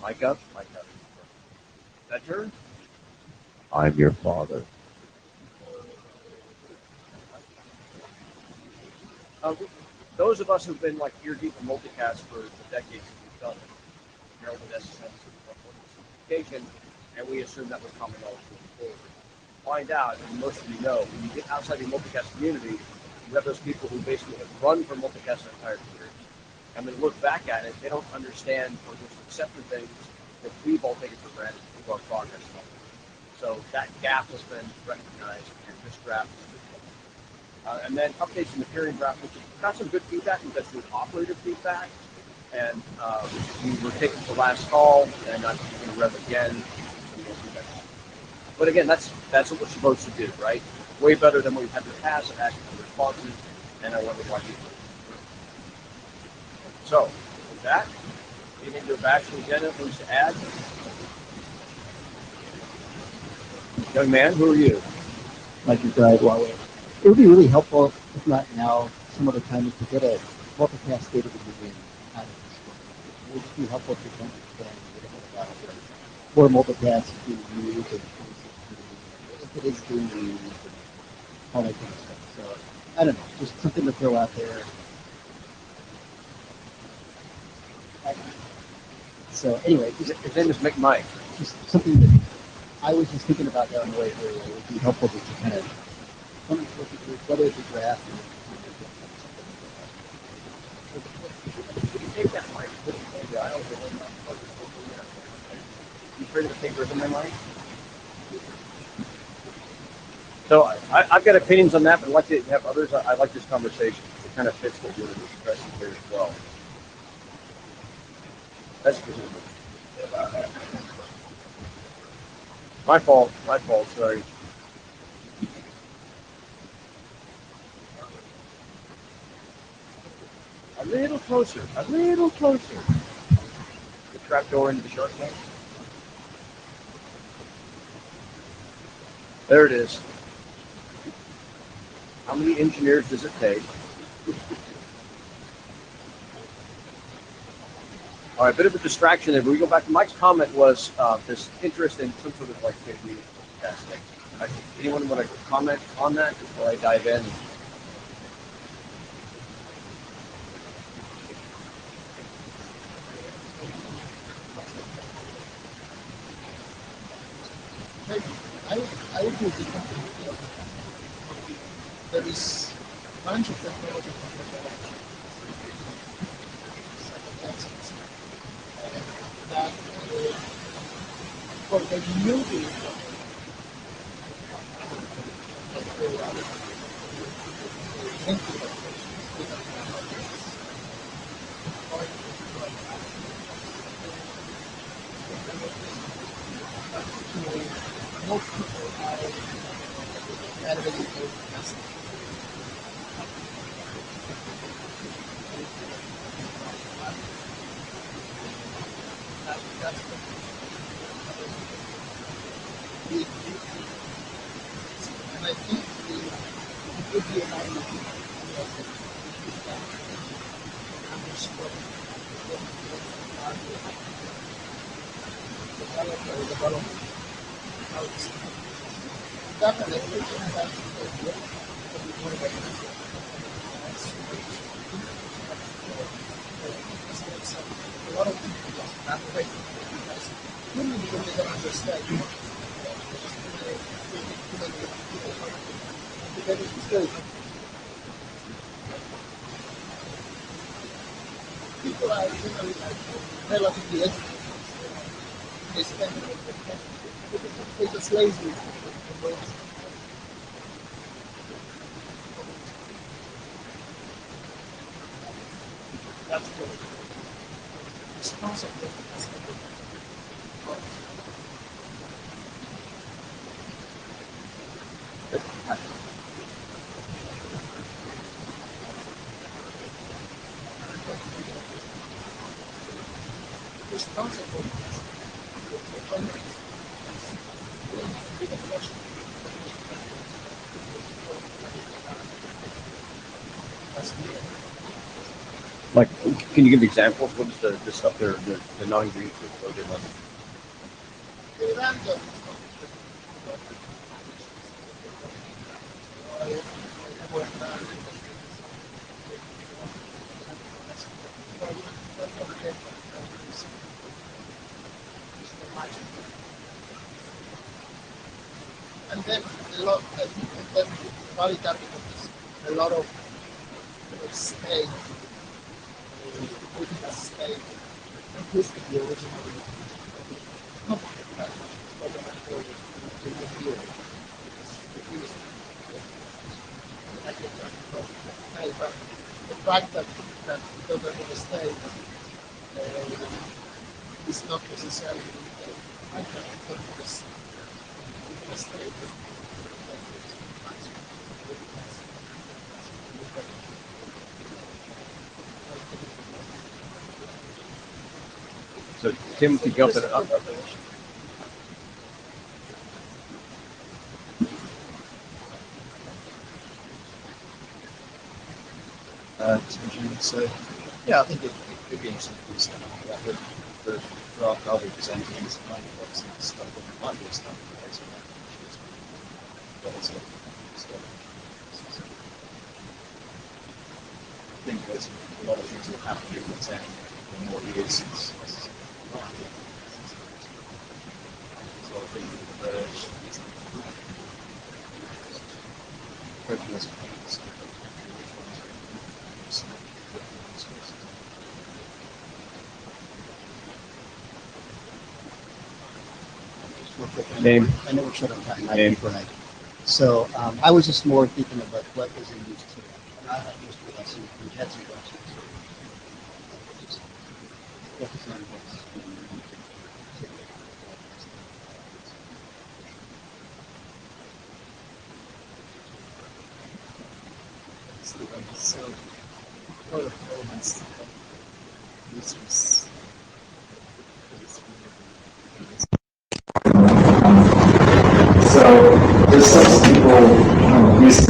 Mic up, mic up. Better? I'm your father. Those of us who've been like ear deep in multicast for the decades that we've done it, Harold and SSM certification, and we assume that was common knowledge moving forward. Find out, and most of you know, when you get outside the multicast community, you have those people who basically have run from multicast their entire career. And when they look back at it, they don't understand or just accept the things that we've all taken for granted through our progress. So that gap has been recognized, and this draft is good. And then updates in the peering draft, which got some good feedback. We've got good operator feedback. And we were taking the last call, and I'm going to rev again. But again, that's what we're supposed to do, right? Way better than what we've had in the past, active responses, and I wonder why people. So, with that, getting to a bachelor's agenda, things to add. Young man, who are you? Like your guide, Huawei. It would be really helpful, if not now, some other time, to get a multicast state of the union out of this book. It would just be helpful to understand a little bit about where multicast is being used and if it is being used and all that kind of stuff. So, I don't know, just something to throw out there. So, anyway, His name is Mick Mike. Just something that I was just thinking about down the way here. It would be helpful to kind of whether it's a draft or You take that mic. You afraid of the papers in my mic? So I've got opinions on that, but I'd like to have others. I like this conversation. It kind of fits what you're expressing here as well. That's my fault. My fault. Sorry. A little closer. A little closer. The trap door into the shark tank. There it is. How many engineers does it take? All right, a bit of a distraction there, but we go back to Mike's comment was this interest in some sort of like maybe testing. Anyone want to comment on that before I dive in? I would do differently. There is a bunch of technology that for the movie most people are readily broadcast. That's the and I think it would be a lot of people that understood the development how it's definitely that a lot of people just that way because really because they don't understand people are generally like relatively educated. They spend they just lazy. That's good. Responsible. Responsible. Like, can you give examples? What is the stuff they're the non-green food they're like? Random. And then a lot, and then Bali capitals, a lot of state, political state, used to be originally not fundamental to the theory. But the fact that the government state is not necessarily I can put this state. So Tim, could you help it up? So, yeah, I think it could be interesting to do stuff like that. The draft I'll be presenting is kind of obviously stuff that might be stuff based on that. But it's I think there's a lot of things that have to do with saying in more years since so I think prejudice Real quick, Name. I know we're short on time. Name. Right. So I was just more thinking about what is in use today. Not just with us, and we had some questions. Just focus on what's in use today. so part of elements users so there's some people use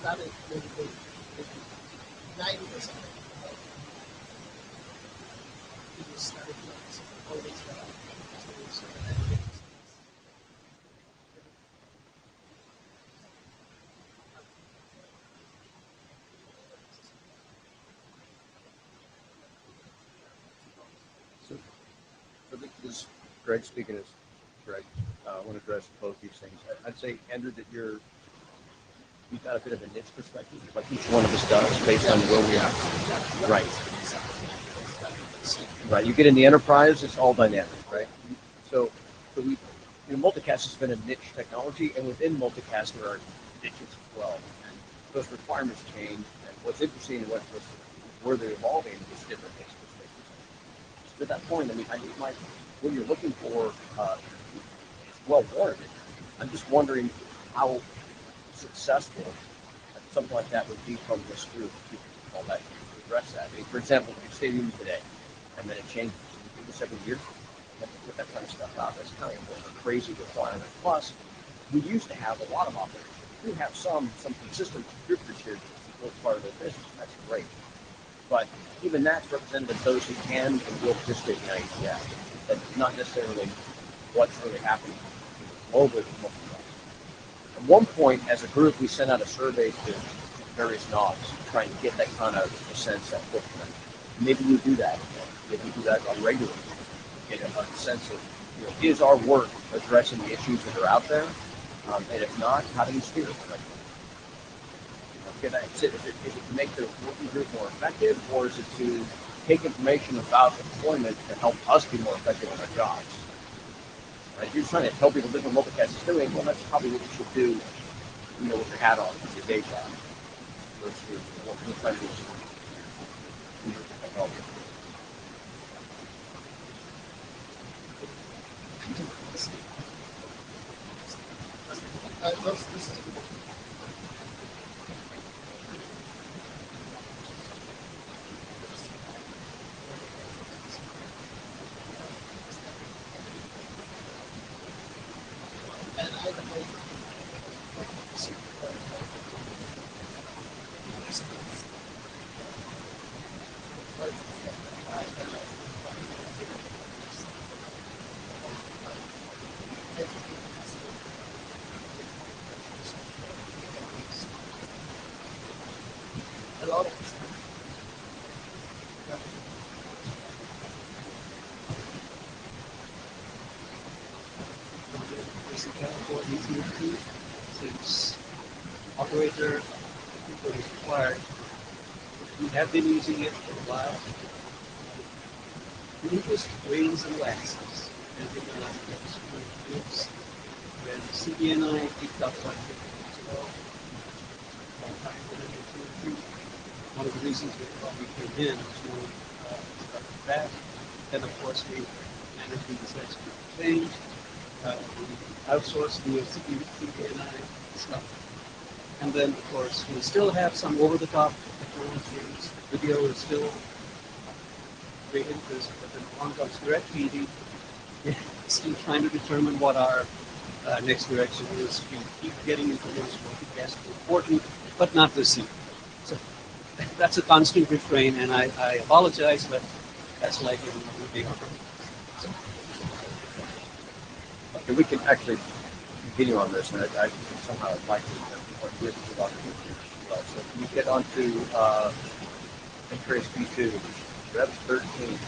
started maybe 90%. People started always So this is Greg speaking as Greg. I want to address both these things. I'd say, Andrew, that you've got a bit of a niche perspective, like each one of us does, based on where we are. Right. Right. You get in the enterprise, it's all dynamic, right? So multicast has been a niche technology, and within multicast there are niches as well. And those requirements change. And what's interesting and where they're evolving is different niche perspectives. So to that point, I mean, what you're looking for is well warranted. I'm just wondering how successful something like that would be from this group to all that to address that. I mean, for example, your stadium today, and then it changes. You do this every year. You have to put that kind of stuff out. That's kind of a crazy requirement. Plus, we used to have a lot of operators. We do have some consistent contributors here to part of their business. That's great. But even that's representative of those who can and will participate in IETF. That's not necessarily what's really happening globally. At one point, as a group, we sent out a survey to various knobs, trying to get that kind of sense, that footprint. Maybe we do that. Maybe we do that regularly. Get a sense of, is our work addressing the issues that are out there? And if not, how do we steer it? Is it to make the working group more effective, or is it to take information about employment to help us be more effective in our jobs? Right? If you're trying to tell people what multicast is doing, well, that's probably what you should do, with your hat on, with your day job. Versus what we're trying to do with technology. a lot of for ETF since operator people is required. We have been using it for a while. We just wings and waxes. Everything like that. When CBNI picked up like 50 years ago, one of the reasons we came in to start that. Then of course we managed to decide to change. We outsourced the CBNI stuff. And then of course we still have some over-the-top technologies. Video is still great interest, but then along comes direct feeding. Still trying to determine what our next direction is. We keep getting information multicast is important, but not this year. So that's a constant refrain, and I apologize, but that's like in big so. Okay, we can actually continue on this, and I somehow I'd like to with about well. So can you get on to Increase B2? That's 13.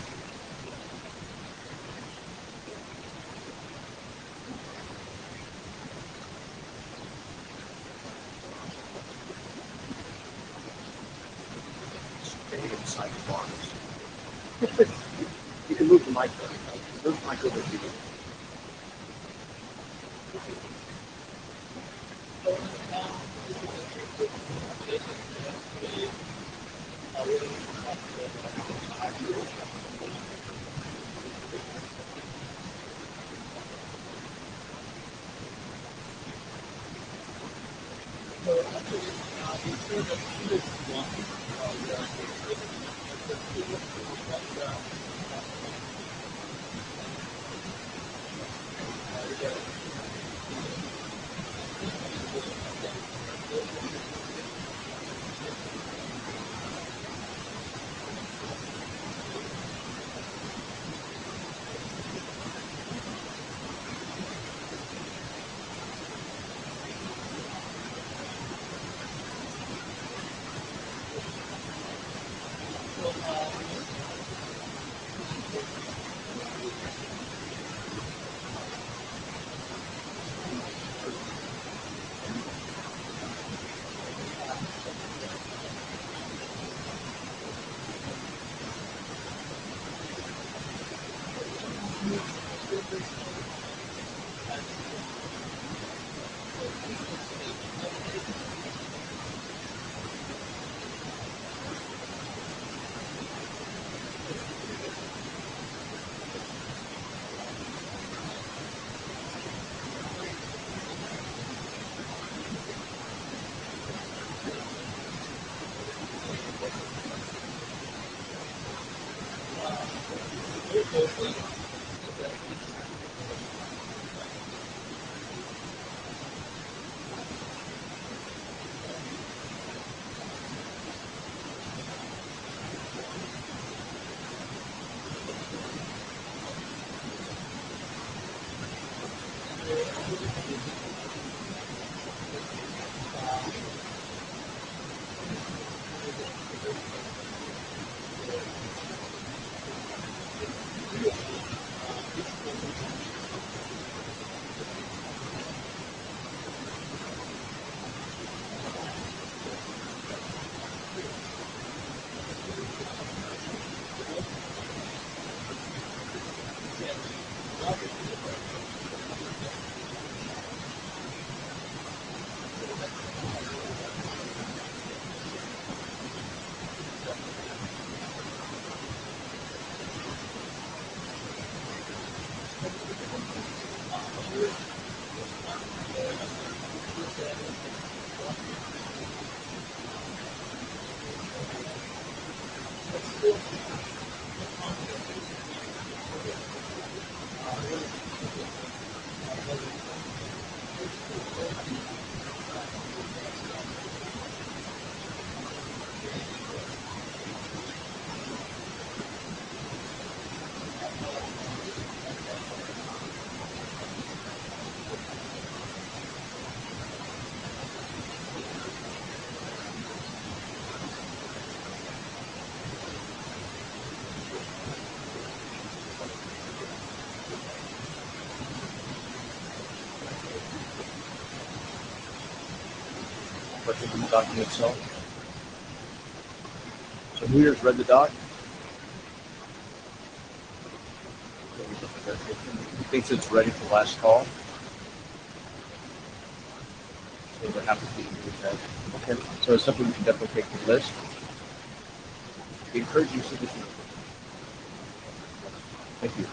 Inside the box. You can move the mic though. Move the mic over to you. Questions in the document itself? So who here's read the doc? Thinks it's ready for last call. So there have to be okay. So it's something we can definitely take to the list. We encourage you to submit. Thank you.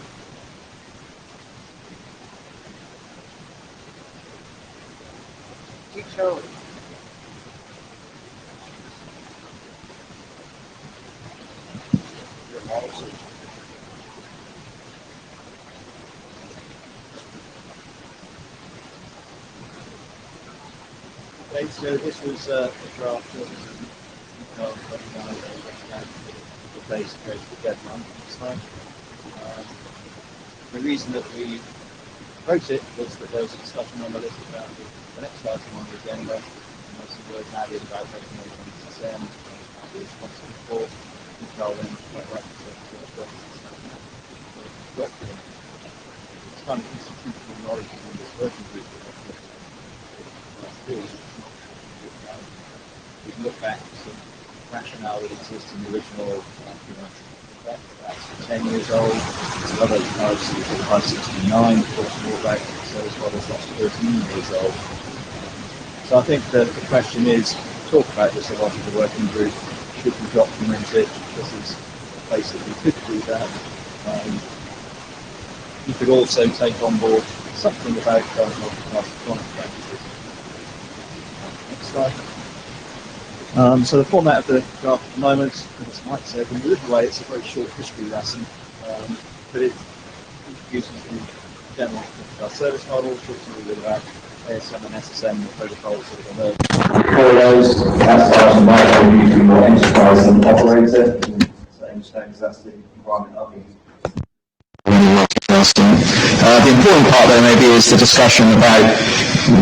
Keep Charlie. Your model search. Okay, so this was a draft of the base goes to deadline this time. The reason that we wrote it was that there was a discussion on the list about the next item on the agenda, and there's some words added about recommending SSM, the responsible for controlling quite right to document. It's kind of institutional knowledge in this working group that we can look back to some rationale that exists in the original document. That's 10 years old. There's other policies of 569, of course, more back, so as well as that's 13 years old. So I think that the question is, talk about this a lot in the working group. Should we document it? This is a place that we could do that. You could also take on board something about current multi-class practices. Next slide. So the format of the draft at the moment, as Mike said, in a little way, it's a very short history lesson, but it introduces the general service model, talks a little bit about ASM and SSM, the protocols that have emerged. For those, that's our micro using more enterprise and operator. So understands that's the environment I'll be. The important part there maybe is the discussion about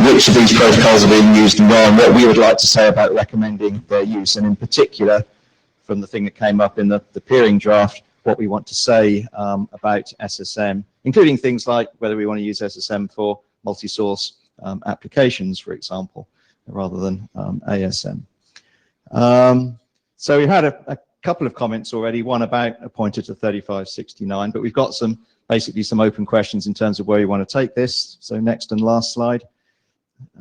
which of these protocols are being used and where, and what we would like to say about recommending their use, and in particular, from the thing that came up in the peering draft, what we want to say about SSM, including things like whether we want to use SSM for multi-source applications, for example, rather than ASM. So we've had a couple of comments already, one about a pointer to 3569, but we've got basically some open questions in terms of where you want to take this. So next and last slide.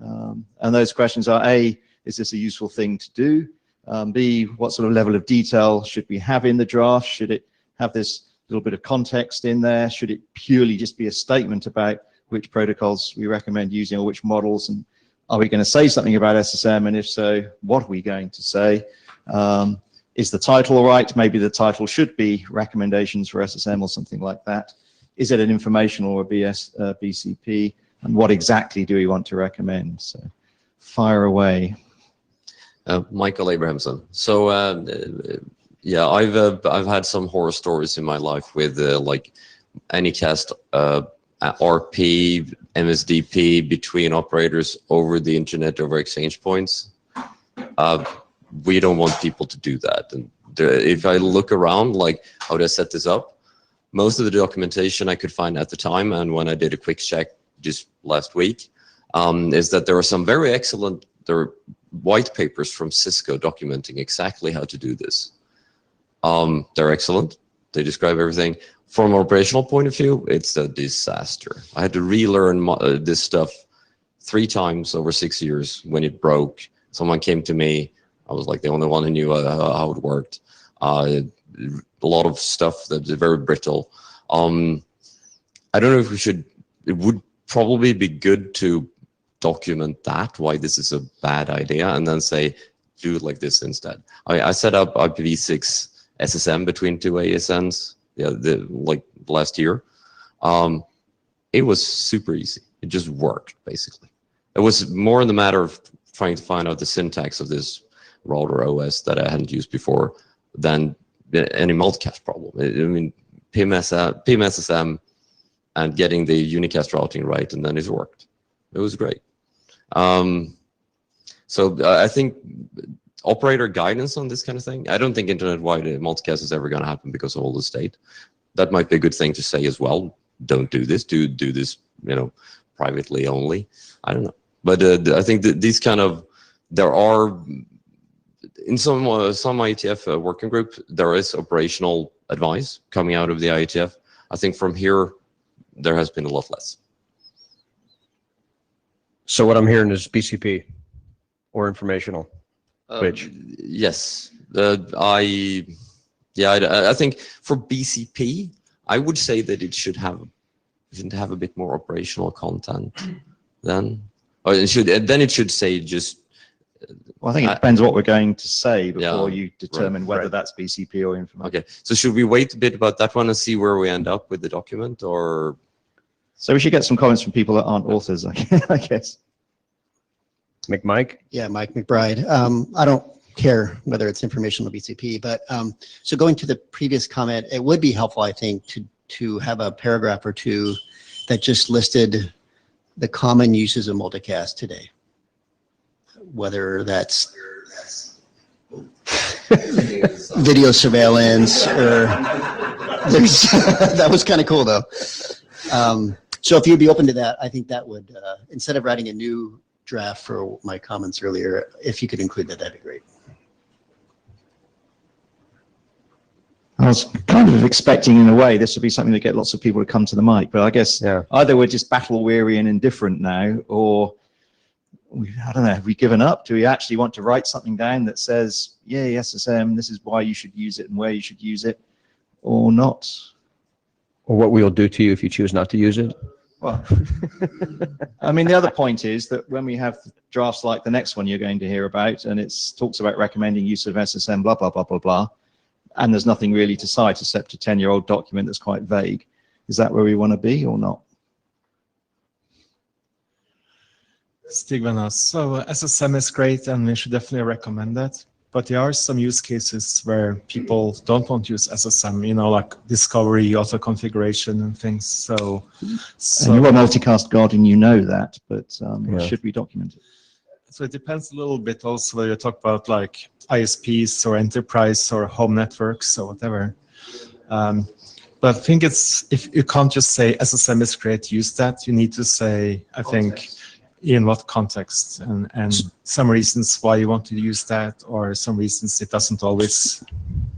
And those questions are: A, is this a useful thing to do? B, what sort of level of detail should we have in the draft? Should it have this little bit of context in there? Should it purely just be a statement about which protocols we recommend using or which models? And are we going to say something about SSM? And if so, what are we going to say? Is the title right? Maybe the title should be recommendations for SSM or something like that. Is it an informational or a BCP? And what exactly do we want to recommend? So fire away. Michael Abrahamson. So yeah, I've had some horror stories in my life with like Anycast RP MSDP between operators over the internet over exchange points. We don't want people to do that. And if I look around, like how to set this up, most of the documentation I could find at the time, and when I did a quick check just last week, is that there are some very excellent white papers from Cisco documenting exactly how to do this. They're excellent. They describe everything. From an operational point of view, it's a disaster. I had to relearn this stuff 3 times over 6 years. When it broke, someone came to me. I was like the only one who knew how it worked. A lot of stuff that's very brittle. I don't know if we should, it would probably be good to document that, why this is a bad idea, and then say, do it like this instead. I set up IPv6 SSM between 2 ASNs, like last year. It was super easy. It just worked, basically. It was more in the matter of trying to find out the syntax of this router OS that I hadn't used before than any multicast problem. I mean, PIM-SSM and getting the unicast routing right, and then it worked. It was great. So I think operator guidance on this kind of thing, I don't think internet-wide multicast is ever going to happen because of all the state. That might be a good thing to say as well. Don't do this. Do this, privately only. I don't know. But I think that these kind of, there are, in some IETF working group, there is operational advice coming out of the IETF. I think from here, there has been a lot less. So what I'm hearing is BCP or informational. Which? Yes. I think for BCP, I would say that it should have a bit more operational content then. Or it should say just. Well, I think it depends what we're going to say before you determine whether right. that's BCP or information. Okay, so should we wait a bit about that one and see where we end up with the document, or? So we should get some comments from people that aren't authors, I guess. McMike? Yeah, Mike McBride. I don't care whether it's informational or BCP, but so going to the previous comment, it would be helpful, I think, to have a paragraph or two that just listed the common uses of multicast today. Whether that's video surveillance or that was kind of cool though. So if you'd be open to that, I think that would, instead of writing a new draft for my comments earlier, if you could include that, that'd be great. I was kind of expecting, in a way, this would be something that get lots of people to come to the mic, but I guess either we're just battle weary and indifferent now, or I don't know, have we given up? Do we actually want to write something down that says, yeah, SSM, this is why you should use it and where you should use it, or not? Or what we'll do to you if you choose not to use it? Well, I mean, the other point is that when we have drafts like the next one you're going to hear about, and it talks about recommending use of SSM, blah, blah, blah, blah, blah, and there's nothing really to cite except a 10-year-old document that's quite vague. Is that where we want to be or not? Stigmanas. So SSM is great and we should definitely recommend that. But there are some use cases where people don't want to use SSM, like discovery, auto configuration and things. So and you're a multicast guardian, you know that, but should we document it? So it depends a little bit also whether you talk about like ISPs or enterprise or home networks or whatever. But I think if you can't just say SSM is great, use that. You need to say, I think, in what context and some reasons why you want to use that, or some reasons it doesn't always.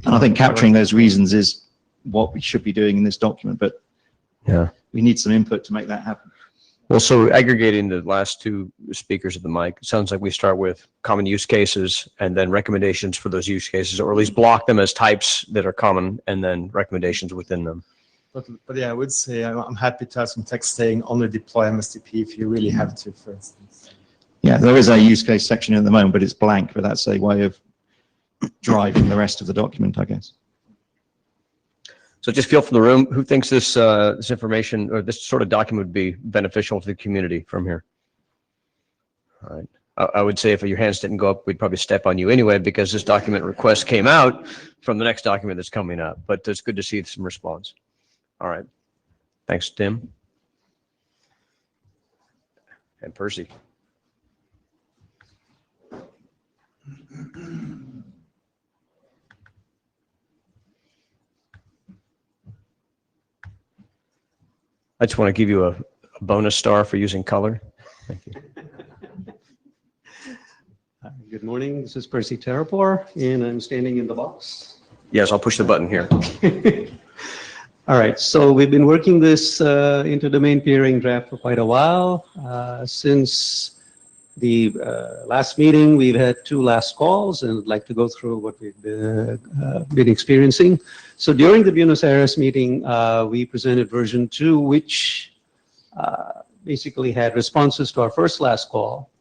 And I think capturing those reasons is what we should be doing in this document, but we need some input to make that happen. Well, so aggregating the last two speakers at the mic, it sounds like we start with common use cases and then recommendations for those use cases, or at least block them as types that are common and then recommendations within them. But yeah, I would say I'm happy to have some text saying only deploy MSDP if you really have to, for instance. Yeah, there is a use case section at the moment, but it's blank, but that's a way of driving the rest of the document, I guess. So just feel from the room, who thinks this this information or this sort of document would be beneficial to the community from here? All right. I would say if your hands didn't go up, we'd probably step on you anyway, because this document request came out from the next document that's coming up, but it's good to see some response. All right. Thanks, Tim. And Percy. I just want to give you a bonus star for using color. Thank you. Good morning. This is Percy Terrapor, and I'm standing in the box. Yes, I'll push the button here. All right. So we've been working this inter-domain peering draft for quite a while. Since the last meeting, we've had 2 last calls, and I'd like to go through what we've been experiencing. So during the Buenos Aires meeting, we presented version 2, which basically had responses to our last call.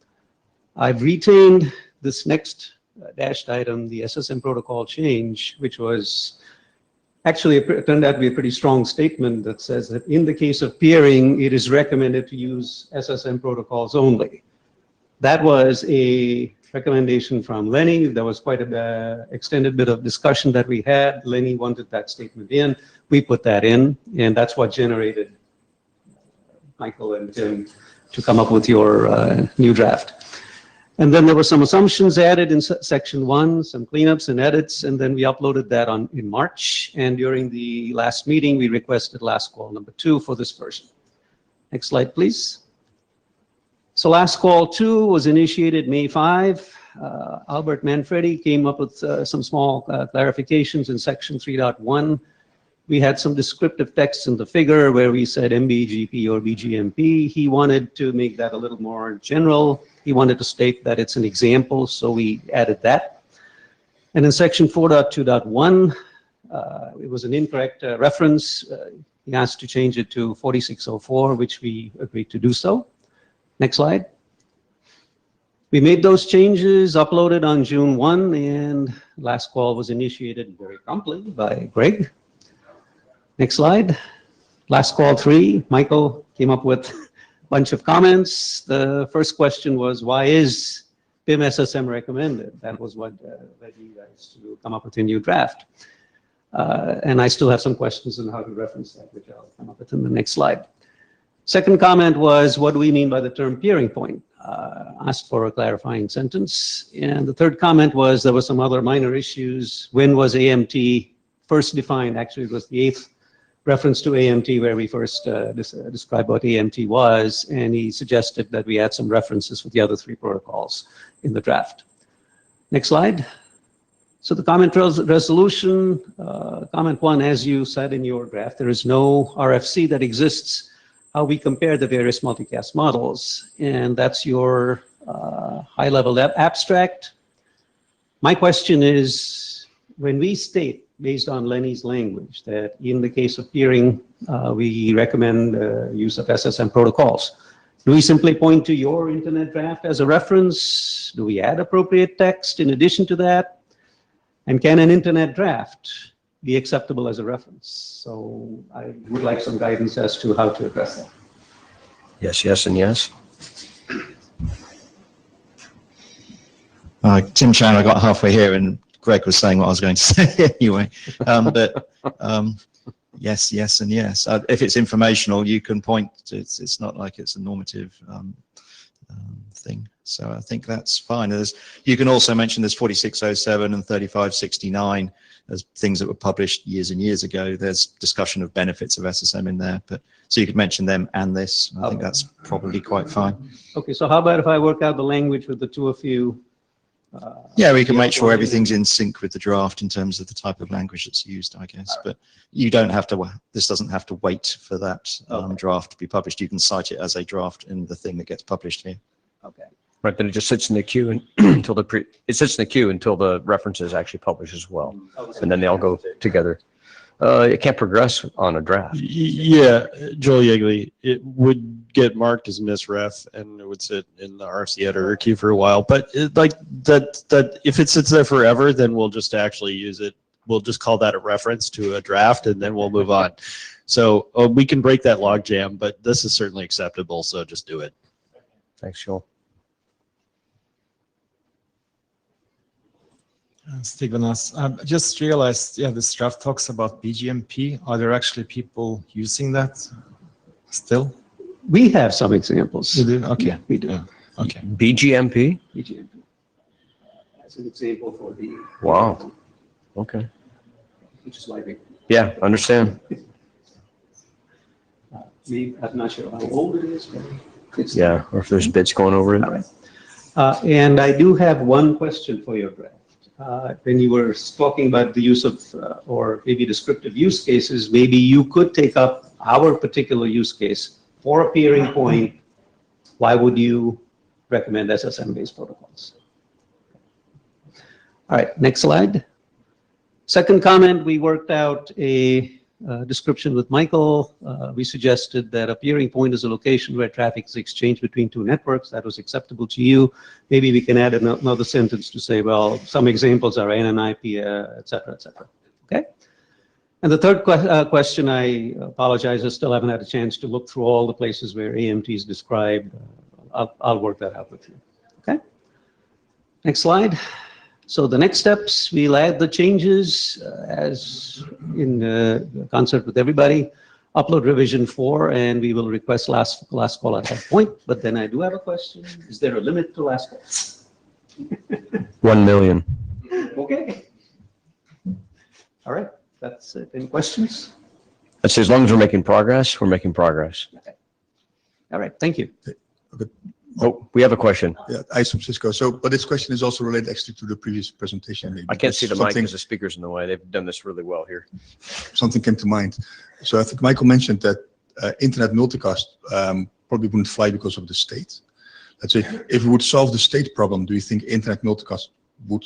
I've retained this next dashed item, the SSM protocol change, which was actually it turned out to be a pretty strong statement that says that in the case of peering, it is recommended to use SSM protocols only. That was a recommendation from Lenny. There was quite an extended bit of discussion that we had. Lenny wanted that statement in. We put that in, and that's what generated Michael and Tim to come up with your new draft. And then there were some assumptions added in section 1, some cleanups and edits, and then we uploaded that in March. And during the last meeting, we requested last call number 2 for this version. Next slide, please. So last call 2 was initiated May 5. Albert Manfredi came up with some small clarifications in section 3.1. We had some descriptive text in the figure where we said MBGP or BGMP. He wanted to make that a little more general. He wanted to state that it's an example, so we added that. And in section 4.2.1, it was an incorrect reference. He asked to change it to 4604, which we agreed to do so. Next slide. We made those changes, uploaded on June 1, and last call was initiated very promptly by Greg. Next slide. Last call 3, Michael came up with a bunch of comments. The first question was, why is PIM SSM recommended? That was what led you guys to come up with a new draft. And I still have some questions on how to reference that, which I'll come up with in the next slide. Second comment was, what do we mean by the term peering point? Asked for a clarifying sentence. And the third comment was, there were some other minor issues. When was AMT first defined? Actually, it was the 8th reference to AMT where we first described what AMT was, and he suggested that we add some references with the other 3 protocols in the draft. Next slide. So the comment resolution, comment 1, as you said in your draft, there is no RFC that exists how we compare the various multicast models, and that's your high-level abstract. My question is, when we state, based on Lenny's language, that in the case of peering, we recommend use of SSM protocols. Do we simply point to your internet draft as a reference? Do we add appropriate text in addition to that? And can an internet draft be acceptable as a reference? So I would like some guidance as to how to address that. Yes, yes, and yes. Tim Chan, I got halfway here and Greg was saying what I was going to say anyway. Yes, yes, and yes. If it's informational, you can point to, it's not like it's a normative thing. So I think that's fine. You can also mention there's 4607 and 3569 as things that were published years and years ago. There's discussion of benefits of SSM in there, but so you could mention them and this. I think that's probably quite fine. Okay, so how about if I work out the language with the 2 of you? Yeah, we can make sure everything's in sync with the draft in terms of the type of language that's used, I guess. But you don't have to, this doesn't have to wait for that draft to be published. You can cite it as a draft in the thing that gets published here. Okay. Right, then it just sits in the queue until the reference is actually published as well, and then they all go together. It can't progress on a draft. Yeah, Joel Yeagley, it would get marked as misref and it would sit in the RFC editor queue for a while. But like that, if it sits there forever, then we'll just actually use it. We'll just call that a reference to a draft, and then we'll move on. So we can break that log jam, but this is certainly acceptable. So just do it. Thanks, Joel. Stephen, I just realized, yeah, this draft talks about BGMP. Are there actually people using that still? We have some examples. You do? Okay. Yeah, we do. Yeah. Okay. BGMP? BGMP. That's an example for the. Wow. Okay. Which is lighting. Yeah, understand. I'm not sure how old it is, but it's. Yeah, or if there's bits going over All it. right. And I do have one question for your draft. When you were talking about the use of, or maybe descriptive use cases, maybe you could take up our particular use case for a peering point. Why would you recommend SSM-based protocols? All right, next slide. Second comment, we worked out a description with Michael. We suggested that a peering point is a location where traffic is exchanged between two networks. That was acceptable to you. Maybe we can add another sentence to say, well, some examples are N and IP, et cetera, et cetera. Okay? And the third question, I apologize, I still haven't had a chance to look through all the places where AMT is described. I'll work that out with you. Okay? Next slide. So the next steps, we'll add the changes as in concert with everybody. Upload revision 4, and we will request last call at that point. But then I do have a question. Is there a limit to last call? 1 million. Okay. All right, that's it. Any questions? That's as long as we're making progress, we're making progress. All right, thank you. Oh, we have a question. Yeah, ISOM Cisco. So, but this question is also related actually to the previous presentation. Maybe. I can't see the mic Something- because the speaker's in the way. They've done this really well here. Something came to mind. So I think Michael mentioned that internet multicast probably wouldn't fly because of the state. Let's say if we would solve the state problem, do you think internet multicast would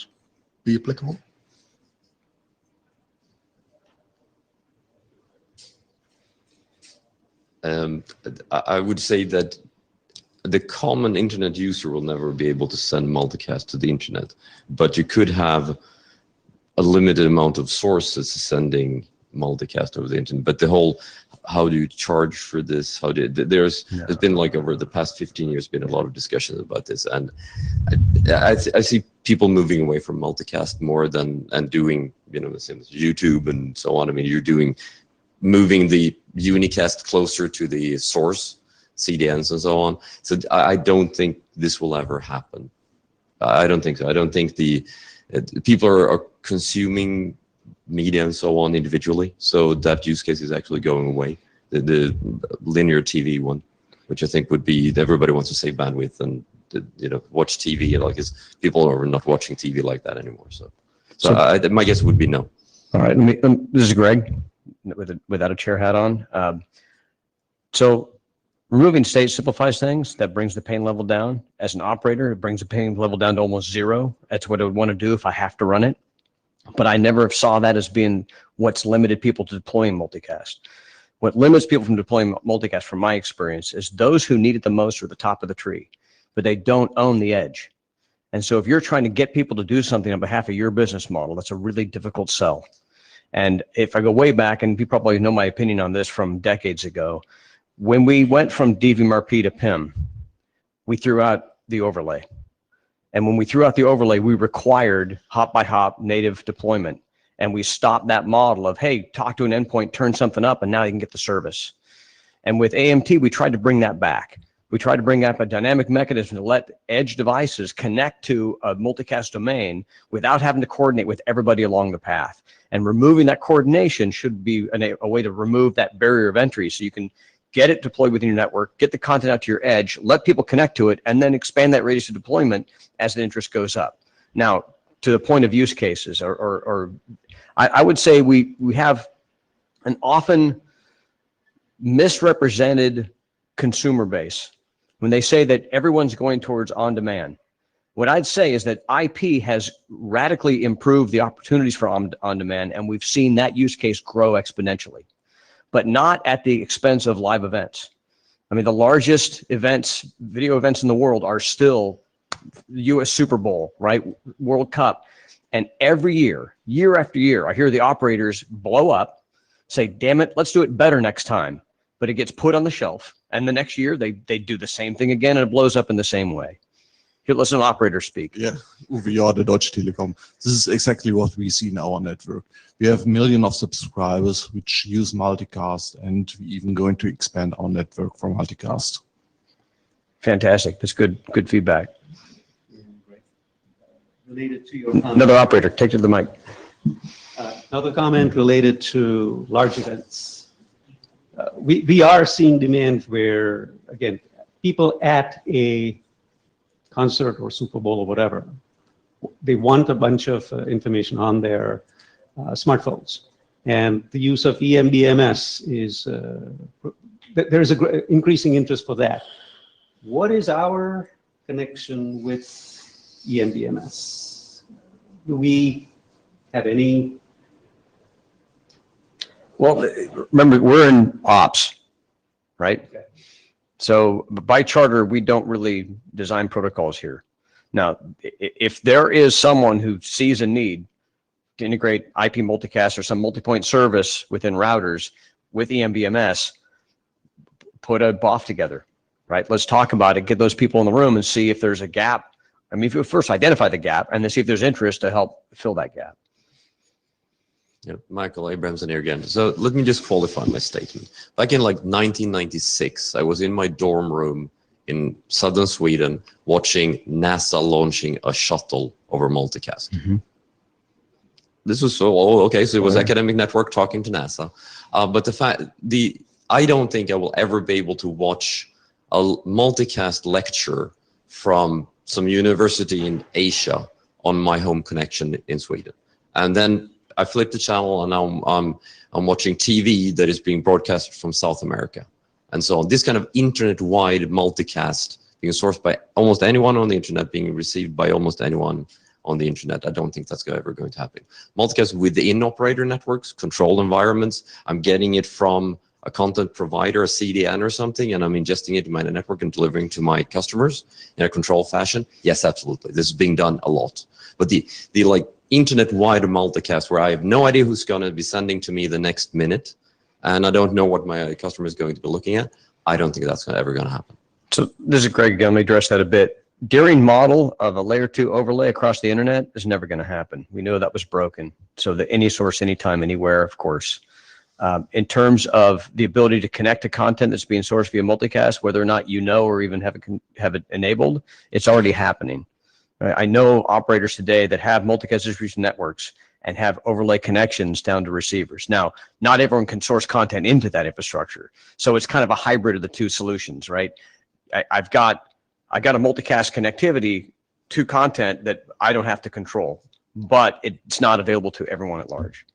be applicable? I would say that the common internet user will never be able to send multicast to the internet, but you could have a limited amount of sources sending multicast over the internet. But the whole, how do you charge for this? How do there's been like over the past 15 years been a lot of discussions about this, and I see people moving away from multicast more than and doing the same as YouTube and so on. I mean, you're moving the unicast closer to the source, CDNs and so on. So I don't think this will ever happen. I don't think so. I don't think people are consuming media and so on individually. So that use case is actually going away. The linear TV one, which I think would be everybody wants to save bandwidth and watch TV. Like people are not watching TV like that anymore. So my guess would be no. All right, this is Greg without a chair hat on. So removing state simplifies things. That brings the pain level down. As an operator, it brings the pain level down to almost 0. That's what I would want to do if I have to run it. But I never saw that as being what's limited people to deploying multicast. What limits people from deploying multicast, from my experience, is those who need it the most are the top of the tree, but they don't own the edge. And so if you're trying to get people to do something on behalf of your business model, that's a really difficult sell. And if I go way back, and you probably know my opinion on this from decades ago, when we went from DVMRP to PIM, we threw out the overlay. And when we threw out the overlay, we required hop by hop native deployment. And we stopped that model of, hey, talk to an endpoint, turn something up, and now you can get the service. And with AMT, we tried to bring that back. We tried to bring up a dynamic mechanism to let edge devices connect to a multicast domain without having to coordinate with everybody along the path. And removing that coordination should be a way to remove that barrier of entry so you can get it deployed within your network, get the content out to your edge, let people connect to it, and then expand that radius of deployment as the interest goes up. Now, to the point of use cases, I would say we have an often misrepresented consumer base when they say that everyone's going towards on-demand. What I'd say is that IP has radically improved the opportunities for on-demand, and we've seen that use case grow exponentially, but not at the expense of live events. I mean, the largest events, video events in the world are still the US Super Bowl, right? World Cup. And every year, year after year, I hear the operators blow up, say, damn it, let's do it better next time. But it gets put on the shelf. And the next year, they do the same thing again, and it blows up in the same way. Here, listen to operators speak. Yeah, Uwe Jorde, Deutsche Telekom. This is exactly what we see in our network. We have millions of subscribers which use multicast, and we're even going to expand our network for multicast. Fantastic. That's good feedback. Related to your comment. Another operator, take to the mic. Another comment related to large events. We are seeing demand where, again, people at a concert or Super Bowl or whatever, they want a bunch of information on their smartphones. And the use of EMDMS is, there's increasing interest for that. What is our connection with EMDMS? Do we have any? Well, remember, we're in ops, right? Okay. So by charter, we don't really design protocols here. Now, if there is someone who sees a need to integrate IP multicast or some multi-point service within routers with EMBMS, put a BOF together, right? Let's talk about it, get those people in the room and see if there's a gap. I mean, if you first identify the gap and then see if there's interest to help fill that gap. Yeah, Michael Abramson here again. So let me just qualify my statement. Back in like 1996, I was in my dorm room in southern Sweden watching NASA launching a shuttle over multicast. Mm-hmm. This was okay. So it was academic network talking to NASA, but I don't think I will ever be able to watch a multicast lecture from some university in Asia on my home connection in Sweden, and then I flipped the channel and now I'm watching TV that is being broadcasted from South America, and so on. This kind of internet-wide multicast being sourced by almost anyone on the internet, being received by almost anyone on the internet. I don't think that's ever going to happen. Multicast within operator networks, controlled environments. I'm getting it from a content provider, a CDN or something, and I'm ingesting it in my network and delivering to my customers in a controlled fashion. Yes, absolutely. This is being done a lot. But the like internet-wide multicast where I have no idea who's going to be sending to me the next minute, and I don't know what my customer is going to be looking at, I don't think that's ever going to happen. So this is Greg again. Let me address that a bit. Gearing model of a layer 2 overlay across the internet is never going to happen. We know that was broken. So the any source, anytime, anywhere, of course. In terms of the ability to connect to content that's being sourced via multicast, whether or not you know or even have it enabled, it's already happening. Right? I know operators today that have multicast distribution networks and have overlay connections down to receivers. Now, not everyone can source content into that infrastructure. So it's kind of a hybrid of the two solutions, right? I got a multicast connectivity to content that I don't have to control, but it's not available to everyone at large.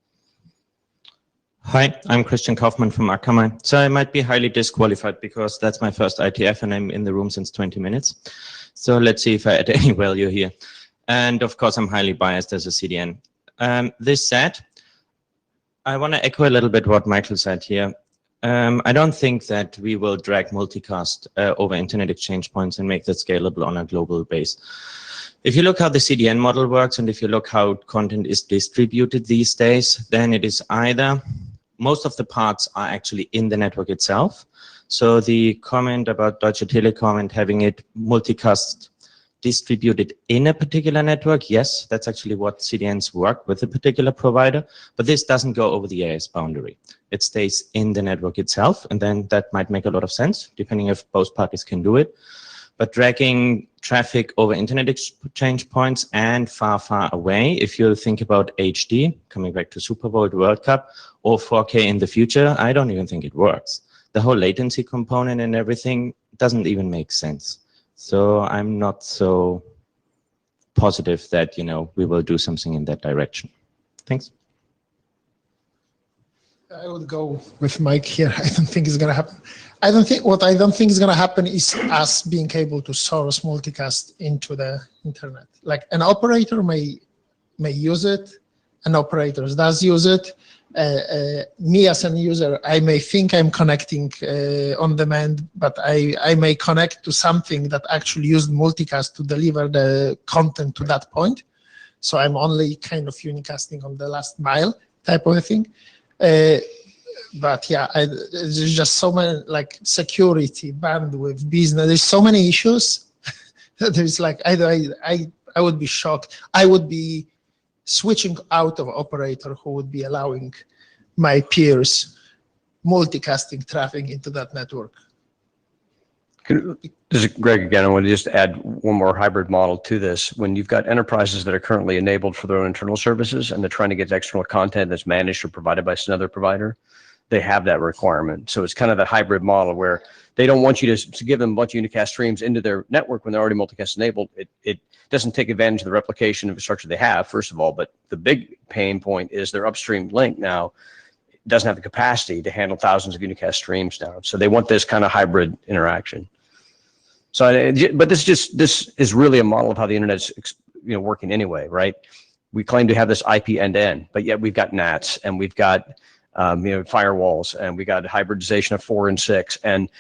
Hi, I'm Christian Kaufmann from Akamai. So I might be highly disqualified because that's my first IETF and I'm in the room since 20 minutes. So let's see if I add any value here. And of course, I'm highly biased as a CDN. This said, I want to echo a little bit what Michael said here. I don't think that we will drag multicast over internet exchange points and make that scalable on a global base. If you look how the CDN model works and if you look how content is distributed these days, then it is either most of the parts are actually in the network itself. So the comment about Deutsche Telekom and having it multicast distributed in a particular network, yes, that's actually what CDNs work with a particular provider, but this doesn't go over the AS boundary. It stays in the network itself, and then that might make a lot of sense, depending if both parties can do it. But dragging traffic over internet exchange points and far, far away, if you think about HD, coming back to Super Bowl, World Cup, or 4K in the future, I don't even think it works. The whole latency component and everything doesn't even make sense. So I'm not so positive that, we will do something in that direction. Thanks. I would go with Mike here. I don't think it's going to happen. I don't think is going to happen is us being able to source multicast into the internet. Like an operator may use it, an operator does use it. Me as an user, I may think I'm connecting on demand, but I may connect to something that actually used multicast to deliver the content to that point. So I'm only kind of unicasting on the last mile type of a thing. But yeah, there's just so many, like security, bandwidth, business. There's so many issues There's like, I would be shocked. I would be switching out of operator who would be allowing my peers multicasting traffic into that network. This is Greg again. I want to just add one more hybrid model to this. When you've got enterprises that are currently enabled for their own internal services and they're trying to get external content that's managed or provided by another provider, they have that requirement. So it's kind of that hybrid model where they don't want you to give them a bunch of unicast streams into their network when they're already multicast enabled. It doesn't take advantage of the replication infrastructure they have, first of all, but the big pain point is their upstream link now doesn't have the capacity to handle thousands of unicast streams now. So they want this kind of hybrid interaction. So, but this is really a model of how the internet's working anyway, right? We claim to have this IP end-to-end, but yet we've got NATs and we've got firewalls and we got hybridization of 4 and 6. And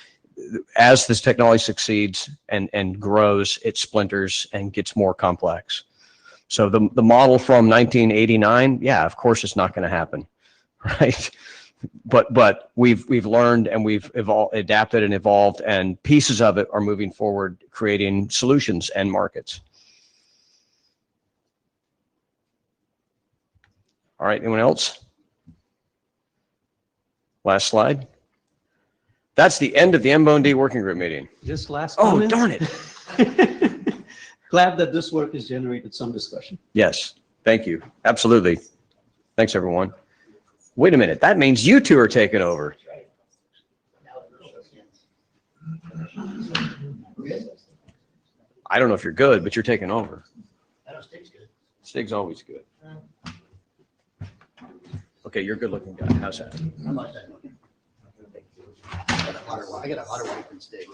as this technology succeeds and grows, it splinters and gets more complex. So the model from 1989, yeah, of course it's not going to happen, right? But we've learned and we've adapted and evolved, and pieces of it are moving forward, creating solutions and markets. All right, anyone else? Last slide. That's the end of the Mboned working group meeting. Just last Oh, comment. darn it. Glad that this work has generated some discussion. Yes, thank you. Absolutely. Thanks, everyone. Wait a minute. That means you two are taking over. I don't know if you're good, but you're taking over. Stig's always good. Okay, you're a good looking guy. How's that? I'm not that looking. I got a hotter wife than Stig.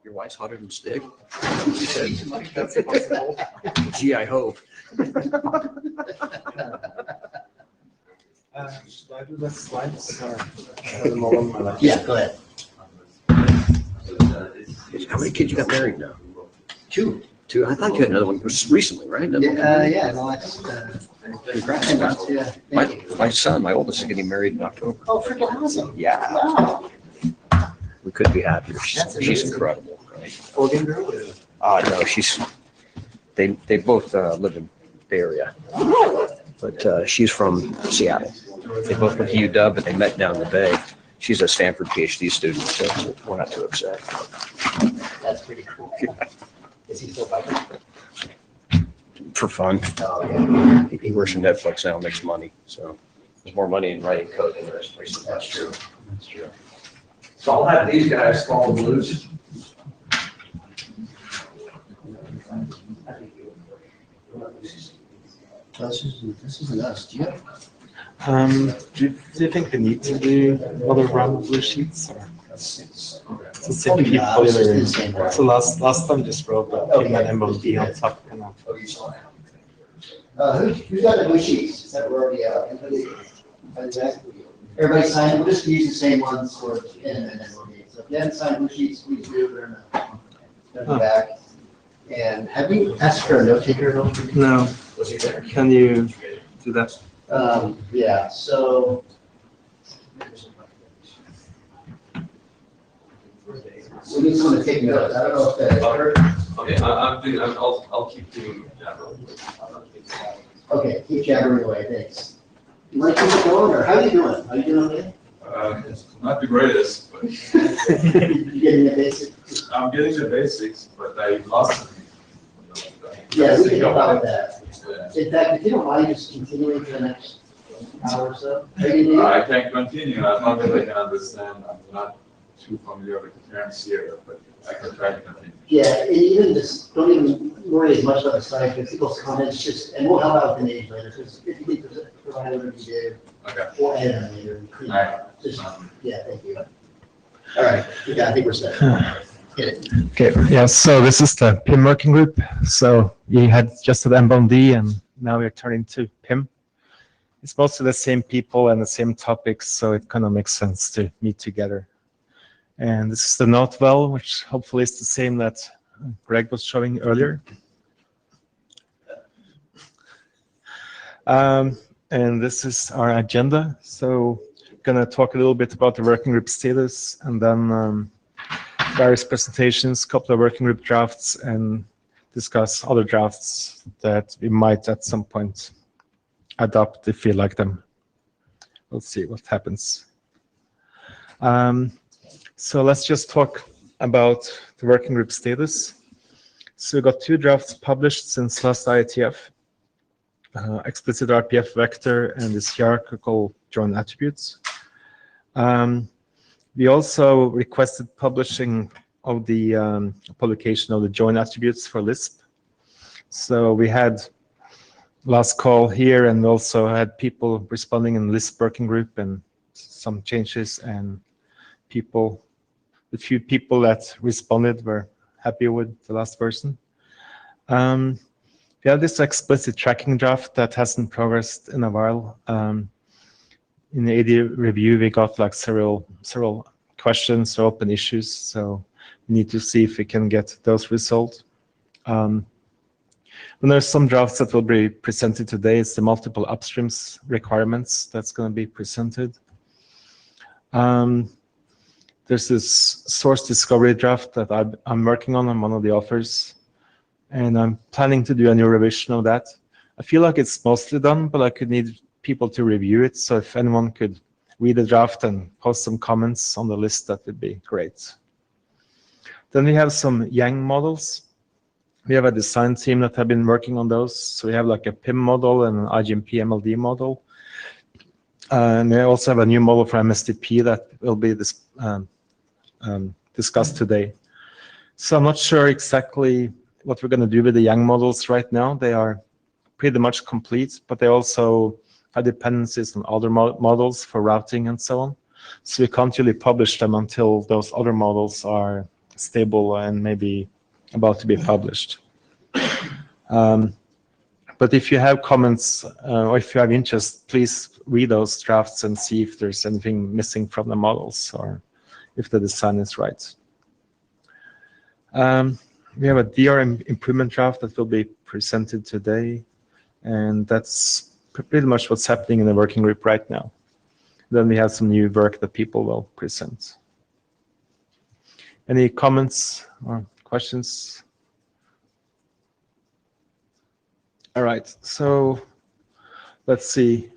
Your wife's hotter than Stig? She said, gee, I hope. Should I do the slides or? Yeah, go ahead. How many kids you got married now? 2. 2? I thought you had another one recently, right? Yeah, no, that's, Congrats. yeah. My son, my oldest, is getting married in October. Oh, freaking awesome. Yeah. Wow. We couldn't be happier. That's She's amazing. incredible. Right? Oregon girl? No, they both live in Bay Area, but she's from Seattle. They both went to UW, but they met down in the Bay. She's a Stanford PhD student, so we're not too upset. That's pretty cool. Is he still biking? For fun. Oh, yeah. He works for Netflix now, makes money, so there's more money in writing code than there is places. That's true. That's true. So I'll have these guys call the blues. This isn't us. Do you have? Do you think we need to do another round of blue sheets? Or? It's the same Probably people not. It's either. the same one. So last time just wrote that Okay. and Mboned on top. You know. Who's got the blue sheets? Is that we're already everybody signed. We'll just use the same ones for and then so if you haven't signed blue sheets, please do. They're in the back. And have you asked for a note taker? No. Can you do that? Yeah, so. We need someone to take notes. I don't know if that. Okay, I'll keep doing that. Okay, keep jabbering away, thanks. You want to keep it going, or how are you doing? Are you doing okay? Not the greatest, but. You getting the basics? I'm getting the basics, but I lost them. Yeah, we can help out with that. In fact, if you don't mind just continuing for the next hour or so. I can continue, as long as I can understand. I'm not too familiar with the terms here, but I can try to continue. Yeah, and even just, don't even worry as much about the site, but people's comments, just, and we'll help out with the names later, because if you think provide whatever you did, Okay. we'll edit them later. All right. Just, yeah, thank you. All right, I think we're set. Get it. Okay, yeah, so this is the PIM working group. So we had just the Mboned and now we're turning to PIM. It's mostly the same people and the same topics, so it kind of makes sense to meet together. And this is the Notewell, which hopefully is the same that Greg was showing earlier. And this is our agenda. So I'm gonna talk a little bit about the working group status, and then various presentations, couple of working group drafts, and discuss other drafts that we might at some point adopt if we like them. We'll see what happens. So let's just talk about the working group status. So we got 2 drafts published since last IETF, explicit RPF vector and this hierarchical join attributes. We also requested publishing of the publication of the join attributes for Lisp. So we had last call here, and we also had people responding in Lisp working group and some changes, and the few people that responded were happy with the last version. We have this explicit tracking draft that hasn't progressed in a while. In the AD review, we got like several questions or open issues, so we need to see if we can get those resolved. And there's some drafts that will be presented today. It's the multiple upstreams requirements that's going to be presented. There's this source discovery draft that I'm working on. I'm one of the authors, and I'm planning to do a new revision of that. I feel like it's mostly done, but I could need people to review it. So if anyone could read the draft and post some comments on the list, that would be great. Then we have some Yang models. We have a design team that have been working on those. So we have like a PIM model and an IGMP MLD model. And we also have a new model for MSTP that will be discussed today. So I'm not sure exactly what we're going to do with the Yang models right now. They are pretty much complete, but they also have dependencies on other models for routing and so on. So we can't really publish them until those other models are stable and maybe about to be published. But if you have comments or if you have interest, please read those drafts and see if there's anything missing from the models or if the design is right. We have a DR improvement draft that will be presented today, and that's pretty much what's happening in the working group right now. Then we have some new work that people will present. Any comments or questions? All right, so let's see.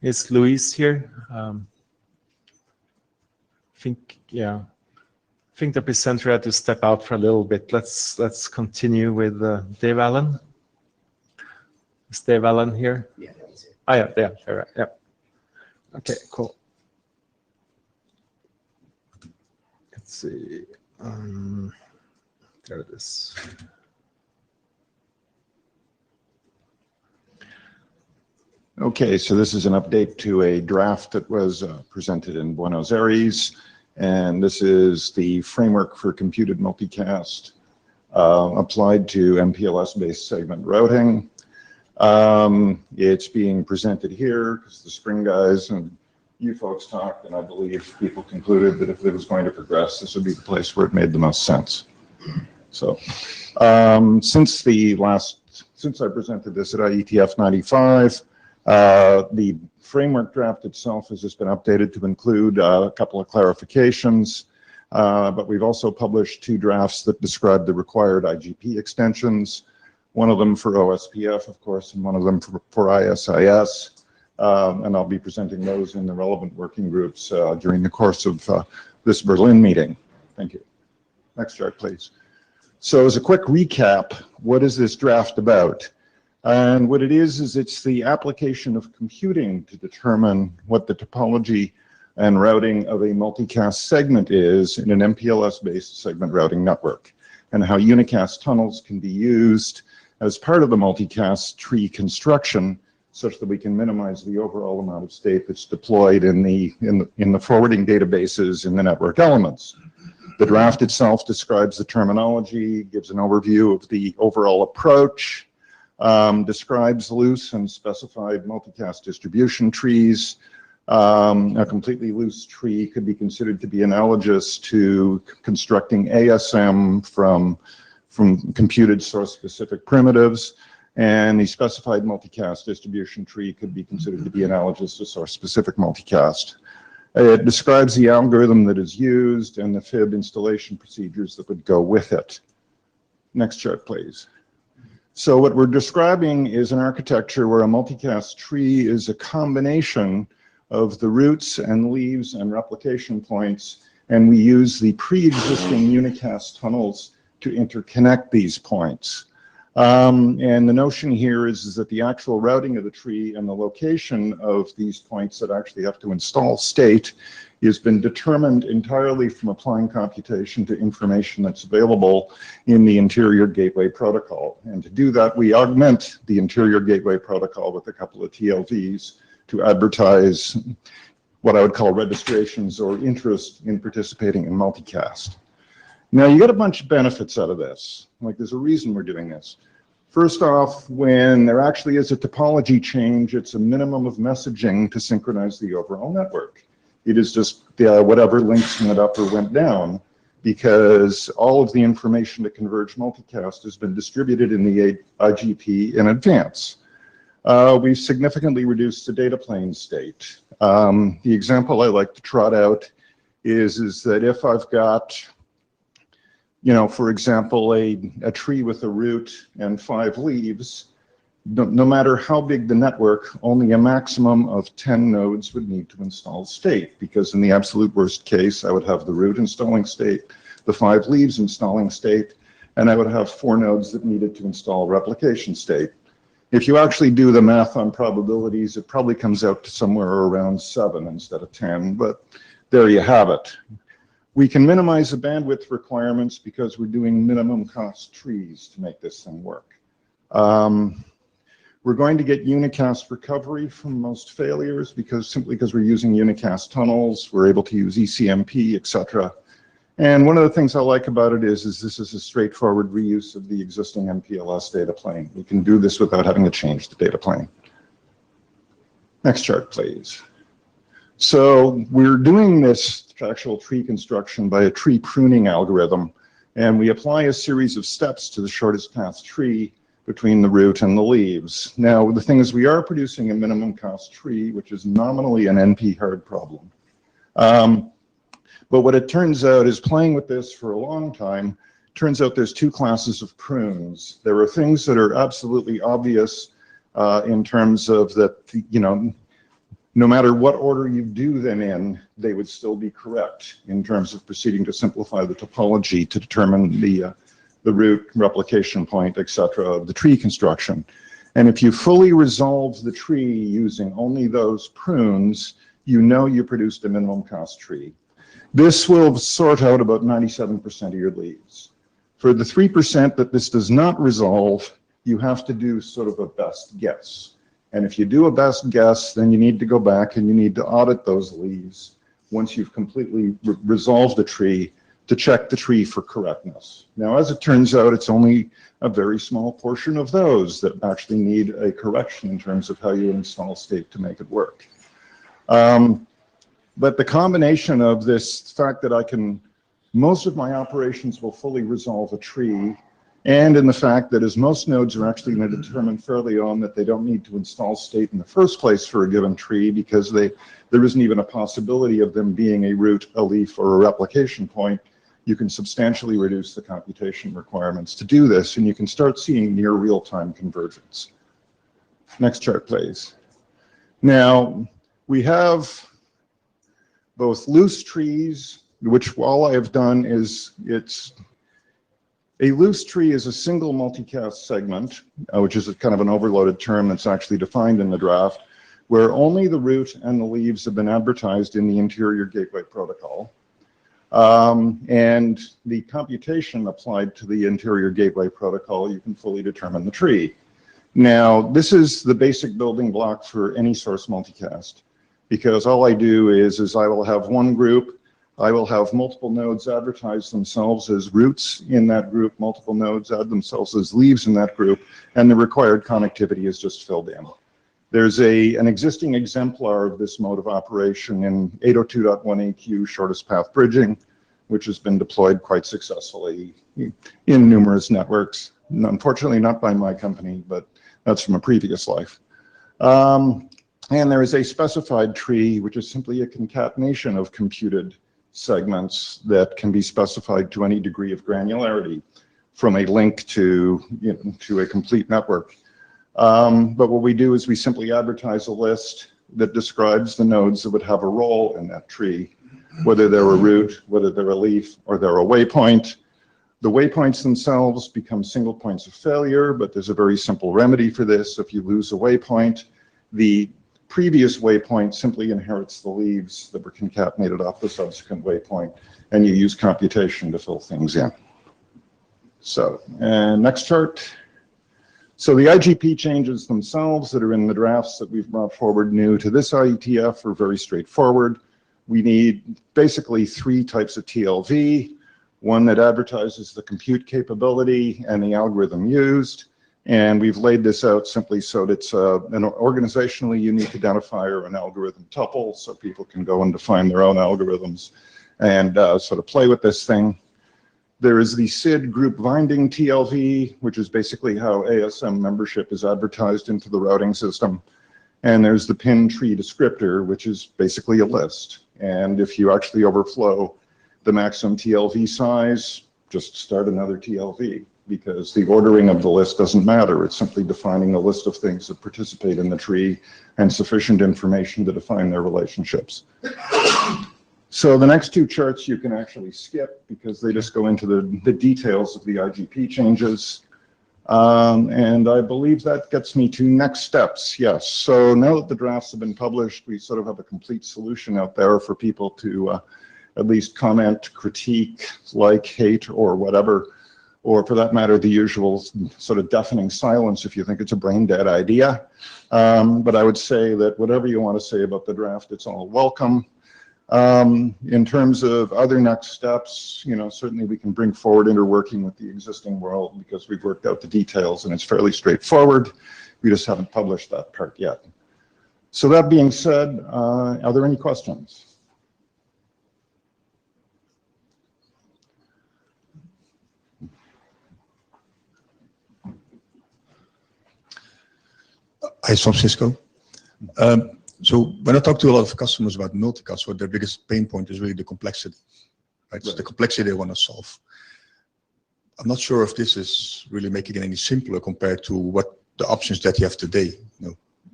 Is Luis here? I think the presenter had to step out for a little bit. Let's continue with Dave Allen. Is Dave Allen here? Yeah, he's here. Oh, yeah, all right, yeah. Okay, cool. Let's see. There it is. Okay, so this is an update to a draft that was presented in Buenos Aires, and this is the framework for computed multicast applied to MPLS-based segment routing. It's being presented here because the Spring guys and you folks talked, and I believe people concluded that if it was going to progress, this would be the place where it made the most sense. So since I presented this at IETF 95, the framework draft itself has just been updated to include a couple of clarifications, but we've also published 2 drafts that describe the required IGP extensions, one of them for OSPF, of course, and one of them for ISIS, and I'll be presenting those in the relevant working groups during the course of this Berlin meeting. Thank you. Next chart, please. So as a quick recap, what is this draft about? And what it is it's the application of computing to determine what the topology and routing of a multicast segment is in an MPLS-based segment routing network, and how unicast tunnels can be used as part of the multicast tree construction such that we can minimize the overall amount of state that's deployed in the forwarding databases in the network elements. The draft itself describes the terminology, gives an overview of the overall approach, describes loose and specified multicast distribution trees. A completely loose tree could be considered to be analogous to constructing ASM from computed source-specific primitives, and the specified multicast distribution tree could be considered to be analogous to source-specific multicast. It describes the algorithm that is used and the FIB installation procedures that would go with it. Next chart, please. So what we're describing is an architecture where a multicast tree is a combination of the roots and leaves and replication points, and we use the pre-existing unicast tunnels to interconnect these points. And the notion here is that the actual routing of the tree and the location of these points that actually have to install state has been determined entirely from applying computation to information that's available in the interior gateway protocol. And to do that, we augment the interior gateway protocol with a couple of TLVs to advertise what I would call registrations or interest in participating in multicast. Now, you get a bunch of benefits out of this. Like, there's a reason we're doing this. First off, when there actually is a topology change, it's a minimum of messaging to synchronize the overall network. It is just whatever links went up or went down, because all of the information to converge multicast has been distributed in the IGP in advance. We've significantly reduced the data plane state. The example I like to trot out is that if I've got, you know, for example, a tree with a root and 5 leaves, no matter how big the network, only a maximum of 10 nodes would need to install state, because in the absolute worst case, I would have the root installing state, the 5 leaves installing state, and I would have 4 nodes that needed to install replication state. If you actually do the math on probabilities, it probably comes out to somewhere around 7 instead of 10, but there you have it. We can minimize the bandwidth requirements because we're doing minimum cost trees to make this thing work. We're going to get unicast recovery from most failures simply because we're using unicast tunnels, we're able to use ECMP, etc. And one of the things I like about it is this is a straightforward reuse of the existing MPLS data plane. We can do this without having to change the data plane. Next chart, please. So we're doing this actual tree construction by a tree pruning algorithm, and we apply a series of steps to the shortest path tree between the root and the leaves. Now, the thing is, we are producing a minimum cost tree, which is nominally an NP hard problem. But what it turns out is, playing with this for a long time, turns out there's 2 classes of prunes. There are things that are absolutely obvious in terms of that, you know, no matter what order you do them in, they would still be correct in terms of proceeding to simplify the topology to determine the root, replication point, etc. of the tree construction. And if you fully resolve the tree using only those prunes, you know you produced a minimum cost tree. This will sort out about 97% of your leaves. For the 3% that this does not resolve, you have to do sort of a best guess. And if you do a best guess, then you need to go back and you need to audit those leaves once you've completely resolved the tree to check the tree for correctness. Now, as it turns out, it's only a very small portion of those that actually need a correction in terms of how you install state to make it work. But the combination of this fact that most of my operations will fully resolve a tree, and in the fact that as most nodes are actually going to determine fairly on that they don't need to install state in the first place for a given tree, because there isn't even a possibility of them being a root, a leaf, or a replication point, you can substantially reduce the computation requirements to do this, and you can start seeing near real-time convergence. Next chart, please. Now, we have both loose trees, which all I have done is a loose tree is a single multicast segment, which is a kind of an overloaded term that's actually defined in the draft, where only the root and the leaves have been advertised in the interior gateway protocol. And the computation applied to the interior gateway protocol, you can fully determine the tree. Now, this is the basic building block for any source multicast, because all I do is I will have one group, I will have multiple nodes advertise themselves as roots in that group, multiple nodes add themselves as leaves in that group, and the required connectivity is just filled in. There's an existing exemplar of this mode of operation in 802.1aq shortest path bridging, which has been deployed quite successfully in numerous networks. Unfortunately, not by my company, but that's from a previous life. And there is a specified tree, which is simply a concatenation of computed segments that can be specified to any degree of granularity from a link to, to a complete network. But what we do is we simply advertise a list that describes the nodes that would have a role in that tree, whether they're a root, whether they're a leaf, or they're a waypoint. The waypoints themselves become single points of failure, but there's a very simple remedy for this. If you lose a waypoint, the previous waypoint simply inherits the leaves that were concatenated off the subsequent waypoint, and you use computation to fill things in. So, and next chart. So the IGP changes themselves that are in the drafts that we've brought forward new to this IETF are very straightforward. We need basically three types of TLV, one that advertises the compute capability and the algorithm used. And we've laid this out simply so that it's an organizationally unique identifier, an algorithm tuple, so people can go and define their own algorithms and sort of play with this thing. There is the SID group binding TLV, which is basically how ASM membership is advertised into the routing system. And there's the pin tree descriptor, which is basically a list. And if you actually overflow the maximum TLV size, just start another TLV, because the ordering of the list doesn't matter. It's simply defining a list of things that participate in the tree and sufficient information to define their relationships. So the next two charts you can actually skip because they just go into the details of the IGP changes. And I believe that gets me to next steps. Yes, so now that the drafts have been published, we sort of have a complete solution out there for people to at least comment, critique, like, hate, or whatever, or for that matter, the usual sort of deafening silence if you think it's a brain dead idea. But I would say that whatever you want to say about the draft, it's all welcome. In terms of other next steps, certainly we can bring forward interworking with the existing world because we've worked out the details and it's fairly straightforward. We just haven't published that part yet. So that being said, are there any questions? Hi, Francisco. So when I talk to a lot of customers about multicast, what their biggest pain point is really the complexity, right? It's the complexity they want to solve. I'm not sure if this is really making it any simpler compared to what the options that you have today,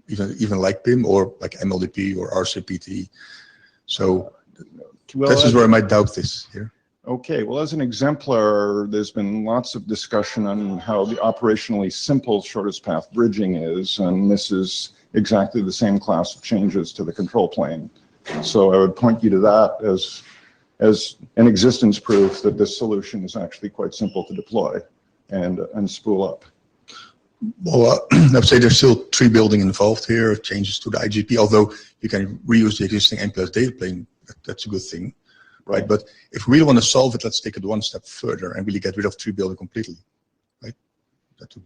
even like PIM or like MLDP or RCPT. So this is where I might doubt this here. Okay, well, as an exemplar, there's been lots of discussion on how the operationally simple shortest path bridging is, and this is exactly the same class of changes to the control plane. So I would point you to that as an existence proof that this solution is actually quite simple to deploy and spool up. Well, I would say there's still tree building involved here, changes to the IGP, although you can reuse the existing MPLS data plane. That's a good thing, right? But if we really want to solve it, let's take it one step further and really get rid of tree building completely, right? That too.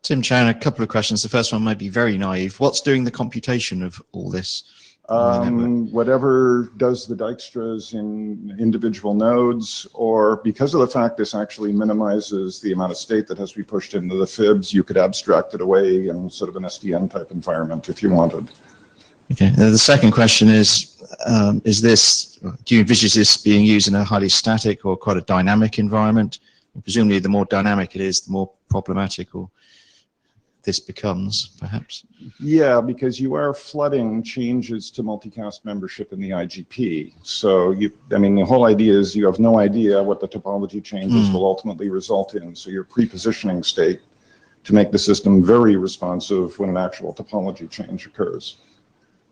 Tim Chan, a couple of questions. The first one might be very naive. What's doing the computation of all this? Whatever does the Dijkstra's in individual nodes, or because of the fact this actually minimizes the amount of state that has to be pushed into the fibs, you could abstract it away in sort of an SDN type environment if you wanted. Okay. The second question is this, do you envisage this being used in a highly static or quite a dynamic environment? Presumably the more dynamic it is, the more problematic or this becomes, perhaps. Yeah, because you are flooding changes to multicast membership in the IGP. So the whole idea is you have no idea what the topology changes will ultimately result in. So you're pre-positioning state to make the system very responsive when an actual topology change occurs.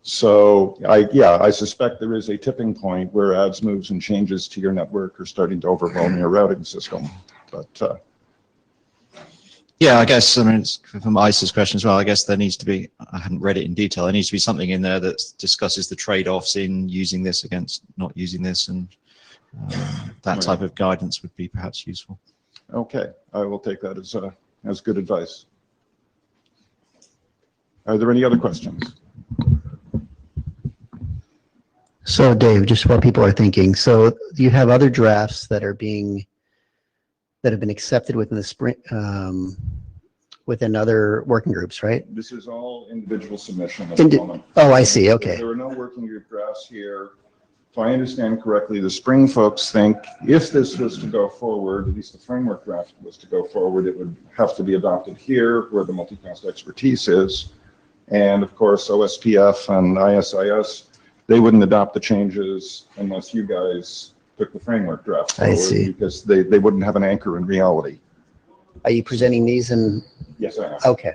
So I suspect there is a tipping point where adds, moves, and changes to your network are starting to overwhelm your routing system. But yeah, I guess, it's from Isa's question as well, I guess there needs to be, I haven't read it in detail, there needs to be something in there that discusses the trade-offs in using this against not using this, and that type of guidance would be perhaps useful. Okay, I will take that as good advice. Are there any other questions? So Dave, just what people are thinking. So you have other drafts that have been accepted within the within other working groups, right? This is all individual submission at the moment. Oh, I see. Okay. There are no working group drafts here. If I understand correctly, the Spring folks think if this was to go forward, at least the framework draft was to go forward, it would have to be adopted here where the multicast expertise is. And of course, OSPF and ISIS, they wouldn't adopt the changes unless you guys took the framework draft forward. I see. Because they wouldn't have an anchor in reality. Are you presenting these in? Yes, I am. Okay.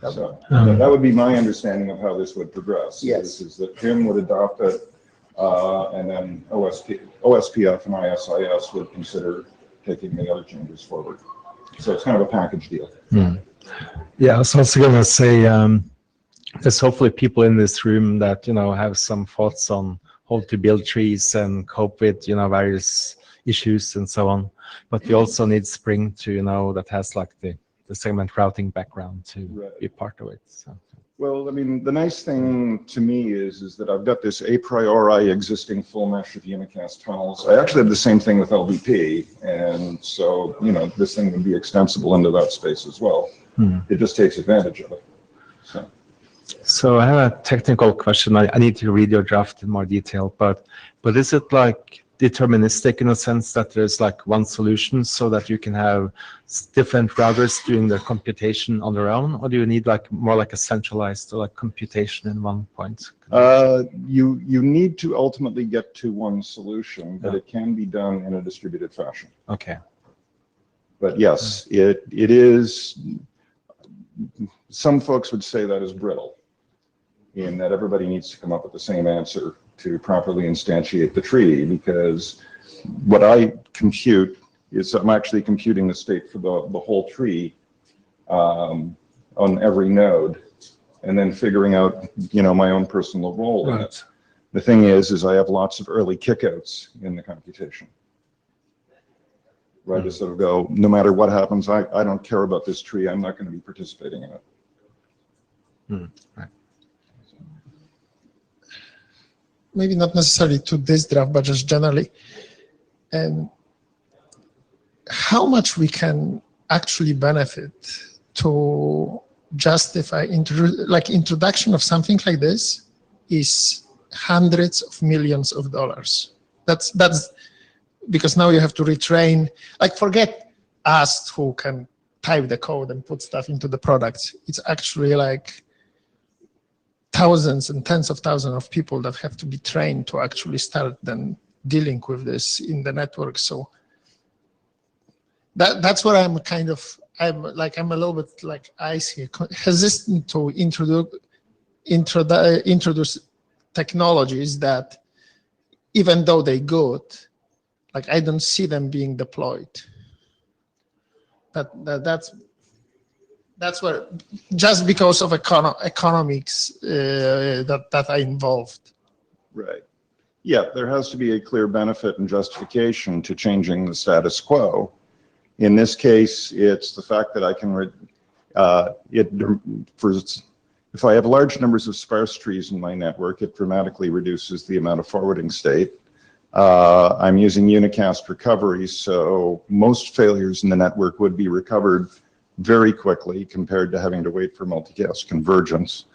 So that would be my understanding of how this would progress. Yes. Is that Jim would adopt it, and then OSPF and ISIS would consider taking the other changes forward. So it's kind of a package deal. Yeah, I was also going to say, there's hopefully people in this room that, have some thoughts on how to build trees and cope with, various issues and so on. But we also need Spring to, that has like the segment routing background to be part of it. So. Well, I mean, the nice thing to me is that I've got this a priori existing full mesh of unicast tunnels. I actually have the same thing with LVP, and so, this thing would be extensible into that space as well. It just takes advantage of it. So I have a technical question. I need to read your draft in more detail, but is it like deterministic in a sense that there's like one solution so that you can have different routers doing their computation on their own, or do you need like more like a centralized computation in one point? You need to ultimately get to one solution, but it can be done in a distributed fashion. Okay. But yes, it is. Some folks would say that is brittle, in that everybody needs to come up with the same answer to properly instantiate the tree, because what I compute is I'm actually computing the state for the whole tree on every node, and then figuring out, my own personal role in it. The thing is I have lots of early kickouts in the computation. Right, to sort of go, no matter what happens, I don't care about this tree. I'm not going to be participating in it. Right. Maybe not necessarily to this draft, but just generally. How much we can actually benefit to justify introduction of something like this is hundreds of millions of dollars. That's because now you have to retrain, forget us who can type the code and put stuff into the products. It's actually like thousands and tens of thousands of people that have to be trained to actually start then dealing with this in the network. So that's where I'm a little bit like icy, hesitant to introduce technologies that, even though they're good, I don't see them being deployed. That's where, just because of economics that are involved. Right. Yeah, there has to be a clear benefit and justification to changing the status quo. In this case, it's the fact that I can, if I have large numbers of sparse trees in my network, it dramatically reduces the amount of forwarding state. I'm using unicast recovery, so most failures in the network would be recovered very quickly compared to having to wait for multicast convergence.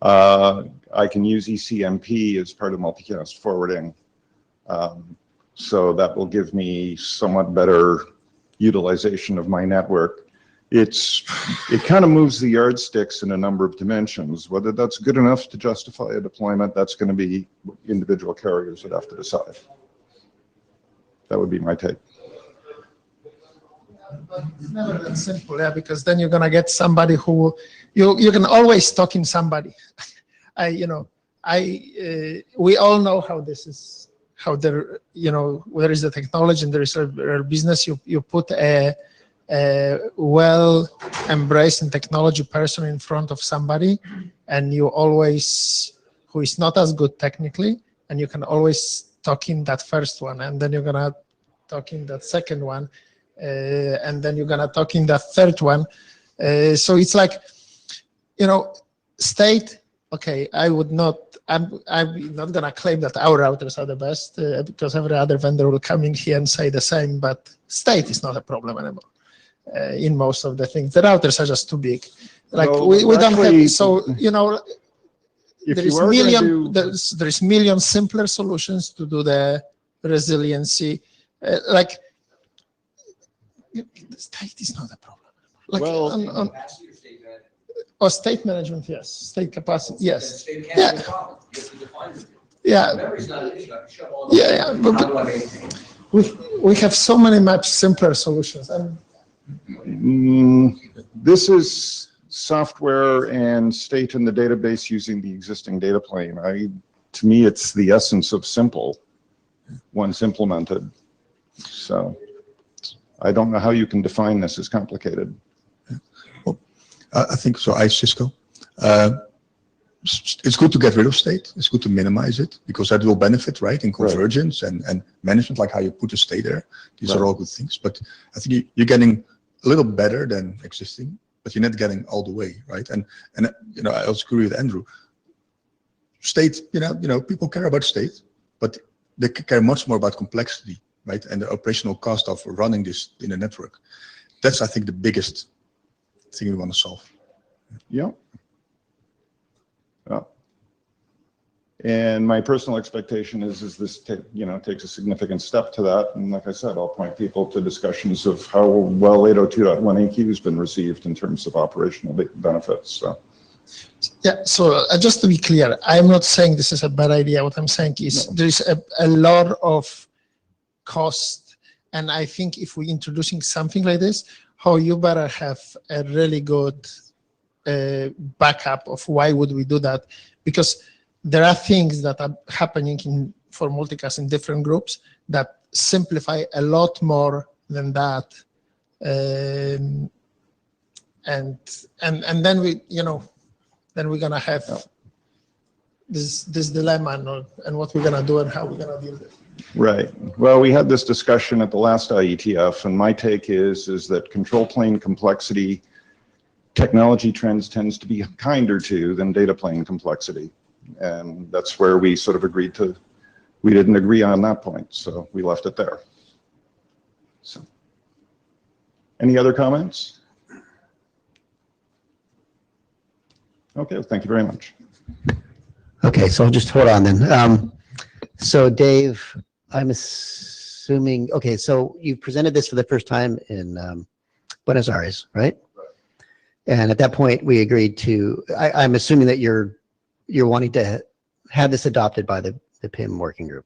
I can use ECMP as part of multicast forwarding, so that will give me somewhat better utilization of my network. It kind of moves the yardsticks in a number of dimensions. Whether that's good enough to justify a deployment, that's going to be individual carriers that have to decide. That would be my take. It's never that simple, because then you're gonna get somebody who you can always talk in somebody. We all know how this is, how there there is the technology and there is a business. You put a well embraced in technology person in front of somebody, and you always, who is not as good technically, and you can always talk in that first one, and then you're gonna talk in that second one, and then you're gonna talk in that third one. So it's like, state. Okay, I'm not gonna claim that our routers are the best, because every other vendor will come in here and say the same. But state is not a problem anymore. in most of the things. The routers are just too big. Like Well, we don't actually, have, so, you know, if there you is are gonna million, do- there's million simpler solutions to do the resiliency. Like, the state is not a problem. Like Well, or state management, yes. State capacity, yes. Yeah. Yeah. Yeah, but we have so many much simpler solutions. This is software and state in the database using the existing data plane. To me, it's the essence of simple once implemented. So I don't know how you can define this as complicated. I think so. Cisco. It's good to get rid of state. It's good to minimize it because that will benefit, right, in convergence and management, like how you put the state there. These are all good things. But I think you're getting a little better than existing, but you're not getting all the way, right? And you know, I also agree with Andrew. State, you know, people care about state, but they care much more about complexity, right, and the operational cost of running this in a network. That's, I think, the biggest thing we want to solve. Yeah. Yeah. And my personal expectation is this takes a significant step to that. And like I said, I'll point people to discussions of how well 802.1aq has been received in terms of operational benefits. So. Yeah, so just to be clear, I'm not saying this is a bad idea. What I'm saying is there is a lot of cost. And I think if we're introducing something like this, how you better have a really good backup of why would we do that, because there are things that are happening for multicast in different groups that simplify a lot more than that, and then we, you know, then we're gonna have this dilemma and what we're gonna do and how we're gonna deal with it. Right. Well, we had this discussion at the last IETF, and my take is that control plane complexity technology trends tends to be kinder to than data plane complexity. And that's where we sort of agreed to, we didn't agree on that point, so we left it there. So, any other comments? Okay, well, thank you very much. Okay, so I'll just hold on then. So Dave, I'm assuming, okay, so you presented this for the first time in Buenos Aires, right? And at that point, we agreed to, I'm assuming that you're wanting to have this adopted by the PIM working group.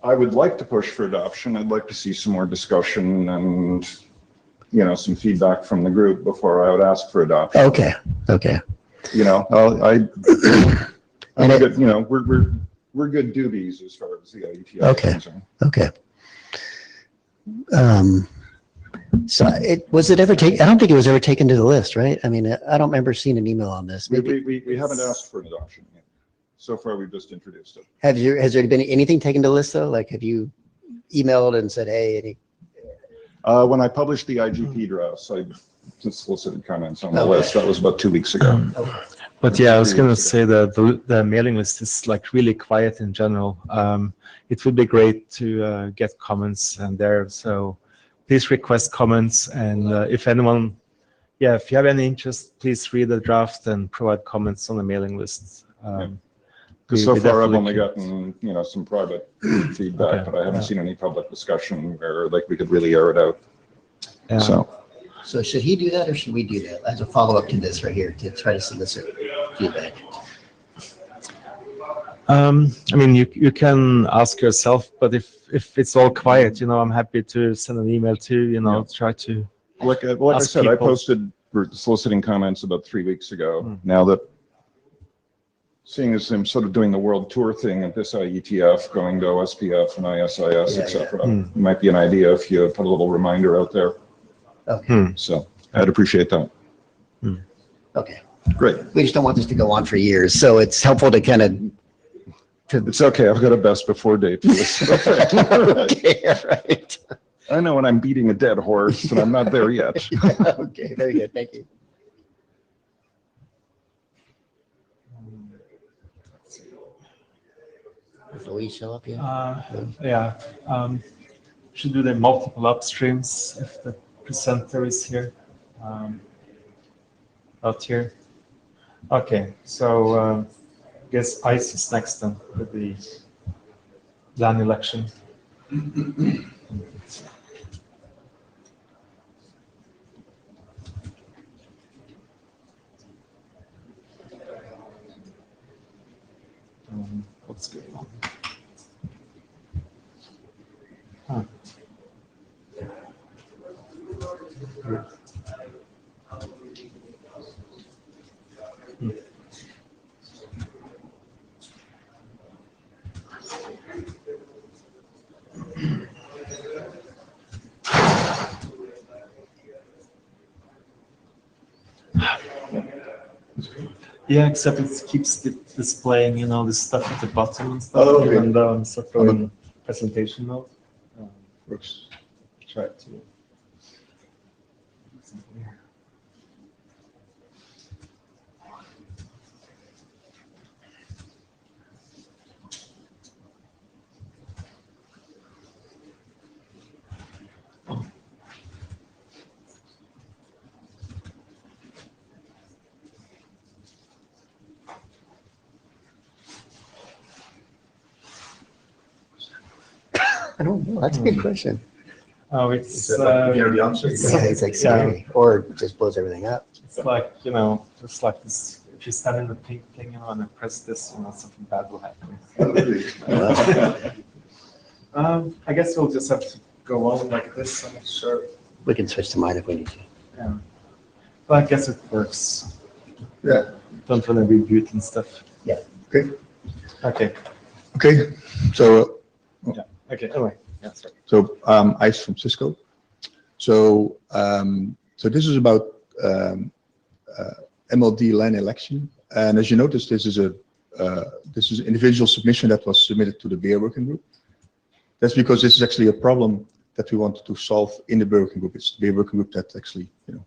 I would like to push for adoption. I'd like to see some more discussion and, you know, some feedback from the group before I would ask for adoption. Okay, okay. You know, I'm a good, you know, we're good doobies as far as the IETF is concerned. Okay. So was it ever taken? I don't think it was ever taken to the list, right? I mean, I don't remember seeing an email on this. We haven't asked for an adoption yet. So far, we've just introduced it. Has there been anything taken to the list though? Like, have you emailed and said, hey, when I published the IGP drafts, I just solicited comments on the list. That was about 2 weeks ago. But yeah, I was going to say that the mailing list is like really quiet in general. It would be great to get comments and there. So please request comments. And if anyone, if you have any interest, please read the draft and provide comments on the mailing list. Because so far I've only gotten, you know, some private feedback, but I haven't seen any public discussion where like we could really air it out. So should he do that or should we do that as a follow-up to this right here to try to solicit feedback? I mean, you can ask yourself, but if it's all quiet, you know, I'm happy to send an email to, you know, try to. Like I said, I posted soliciting comments about 3 weeks ago. Now that, seeing as I'm sort of doing the world tour thing at this IETF, going to OSPF and ISIS, etc., it might be an idea if you put a little reminder out there. Okay. So I'd appreciate that. Okay. Great. We just don't want this to go on for years, so it's helpful to kind of. It's okay. I've got a best before date for this. Okay, all right. I know when I'm beating a dead horse, and I'm not there yet. Okay, very good. Thank you. Does Louise show up yet? Should do the multiple upstreams if the presenter is here. Out here. Okay, so I guess ICE is next then with the LAN election. What's going on? Huh. Yeah, except it keeps displaying, you know, the stuff at the bottom and stuff, Oh, okay. even though I'm sort of in presentation mode. Works. Try to. I don't know. That's a good question. Oh, it's You know the answer? Yeah, it's like scary, or it just blows everything up. It's like, you know, just like this. If you stand in the pink thing, you know, and I press this, you know, something bad will happen. I guess we'll just have to go on like this. I'm not sure. We can switch to mine if we need to. Yeah. But I guess it works. Yeah. Don't want to reboot and stuff. Yeah. Okay. Okay. Okay. So Okay. Anyway. Yeah. Sorry. So ICE from Cisco. So so this is about MLD LAN election, and as you notice, this is an individual submission that was submitted to the BEAR working group. That's because this is actually a problem that we wanted to solve in the BEAR working group. It's the BEAR working group that actually, you know,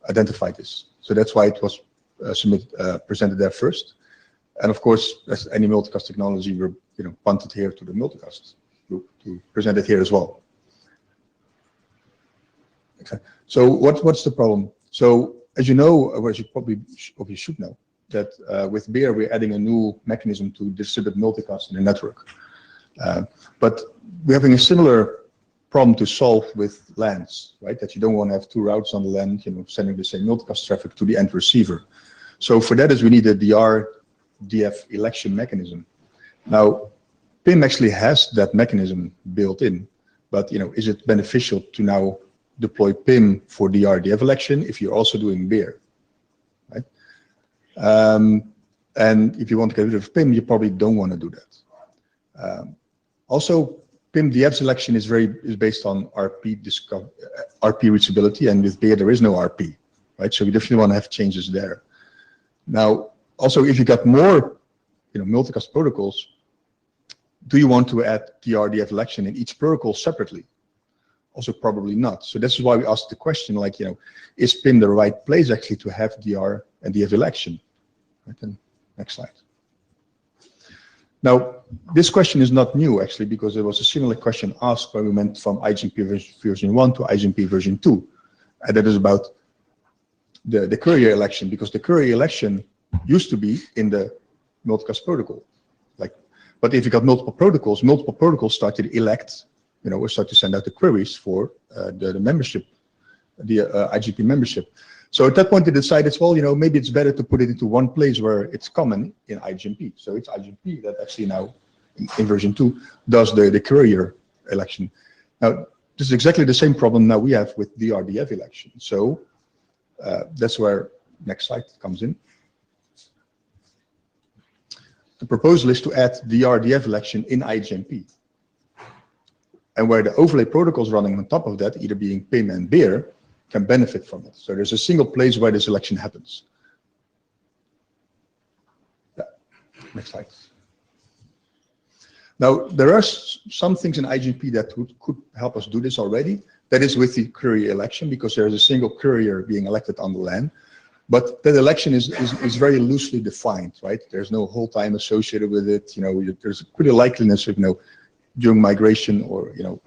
identified this. So that's why it was presented there first. And of course, as any multicast technology, we're, you know, punted here to the multicast group to present it here as well. Okay. So what's the problem? So as you know, or as you probably should know, that with BEAR we're adding a new mechanism to distribute multicast in the network. But we're having a similar problem to solve with LANs, right? That you don't want to have two routes on the LAN, you know, sending the same multicast traffic to the end receiver. So for that is we need a DF election mechanism. Now, PIM actually has that mechanism built in, but, you know, is it beneficial to now deploy PIM for DF election if you're also doing BEAR, right? And if you want to get rid of PIM, you probably don't want to do that. Also, PIM DF selection is based on RP reachability, and with BEAR there is no RP, right? So we definitely want to have changes there. Now, also, if you got more, you know, multicast protocols, do you want to add DF election in each protocol separately? Also, probably not. So this is why we asked the question, like, you know, is PIM the right place actually to have DR and DF election? Right, then next slide. Now, this question is not new actually, because there was a similar question asked when we went from IGMP version 1 to IGMP version 2. And that is about the courier election, because the courier election used to be in the multicast protocol. But if you got multiple protocols start to elect, you know, or start to send out the queries for the membership, the IGP membership. So at that point they decided, well, you know, maybe it's better to put it into one place where it's common in IGMP. So it's IGMP that actually now, in version 2, does the courier election. Now, this is exactly the same problem now we have with DF election. So that's where next slide comes in. The proposal is to add DF election in IGMP. And where the overlay protocols running on top of that, either being PIM and BEAR, can benefit from it. So there's a single place where this election happens. Yeah. Next slide. Now, there are some things in IGMP that could help us do this already. That is with the courier election, because there is a single courier being elected on the LAN. But that election is very loosely defined, right? There's no hold time associated with it. You know, there's a pretty likeliness of, you know, during migration or, you know,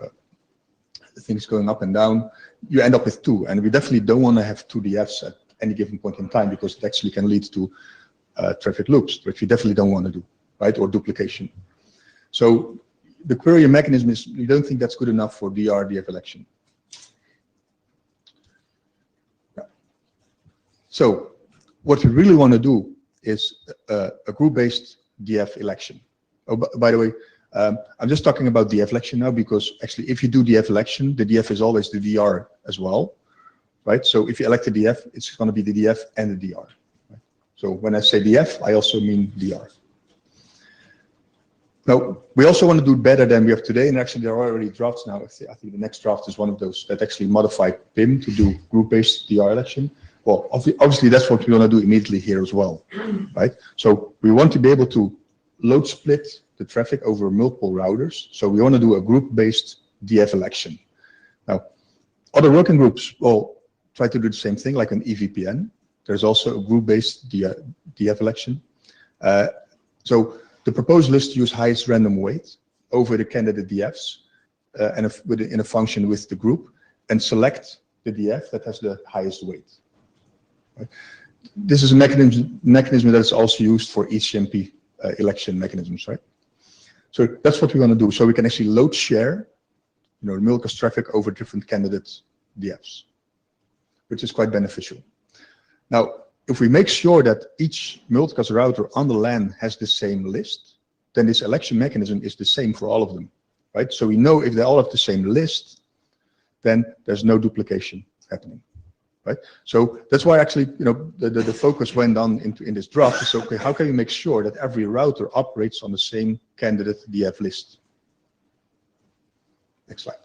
things going up and down, you end up with 2. And we definitely don't want to have 2 DFs at any given point in time, because it actually can lead to traffic loops, which we definitely don't want to do, right? Or duplication. So the query mechanism is, we don't think that's good enough for DF election. Yeah. So what we really want to do is a group-based DF election. Oh, by the way, I'm just talking about DF election now, because actually if you do DF election, the DF is always the DR as well, right? So if you elect a DF, it's going to be the DF and the DR. Right? So when I say DF, I also mean DR. Now, we also want to do better than we have today, and actually there are already drafts now. I think the next draft is one of those that actually modify PIM to do group-based DR election. Well, obviously that's what we want to do immediately here as well, right? So we want to be able to load split the traffic over multiple routers. So we want to do a group-based DF election. Now, other working groups will try to do the same thing, like an EVPN. There's also a group-based DF election. So the proposal is to use highest random weight over the candidate DFs in a function with the group, and select the DF that has the highest weight. Right? This is a mechanism that is also used for ECMP election mechanisms, right? So that's what we want to do. So we can actually load share, the multicast traffic over different candidate DFs, which is quite beneficial. Now, if we make sure that each multicast router on the LAN has the same list, then this election mechanism is the same for all of them, right? So we know if they all have the same list, then there's no duplication happening, right? So that's why actually, the focus went on in this draft is, okay, how can we make sure that every router operates on the same candidate DF list? Next slide.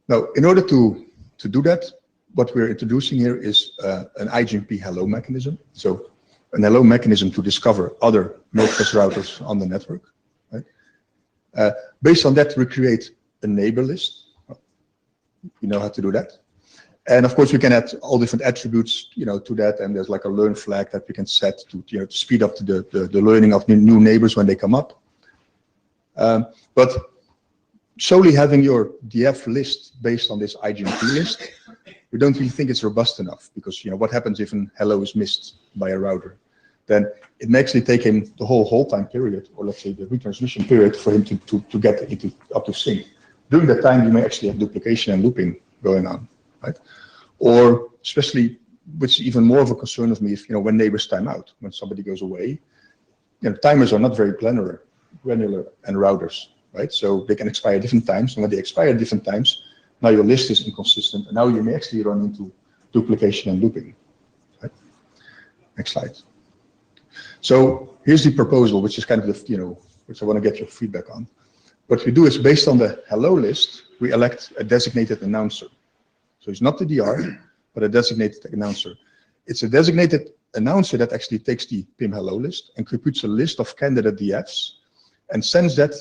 Now, in order to do that, what we're introducing here is an IGMP hello mechanism. So an hello mechanism to discover other multicast routers on the network. Right? Based on that, we create a neighbor list. You know how to do that. And of course, we can add all different attributes, to that. And there's like a learn flag that we can set to, to speed up the learning of new neighbors when they come up. But solely having your DF list based on this IGMP list, we don't really think it's robust enough, because what happens if an hello is missed by a router? Then it may actually take him the whole hold time period, or let's say the retransmission period, for him to get up to sync. During that time, you may actually have duplication and looping going on, right? Or especially, which is even more of a concern of me, if when neighbors time out, when somebody goes away, timers are not very granular and routers, right? So they can expire at different times, and when they expire at different times, now your list is inconsistent, and now you may actually run into duplication and looping. Right? Next slide. So here's the proposal, which is kind of the, which I want to get your feedback on. What we do is, based on the hello list, we elect a designated announcer. So it's not the DR, but a designated announcer. It's a designated announcer that actually takes the PIM hello list and computes a list of candidate DFs and sends that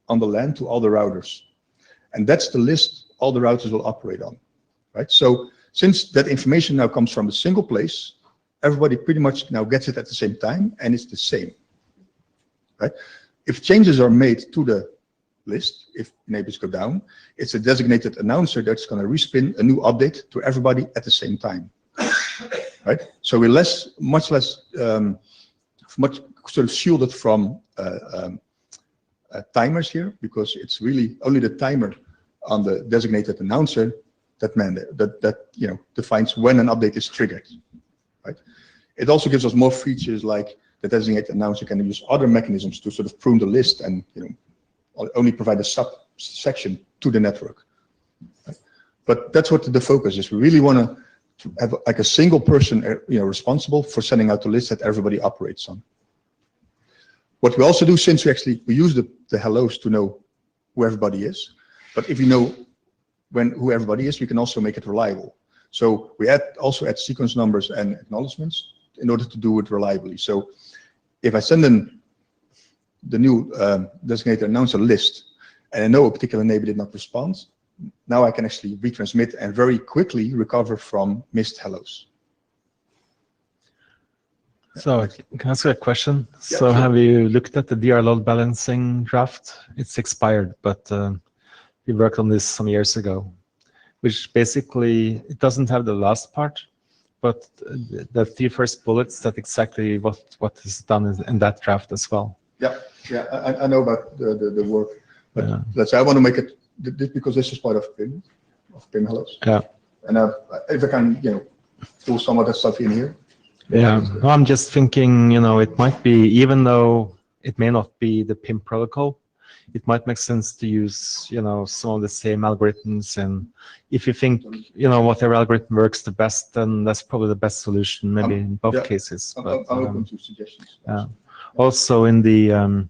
on the LAN to all the routers. And that's the list all the routers will operate on, right? So since that information now comes from a single place, everybody pretty much now gets it at the same time, and it's the same, right? If changes are made to the list, if neighbors go down, it's a designated announcer that's going to respin a new update to everybody at the same time, right? So we're much sort of shielded from timers here, because it's really only the timer on the designated announcer that defines when an update is triggered, right? It also gives us more features, like the designated announcer can use other mechanisms to sort of prune the list and only provide a subsection to the network. Right? But that's what the focus is. We really want to have like a single person, responsible for sending out the list that everybody operates on. What we also do, since we use the hellos to know who everybody is, but if you know who everybody is, we can also make it reliable. So we also add sequence numbers and acknowledgements in order to do it reliably. So if I send in the new designated announcer list, and I know a particular neighbor did not respond, now I can actually retransmit and very quickly recover from missed hellos. So can I ask you a question? Yeah, So sure. have you looked at the DR load balancing draft? It's expired, but we worked on this some years ago, which basically, it doesn't have the last part, but the 3 first bullets, that's exactly what is done in that draft as well. Yeah, I know about the work, but let's say I want to make it, because this is part of PIM Hellos. Yeah. And if I can, pull some of that stuff in here. Yeah, no, I'm just thinking, it might be, even though it may not be the PIM protocol, it might make sense to use, some of the same algorithms. And if you think, whatever algorithm works the best, then that's probably the best solution, maybe in both cases. I'm But, open to suggestions. yeah. Also, in the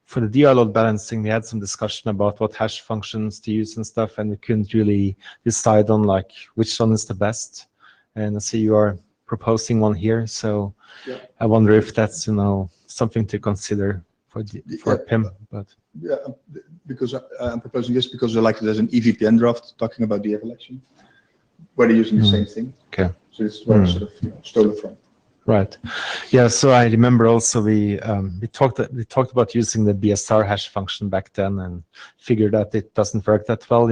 for the DR load balancing, we had some discussion about what hash functions to use and stuff, and we couldn't really decide on like which one is the best. And I see you are proposing one here, so I wonder if that's something to consider for PIM. But yeah, because I'm proposing this because there's an EVPN draft talking about the election, where they're using the same thing. Okay. So it's where sort of stolen from. Right. Yeah. So I remember also we talked about using the BSR hash function back then, and figured that it doesn't work that well.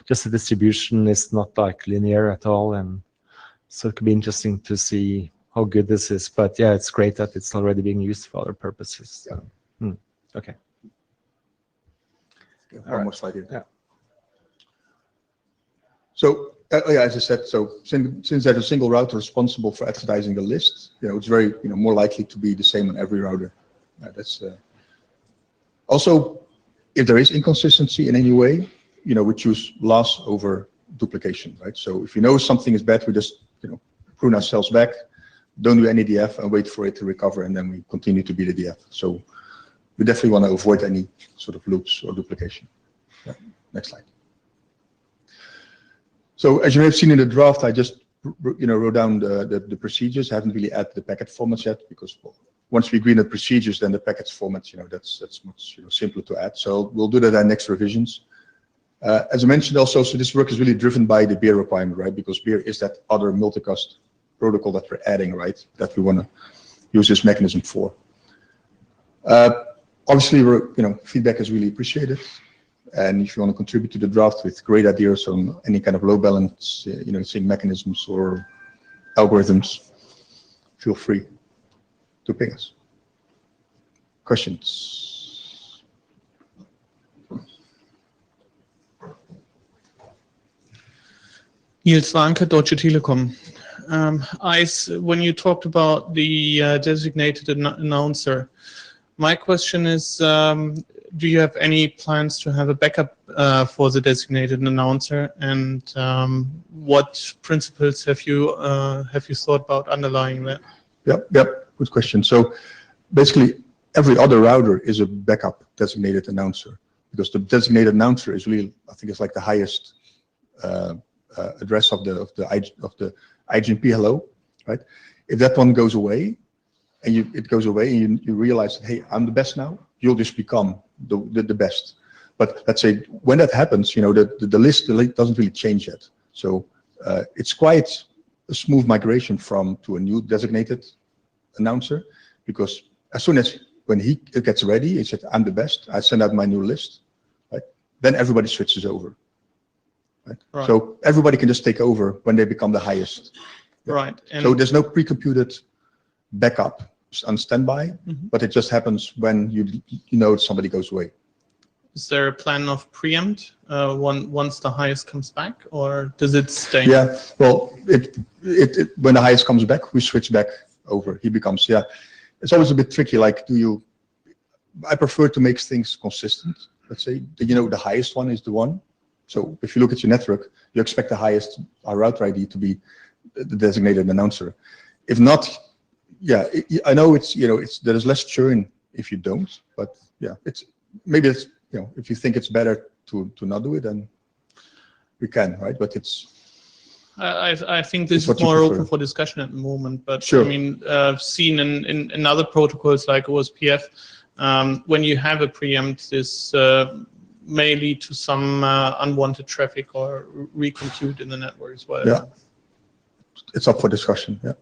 Just the distribution is not like linear at all, and so it could be interesting to see how good this is. But yeah, it's great that it's already being used for other purposes. So. Okay. One more slide here. Yeah. So as I said, so since there's a single router responsible for advertising the list, it's very more likely to be the same on every router. That's also, if there is inconsistency in any way, we choose loss over duplication, right? So if something is bad, we just prune ourselves back, don't do any DF, and wait for it to recover, and then we continue to be the DF. So we definitely want to avoid any sort of loops or duplication. Yeah. Next slide. So as you may have seen in the draft, I just wrote down the procedures. I haven't really added the packet formats yet, because once we agree on the procedures, then the package formats, that's much simpler to add. So we'll do that in next revisions. As I mentioned also, so this work is really driven by the beer requirement, right? Because beer is that other multicast protocol that we're adding, right? That we want to use this mechanism for. Obviously, feedback is really appreciated. And if you want to contribute to the draft with great ideas on any kind of load balance, mechanisms or algorithms, feel free to ping us. Questions? Niels Warnke, Deutsche Telekom. When you talked about the designated announcer, my question is, do you have any plans to have a backup for the designated announcer, and what principles have you thought about underlying that? Yep, good question. So basically, every other router is a backup designated announcer, because the designated announcer is really, I think, it's like the highest address of the IGMP hello, right? If that one goes away, and it goes away, and you realize that, hey, I'm the best now, you'll just become the best. But let's say when that happens, the list doesn't really change yet. So it's quite a smooth migration to a new designated announcer, because as soon as when it gets ready, he said, I'm the best, I send out my new list, right? Then everybody switches over. Right? Right. So everybody can just take over when they become the highest. Right. And so there's no pre-computed backup on standby, but it just happens when somebody goes away. is there a plan of preempt once the highest comes back, or does it stay? Yeah, well, when the highest comes back, we switch back over. He becomes, it's always a bit tricky. Like, I prefer to make things consistent. Let's say, the highest one is the one. So if you look at your network, you expect the highest router ID to be the designated announcer. If not, I know there's less churn if you don't, but if you think it's better to not do it, then we can, right? But I think this is more open for discussion at the moment, but sure. I mean, I've seen in other protocols like OSPF, when you have a preempt, this may lead to some unwanted traffic or recompute in the network as well. Yeah, it's up for discussion. Yeah.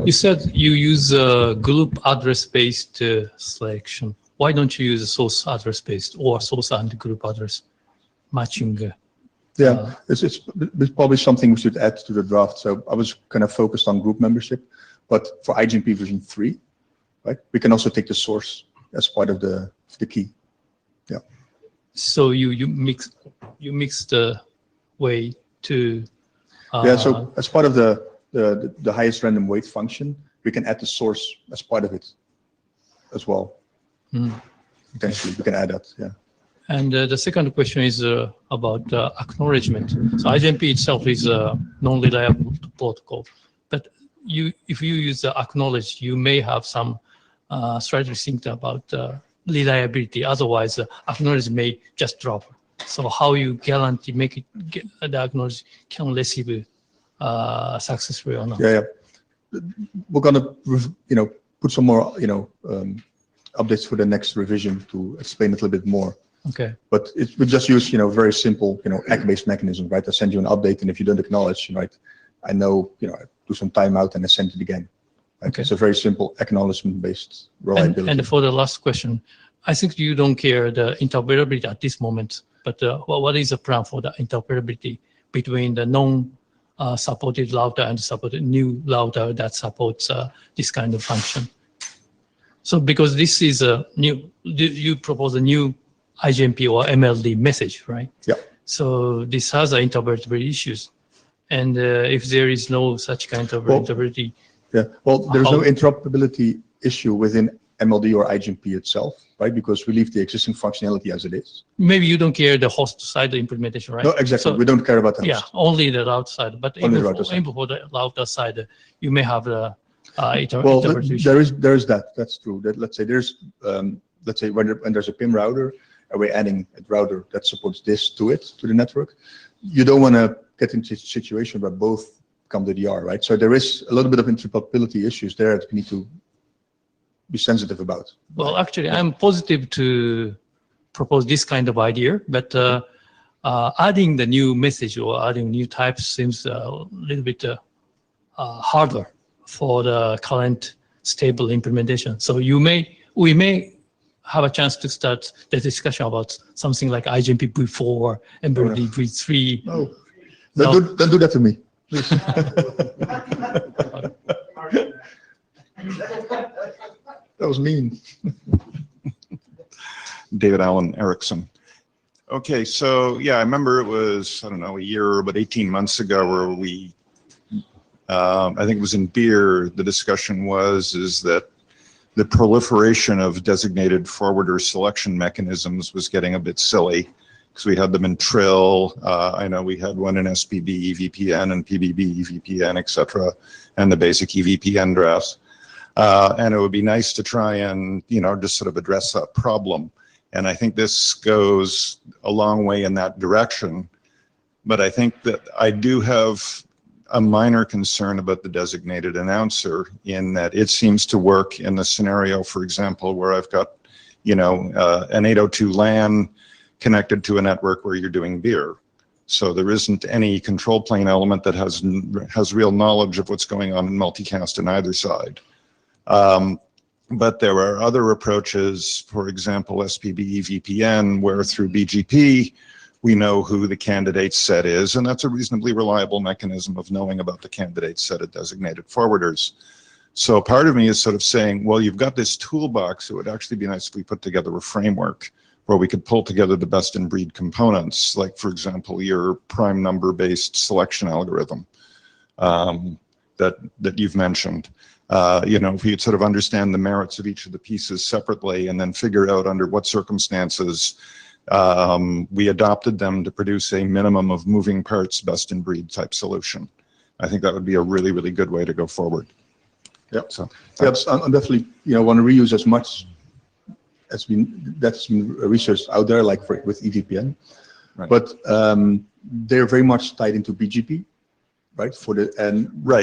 You said you use group address-based selection. Why don't you use source address-based or source and group address matching? Yeah, it's probably something we should add to the draft. So I was kind of focused on group membership, but for IGMP version 3, right, we can also take the source as part of the key. Yeah. So you mix the way to. Yeah. So as part of the highest random weight function, we can add the source as part of it as well. Potentially, we can add that. Yeah. And the second question is about acknowledgement. So IGMP itself is a non-reliable protocol, but if you use the acknowledge, you may have some strategy think about reliability. Otherwise, acknowledge may just drop. So how you guarantee the acknowledge can receive successfully or not? Yeah. We're gonna put some more updates for the next revision to explain it a little bit more. Okay. But we just use very simple ACK-based mechanism, right? I send you an update, and if you don't acknowledge, right, I know I do some timeout and I send it again. Right? Okay. It's a very simple acknowledgement-based reliability. And for the last question, I think you don't care the interoperability at this moment, but what is the plan for the interoperability between the non-supported router and supported new router that supports this kind of function? So because this is a new, you propose a new IGMP or MLD message, right? Yeah. So this has interoperability issues. And if there is no such kind of interoperability. Yeah, well, there's no interoperability issue within MLD or IGMP itself, right? Because we leave the existing functionality as it is. Maybe you don't care the host side implementation, right? No, exactly. So, we don't care about the host. Yeah, only the router side. But Only even the router side. for the router side, you may have the Well, interoperability. there is that. That's true. That let's say there's let's say when there's a PIM router, and we're adding a router that supports this to the network. You don't want to get into a situation where both come to DR, right? So there is a little bit of interoperability issues there that we need to be sensitive about. Well, actually, I'm positive to propose this kind of idea, but adding the new message or adding new types seems a little bit harder for the current stable implementation. So we may have a chance to start the discussion about something like IGMP v4 and v3. No, don't do that to me, please. That was mean. David Allen Erickson. Okay, so yeah, I remember it was, I don't know, a year, but 18 months ago where we, I think it was in beer, the discussion is that the proliferation of designated forwarder selection mechanisms was getting a bit silly because we had them in Trill. I know we had one in SPB EVPN and PBB EVPN, etc., and the basic EVPN drafts. And it would be nice to try and, just sort of address that problem. And I think this goes a long way in that direction. But I think that I do have a minor concern about the designated announcer in that it seems to work in the scenario, for example, where I've got, an 802 LAN connected to a network where you're doing beer. So there isn't any control plane element that has real knowledge of what's going on in multicast on either side. But there are other approaches, for example, SPB EVPN, where through BGP, we know who the candidate set is, and that's a reasonably reliable mechanism of knowing about the candidate set of designated forwarders. So part of me is sort of saying, well, you've got this toolbox. It would actually be nice if we put together a framework where we could pull together the best in breed components, like, for example, your prime number based selection algorithm that you've mentioned. If we could sort of understand the merits of each of the pieces separately and then figure out under what circumstances we adopted them to produce a minimum of moving parts best in breed type solution. I think that would be a really, really good way to go forward. Yeah. So yes, I'm definitely want to reuse as much as that's been researched out there, like with EVPN, right. But they're very much tied into BGP, right?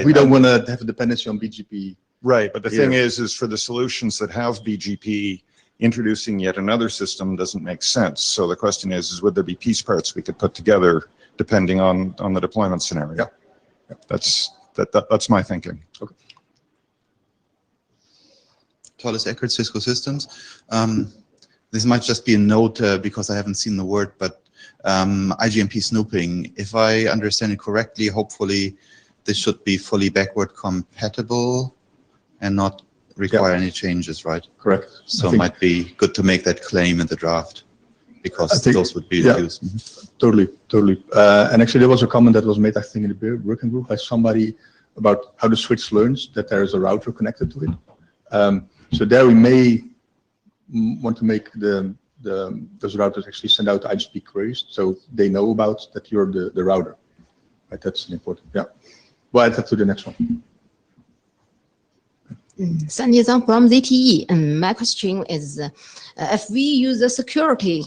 We don't want to have a dependency on BGP. Right, but the thing is for the solutions that have BGP, introducing yet another system doesn't make sense. So the question is would there be piece parts we could put together depending on the deployment scenario? Yeah. That's my thinking. Okay. Thomas Eckert, Cisco Systems. This might just be a note because I haven't seen the word, but IGMP snooping, if I understand it correctly, hopefully this should be fully backward compatible and not require any changes, right? Correct. So it might be good to make that claim in the draft because those would be used. Totally. And actually there was a comment that was made, I think, in the working group by somebody about how the switch learns that there is a router connected to it. So there we may want to make those routers actually send out IGP queries so they know about that you're the router. Right, that's important. Yeah. Well, add that to the next one. Sandy Zhang from ZTE, and my question is, if we use the security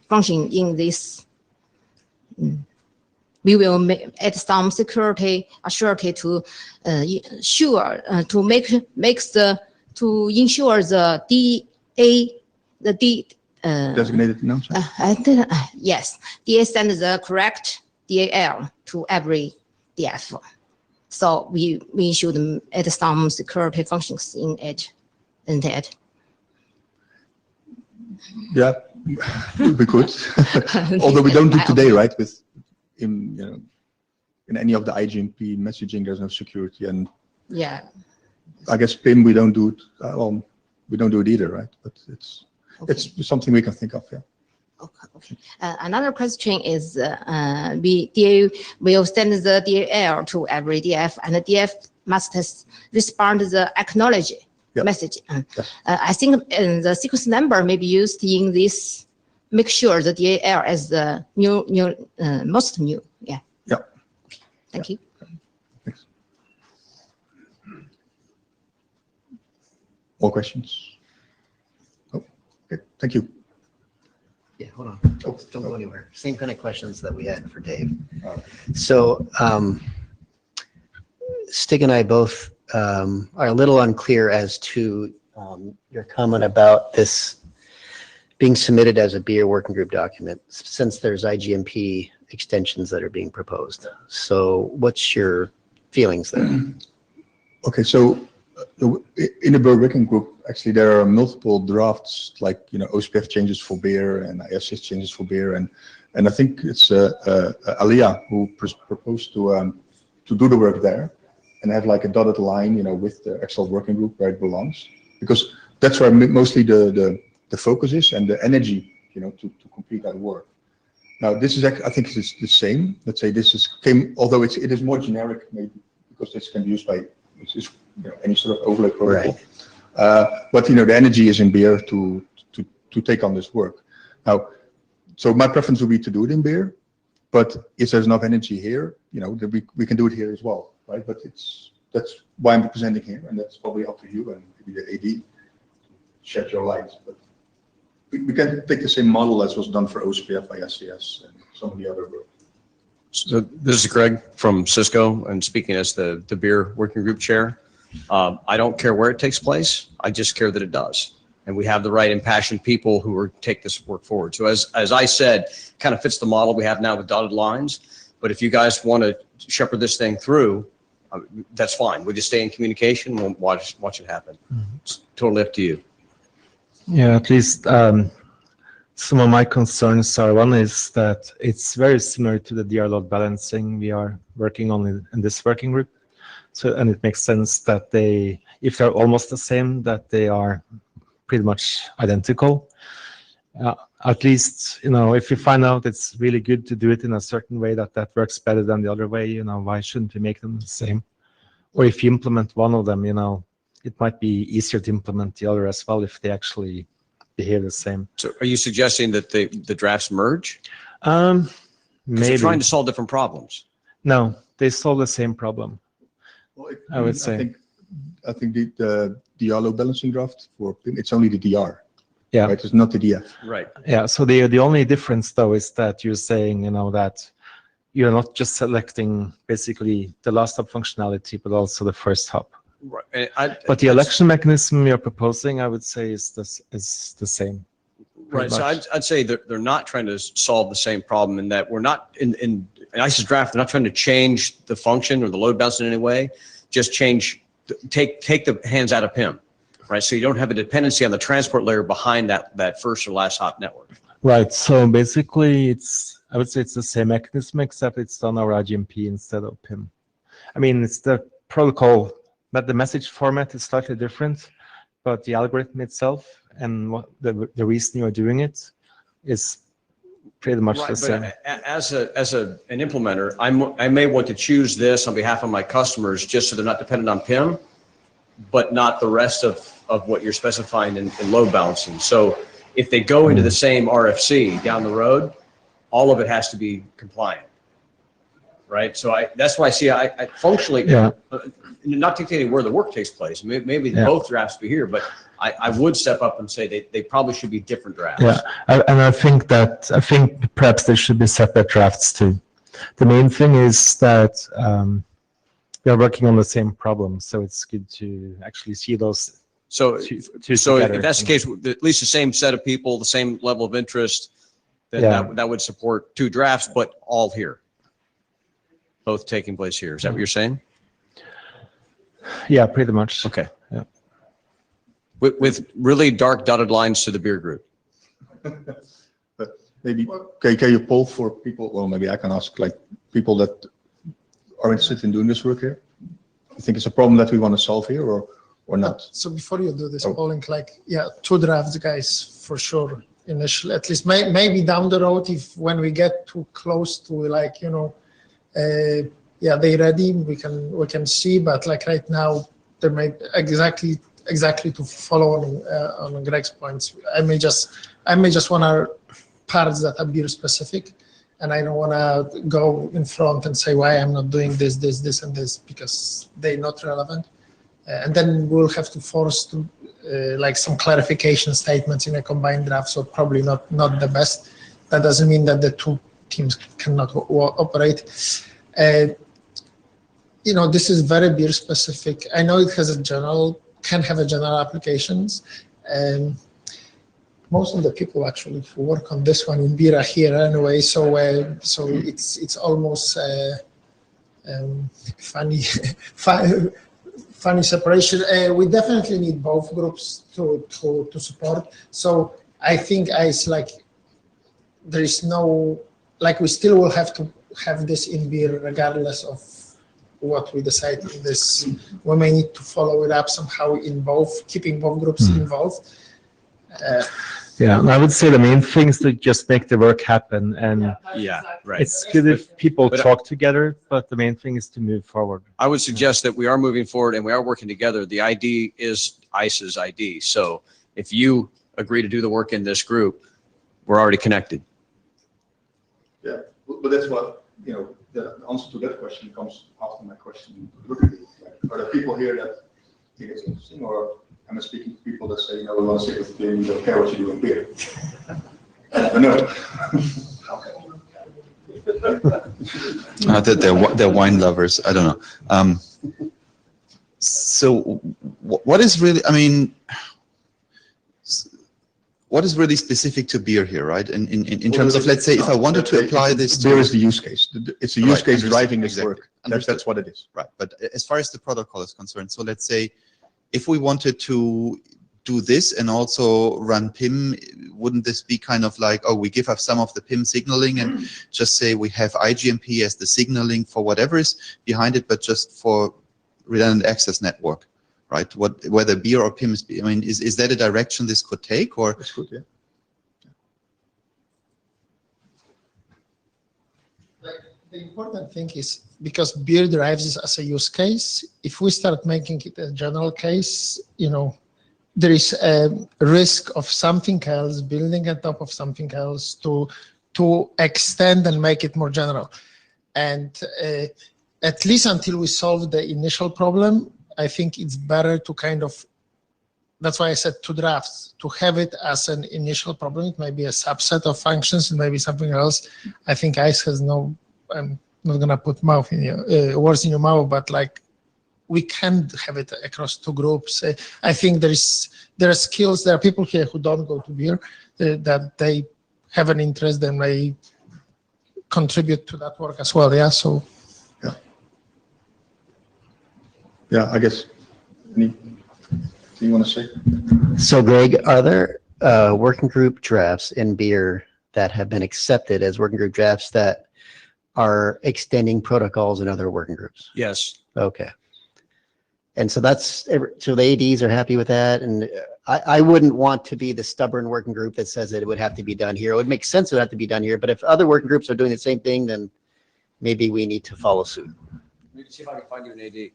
function in this, we will add some security assurity to ensure the designated announcer. Yes, DA sends the correct DAL to every DF. So we should add some security functions in it. Yeah, we could. Although we don't do today, right? With in any of the IGMP messaging, there's no security, and yeah, I guess PIM we don't do it. We don't do it either, right? But it's something we can think of. Yeah. Okay. Another question is, DA will send the DAL to every DF, and the DF must respond to the acknowledge message. I think the sequence number may be used in this. Make sure the DAL is the most new. Yeah. Yeah. Okay. Thank you. Thanks. More questions? Oh, okay. Thank you. Yeah, hold on. Don't go anywhere. Same kind of questions that we had for Dave. So Stig and I both are a little unclear as to your comment about this being submitted as a beer working group document, since there's IGMP extensions that are being proposed. So what's your feelings there? Okay, so in the Beer Working Group, actually there are multiple drafts, like OSPF changes for beer and ISS changes for beer, and I think it's Alia who proposed to do the work there and have like a dotted line, with the actual working group where it belongs, because that's where mostly the focus is and the energy, to complete that work. Now this is I think it's the same. Let's say although it is more generic, maybe because this can be used by any sort of overlay protocol. Right. But the energy is in beer to take on this work. Now, so my preference would be to do it in beer, but if there's enough energy here, then we can do it here as well, right? But that's why I'm presenting here, and that's probably up to you and maybe the AD shed your light. But we can take the same model as was done for OSPF, ISCS, and some of the other work. So this is Greg from Cisco, and speaking as the beer working group chair. I don't care where it takes place. I just care that it does. And we have the right impassioned people who are take this work forward. So as I said, kind of fits the model we have now with dotted lines. But if you guys want to shepherd this thing through, that's fine. We'll just stay in communication. We'll watch it happen. It's totally up to you. Yeah, at least some of my concerns are, one is that it's very similar to the DR load balancing we are working on in this working group. So, and it makes sense that if they're almost the same, that they are pretty much identical. At least, if you find out it's really good to do it in a certain way that works better than the other way, why shouldn't we make them the same? Or if you implement one of them, it might be easier to implement the other as well if they actually behave the same. So are you suggesting that the drafts merge? Maybe. They're trying to solve different problems. No, they solve the same problem. Well, I would say. I think the DR load balancing draft for PIM, it's only the DR. Yeah. Right, it's not the DF. Right. Yeah. So the only difference though is that you're saying, that you're not just selecting basically the last hop functionality, but also the first hop. Right. But the election mechanism you're proposing, I would say, is the same. Right. So I'd say they're not trying to solve the same problem in that we're not in ICE's draft. They're not trying to change the function or the load balance in any way. Just take the hands out of PIM. right? So you don't have a dependency on the transport layer behind that first or last hop network. Right. So basically, I would say it's the same mechanism, except it's done over IGMP instead of PIM. I mean, it's the protocol, but the message format is slightly different, but the algorithm itself and what the reason you're doing it is pretty much the same. But as an implementer, I may want to choose this on behalf of my customers just so they're not dependent on PIM, but not the rest of what you're specifying in load balancing. So if they go into the same RFC down the road, all of it has to be compliant, right? So that's why I see I functionally, not dictating where the work takes place. Maybe both drafts be here, but I would step up and say they probably should be different drafts. Yeah, and I think perhaps there should be separate drafts too. The main thing is that we are working on the same problem, so it's good to actually see those. So together. If that's the case, at least the same set of people, the same level of interest, then that would support two drafts, but all here, both taking place here. Is that what you're saying? Yeah, pretty much. Okay. Yeah. With really dark dotted lines to the beer group. But maybe can you poll for people? Well, maybe I can ask like people that are interested in doing this work here. You think it's a problem that we want to solve here, or not? So before you do this polling, two drafts, guys, for sure. Initially, at least maybe down the road, if when we get too close to they ready, we can see. But like right now, there may exactly to follow on Greg's points. I may just want our parts that are beer specific, and I don't want to go in front and say why I'm not doing this, and this because they're not relevant. And then we'll have to force to some clarification statements in a combined draft. So probably not the best. That doesn't mean that the two teams cannot operate. This is very beer specific. I know it can have a general applications. Most of the people actually who work on this one in beer are here anyway. So it's almost funny separation. We definitely need both groups to support. So I think there is no, we still will have to have this in beer regardless of what we decide in this. We may need to follow it up somehow keeping both groups involved. And I would say the main thing is to just make the work happen. And right. It's good if people talk together, but the main thing is to move forward. I would suggest that we are moving forward and we are working together. The ID is ICE's ID. So if you agree to do the work in this group, we're already connected. Yeah, but that's what, the answer to that question comes after my question. Are there people here that think it's interesting, or am I speaking to people that say, we want to stick with beer, we don't care what you do in beer? No. They're wine lovers. I don't know. So what is really, what is really specific to beer here, right? In terms of, let's say, if I wanted to apply this to... Beer is the use case. It's a use case driving this work. That's what it is. Right, but as far as the protocol is concerned, so let's say if we wanted to do this and also run PIM, wouldn't this be kind of like, we give up some of the PIM signaling and just say we have IGMP as the signaling for whatever is behind it, but just for redundant access network? Right? Whether beer or PIM is that a direction this could take, or? It's good, yeah. The important thing is, because beer derives this as a use case, if we start making it a general case, there is a risk of something else building on top of something else to extend and make it more general. And at least until we solve the initial problem, I think it's better to that's why I said two drafts, to have it as an initial problem. It might be a subset of functions, it might be something else. I think ICE has I'm not gonna put words in your mouth, but we can have it across two groups. I think there are skills, there are people here who don't go to beer, that they have an interest and may contribute to that work as well, so. Yeah, I guess anything Anything you want to say? So Greg, are there working group drafts in beer that have been accepted as working group drafts that are extending protocols in other working groups? Yes. Okay. And so so the ADs are happy with that. And I wouldn't want to be the stubborn working group that says that it would have to be done here. It would make sense it would have to be done here. But if other working groups are doing the same thing, then maybe we need to follow suit. Let me see if I can find you an AD.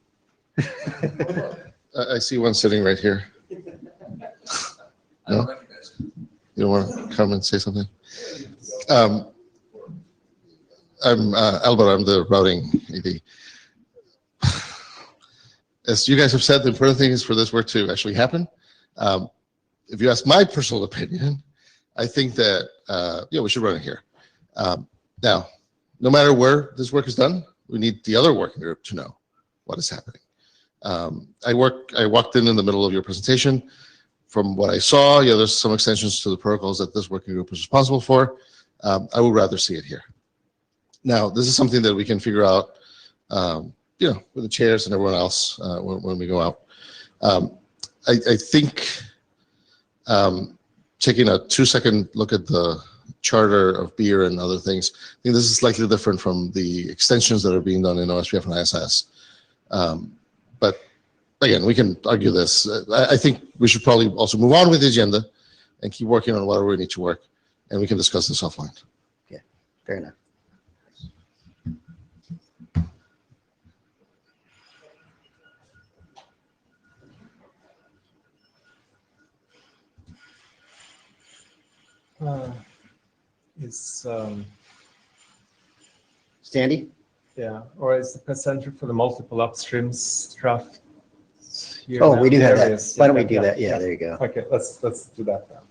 I see one sitting right here. No? You don't want to come and say something? I'm Albert, I'm the routing AD. As you guys have said, the important thing is for this work to actually happen. If you ask my personal opinion, I think that, yeah, we should run it here. Now, no matter where this work is done, we need the other working group to know what is happening. I walked in the middle of your presentation. From what I saw, yeah, there's some extensions to the protocols that this working group is responsible for. I would rather see it here. Now, this is something that we can figure out, you know, with the chairs and everyone else when we go out. I think taking a 2-second look at the charter of beer and other things, I think this is slightly different from the extensions that are being done in OSPF and ISS. But again, we can argue this. I think we should probably also move on with the agenda and keep working on whatever we need to work, and we can discuss this offline. Yeah, fair enough. Is Standy? yeah, or is the percentage for the multiple upstreams draft? here Oh, now? we do have There it that. is. Why don't we do that? Yeah, there you go. Okay, let's do that now.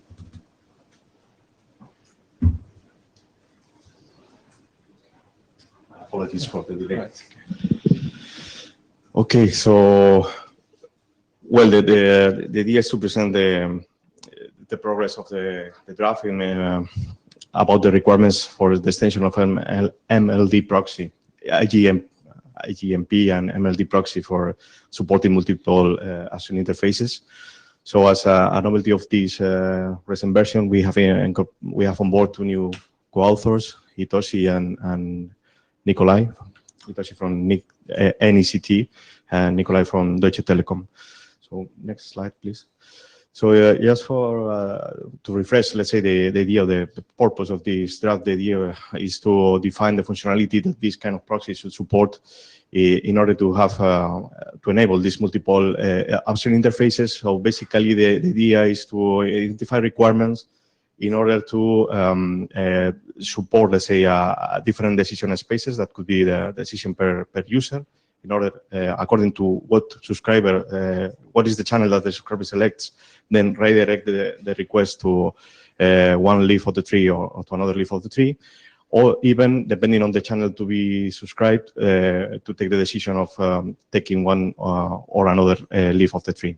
Apologies for the delay. Okay, so, well, the idea is to present the progress of the draft about the requirements for the extension of MLD proxy, IGMP and MLD proxy for supporting multiple upstream interfaces. So as a novelty of this recent version, we have on board 2 new co-authors, Hitoshi and Nikolai. Hitoshi from NECT and Nikolai from Deutsche Telekom. So next slide, please. So just to refresh, let's say the idea, the purpose of this draft, the idea is to define the functionality that this kind of proxy should support in order to have to enable these multiple upstream interfaces. So basically, the idea is to identify requirements in order to support, let's say, different decision spaces that could be the decision per user. In order, according to what subscriber, what is the channel that the subscriber selects, then redirect the request to one leaf of the tree or to another leaf of the tree, or even depending on the channel to be subscribed, to take the decision of taking one or another leaf of the tree.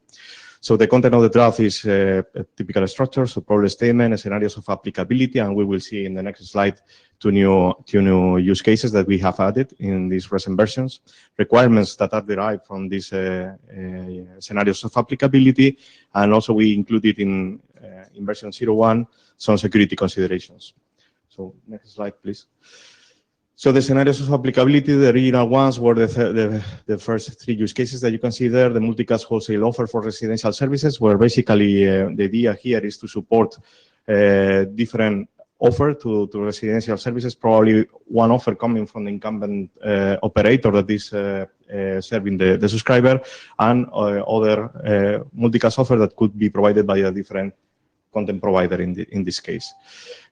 So the content of the draft is a typical structure, so problem statement, scenarios of applicability, and we will see in the next slide two new use cases that we have added in these recent versions, requirements that are derived from these scenarios of applicability, and also we included in version 01 some security considerations. So next slide, please. So the scenarios of applicability, the original ones were the first 3 use cases that you can see there. The multicast wholesale offer for residential services, where basically the idea here is to support different offer to residential services, probably one offer coming from the incumbent operator that is serving the subscriber, and other multicast offer that could be provided by a different content provider in this case.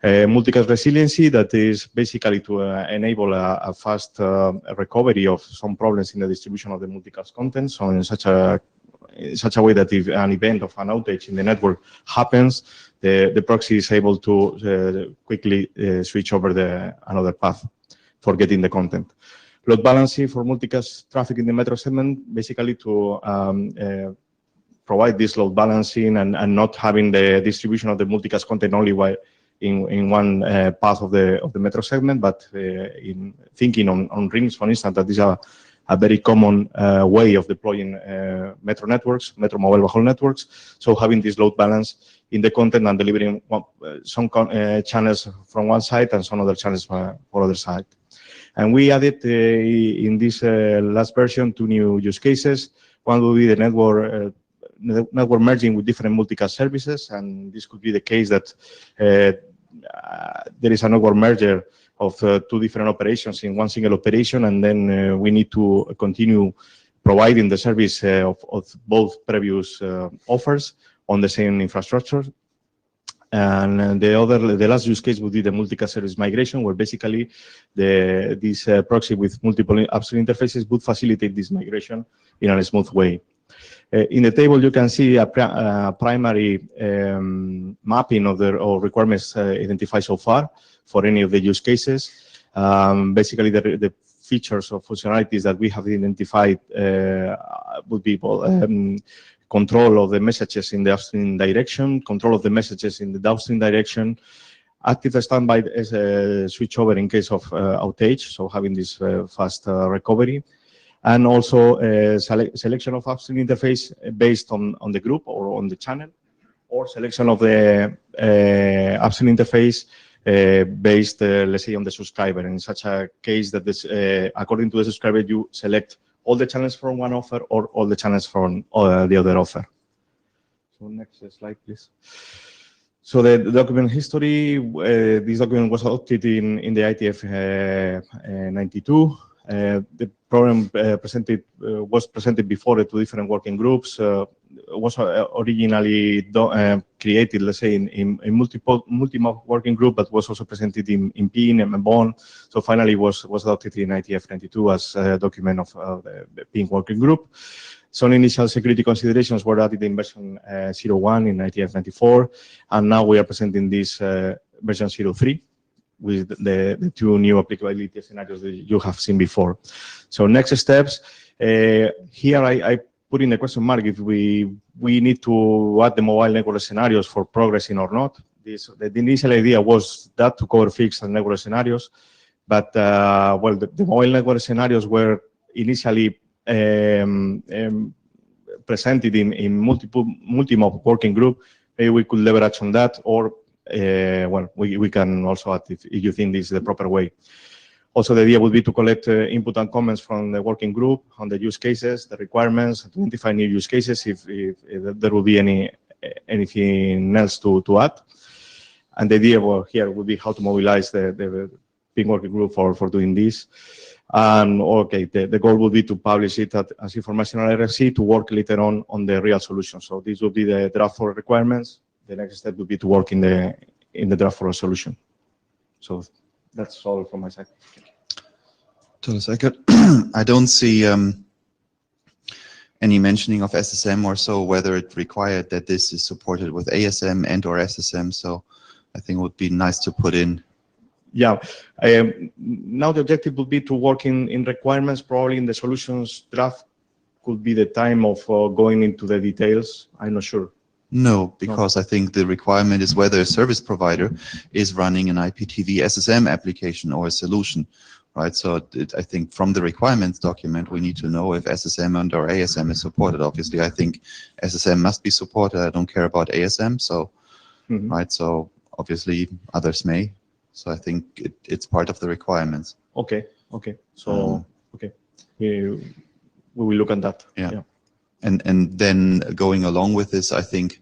Multicast resiliency, that is basically to enable a fast recovery of some problems in the distribution of the multicast content. So in such a way that if an event of an outage in the network happens, the proxy is able to quickly switch over another path for getting the content. Load balancing for multicast traffic in the metro segment, basically to provide this load balancing and not having the distribution of the multicast content only in one path of the metro segment, but in thinking on rings, for instance, that is a a very common way of deploying metro networks, metro mobile backhaul networks. So having this load balance in the content and delivering some channels from one side and some other channels for other side. And we added in this last version 2 new use cases. One will be the network merging with different multicast services, and this could be the case that there is a network merger of 2 different operations in one single operation, and then we need to continue providing the service of both previous offers on the same infrastructure. And the last use case would be the multicast service migration, where basically this proxy with multiple upstream interfaces would facilitate this migration in a smooth way. In the table, you can see a primary mapping of the requirements identified so far for any of the use cases. Basically, the features or functionalities that we have identified would be control of the messages in the upstream direction, control of the messages in the downstream direction, active standby switchover in case of outage, so having this fast recovery, and also selection of upstream interface based on the group or on the channel, or selection of the upstream interface based, let's say, on the subscriber. In such a case that this, according to the subscriber, you select all the channels from one offer or all the channels from the other offer. So next slide, please. So the document history, this document was adopted in the IETF 92. The program was presented before to different working groups. Was originally created, let's say, in multiple working group, but was also presented in PIN and Mboned. So finally was adopted in IETF 92 as a document of the PIN working group. Some initial security considerations were added in version 01 in IETF 94, and now we are presenting this version 03 with the 2 new applicability scenarios that you have seen before. So next steps, here I put in a question mark if we need to add the mobile network scenarios for progressing or not. The initial idea was that to cover fixed and network scenarios, but well, the mobile network scenarios were initially presented in multi-mob working group. Maybe we could leverage on that, or well, we can also add if you think this is the proper way. Also, the idea would be to collect input and comments from the working group on the use cases, the requirements, to identify new use cases if there will be anything else to add. And the idea here would be how to mobilize the PIN working group for doing this. And okay, the goal would be to publish it as information on RFC to work later on the real solution. So this would be the draft for requirements. The next step would be to work in the draft for a solution. So that's all from my side. To the second, I don't see any mentioning of SSM or so, whether it required that this is supported with ASM and or SSM. So I think it would be nice to put in. Yeah, now the objective would be to work in requirements. Probably in the solutions draft could be the time of going into the details. I'm not sure. No, because I think the requirement is whether a service provider is running an IPTV SSM application or a solution, right? So I think from the requirements document, we need to know if SSM and or ASM is supported. Obviously, I think SSM must be supported. I don't care about ASM, so right. So obviously others may. So I think it's part of the requirements. Okay. Okay. So okay, we will look at that. Yeah. And then going along with this, I think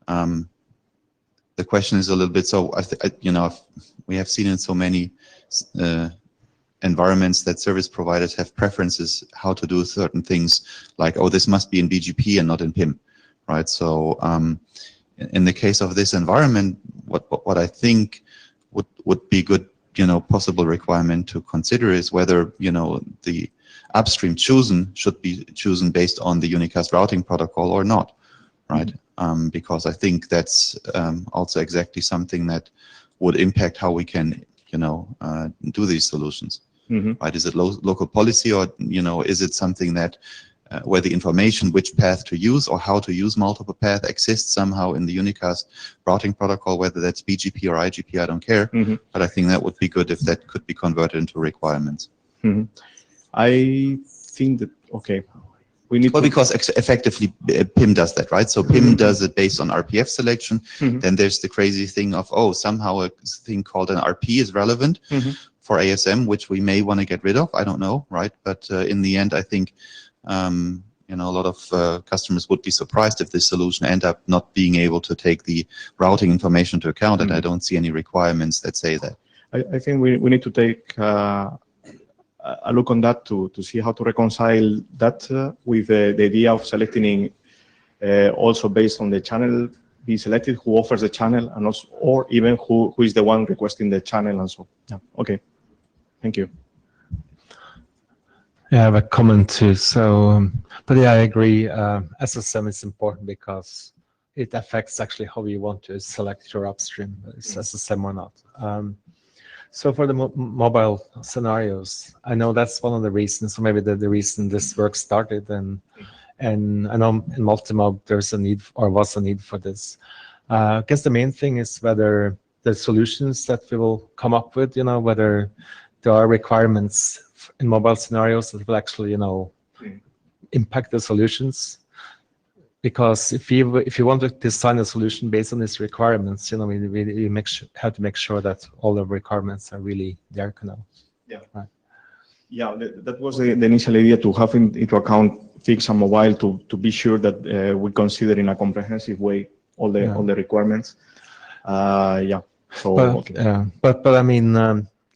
the question is a little bit. So you know, we have seen in so many environments that service providers have preferences how to do certain things, like, oh, this must be in BGP and not in PIM, right? So in the case of this environment, what I think would be good, you know, possible requirement to consider is whether, you know, the upstream chosen should be chosen based on the unicast routing protocol or not, right? Because I think that's also exactly something that would impact how we can, you know, do these solutions, right? Is it local policy, or, you know, is it something that where the information which path to use or how to use multiple path exists somehow in the unicast routing protocol, whether that's BGP or IGP, I don't care, but I think that would be good if that could be converted into requirements. I think that, okay, we need Well, to, because effectively PIM does that, right? So PIM does it based on RPF selection. Then there's the crazy thing of, oh, somehow a thing called an RP is relevant for ASM, which we may want to get rid of. I don't know, right? But in the end, I think, you know, a lot of customers would be surprised if this solution end up not being able to take the routing information into account, and I don't see any requirements that say that. I think we need to take a look on that to see how to reconcile that with the idea of selecting also based on the channel be selected, who offers the channel, and also, or even who is the one requesting the channel, and so. Yeah. Okay. Thank you. Yeah, I have a comment too. So, but yeah, I agree. SSM is important because it affects actually how you want to select your upstream, is SSM or not. So for the mobile scenarios, I know that's one of the reasons, or maybe the reason this work started, and I know in multi-mob there's a need, or was a need for this. I guess the main thing is whether the solutions that we will come up with, you know, whether there are requirements in mobile scenarios that will actually, you know, impact the solutions. Because if you want to design a solution based on these requirements, you know, we have to make sure that all the requirements are really there, kind of. Yeah. Right. Yeah, that was the initial idea, to have into account fixed and mobile, to be sure that we consider in a comprehensive way all the requirements. Yeah. So. But I mean,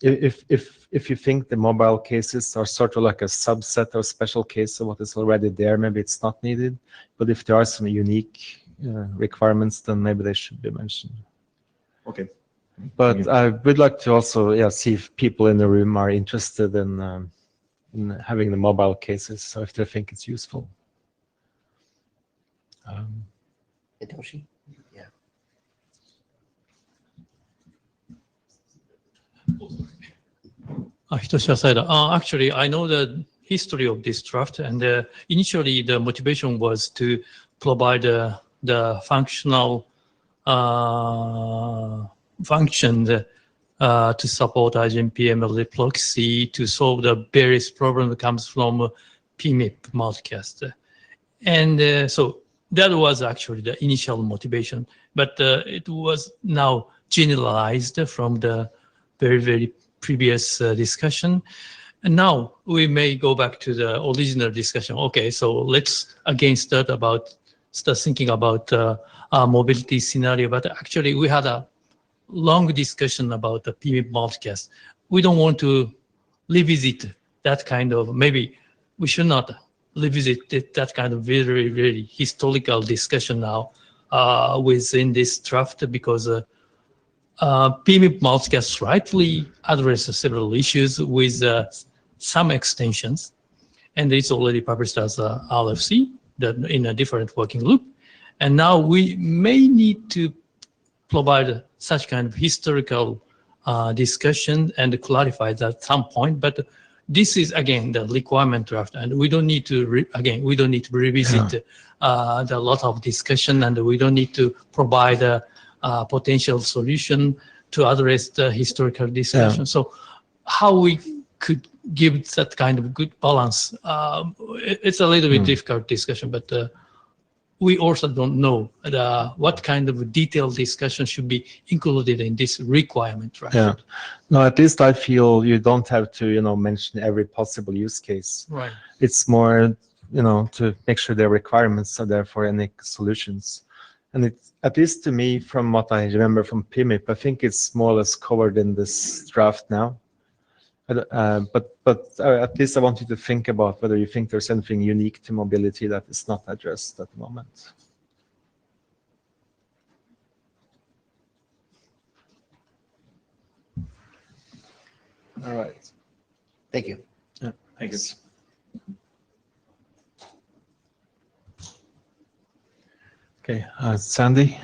if you think the mobile cases are sort of like a subset or special case of what is already there, maybe it's not needed. But if there are some unique requirements, then maybe they should be mentioned. Okay. But I would like to also see if people in the room are interested in having the mobile cases, so if they think it's useful. Hitoshi? Yeah. Hitoshi Asada. Actually, I know the history of this draft, and initially the motivation was to provide the functional function to support IGMP MLD proxy to solve the various problems that comes from PMIP multicast. And so that was actually the initial motivation, but it was now generalized from the very previous discussion. And now we may go back to the original discussion. Okay, so let's again start thinking about our mobility scenario. But actually, we had a long discussion about the PMIP multicast. We don't want to revisit that kind of, maybe we should not revisit that kind of very historical discussion now within this draft, because PMIP multicast rightly addresses several issues with some extensions, and it's already published as a RFC in a different working group. And now we may need to provide such kind of historical discussion and clarify that at some point. But this is again the requirement draft, and we don't need to revisit the lot of discussion, and we don't need to provide a potential solution to address the historical discussion. So how we could give that kind of good balance, it's a little bit difficult discussion, but we also don't know what kind of detailed discussion should be included in this requirement draft. Yeah. No, at least I feel you don't have to, mention every possible use case. Right. It's more, to make sure the requirements are there for any solutions. And it's, at least to me, from what I remember from PMIP, I think it's more or less covered in this draft now. But at least I want you to think about whether you think there's anything unique to mobility that is not addressed at the moment. All right. Thank you. Yeah, thanks. Okay, Sandy.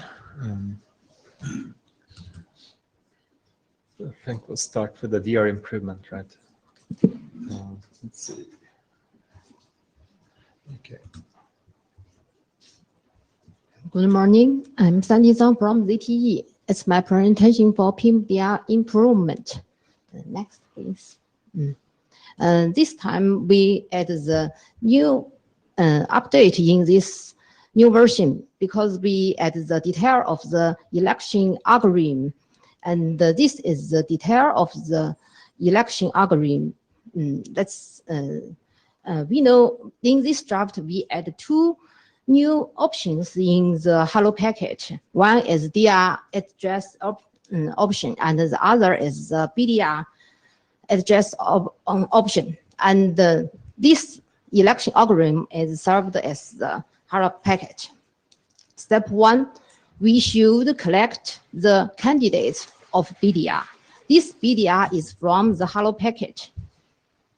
I think we'll start with the DR improvement, right? Let's see. Okay. Good morning. I'm Sandy Zhang from ZTE. It's my presentation for PIM DR improvement. Next, please. This time we add the new update in this new version because we add the detail of the election algorithm. And this is the detail of the election algorithm. We know in this draft we add two new options in the Hello package. One is DR address option, and the other is the BDR address option. And this election algorithm is served as the Hello package. Step 1, we should collect the candidates of BDR. This BDR is from the Hello package.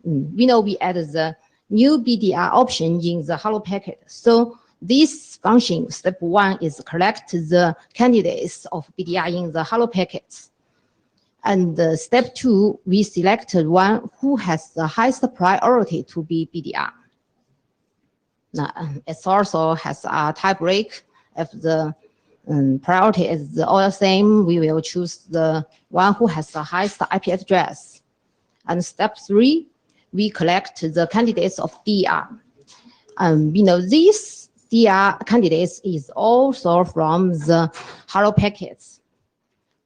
We know we added the new BDR option in the Hello package. So this function, step 1, is collect the candidates of BDR in the Hello packets. And step 2, we select one who has the highest priority to be BDR. Now, it also has a tie break. If the priority is all the same, we will choose the one who has the highest IP address. And step 3, we collect the candidates of DR. We know these DR candidates is also from the Hello packets.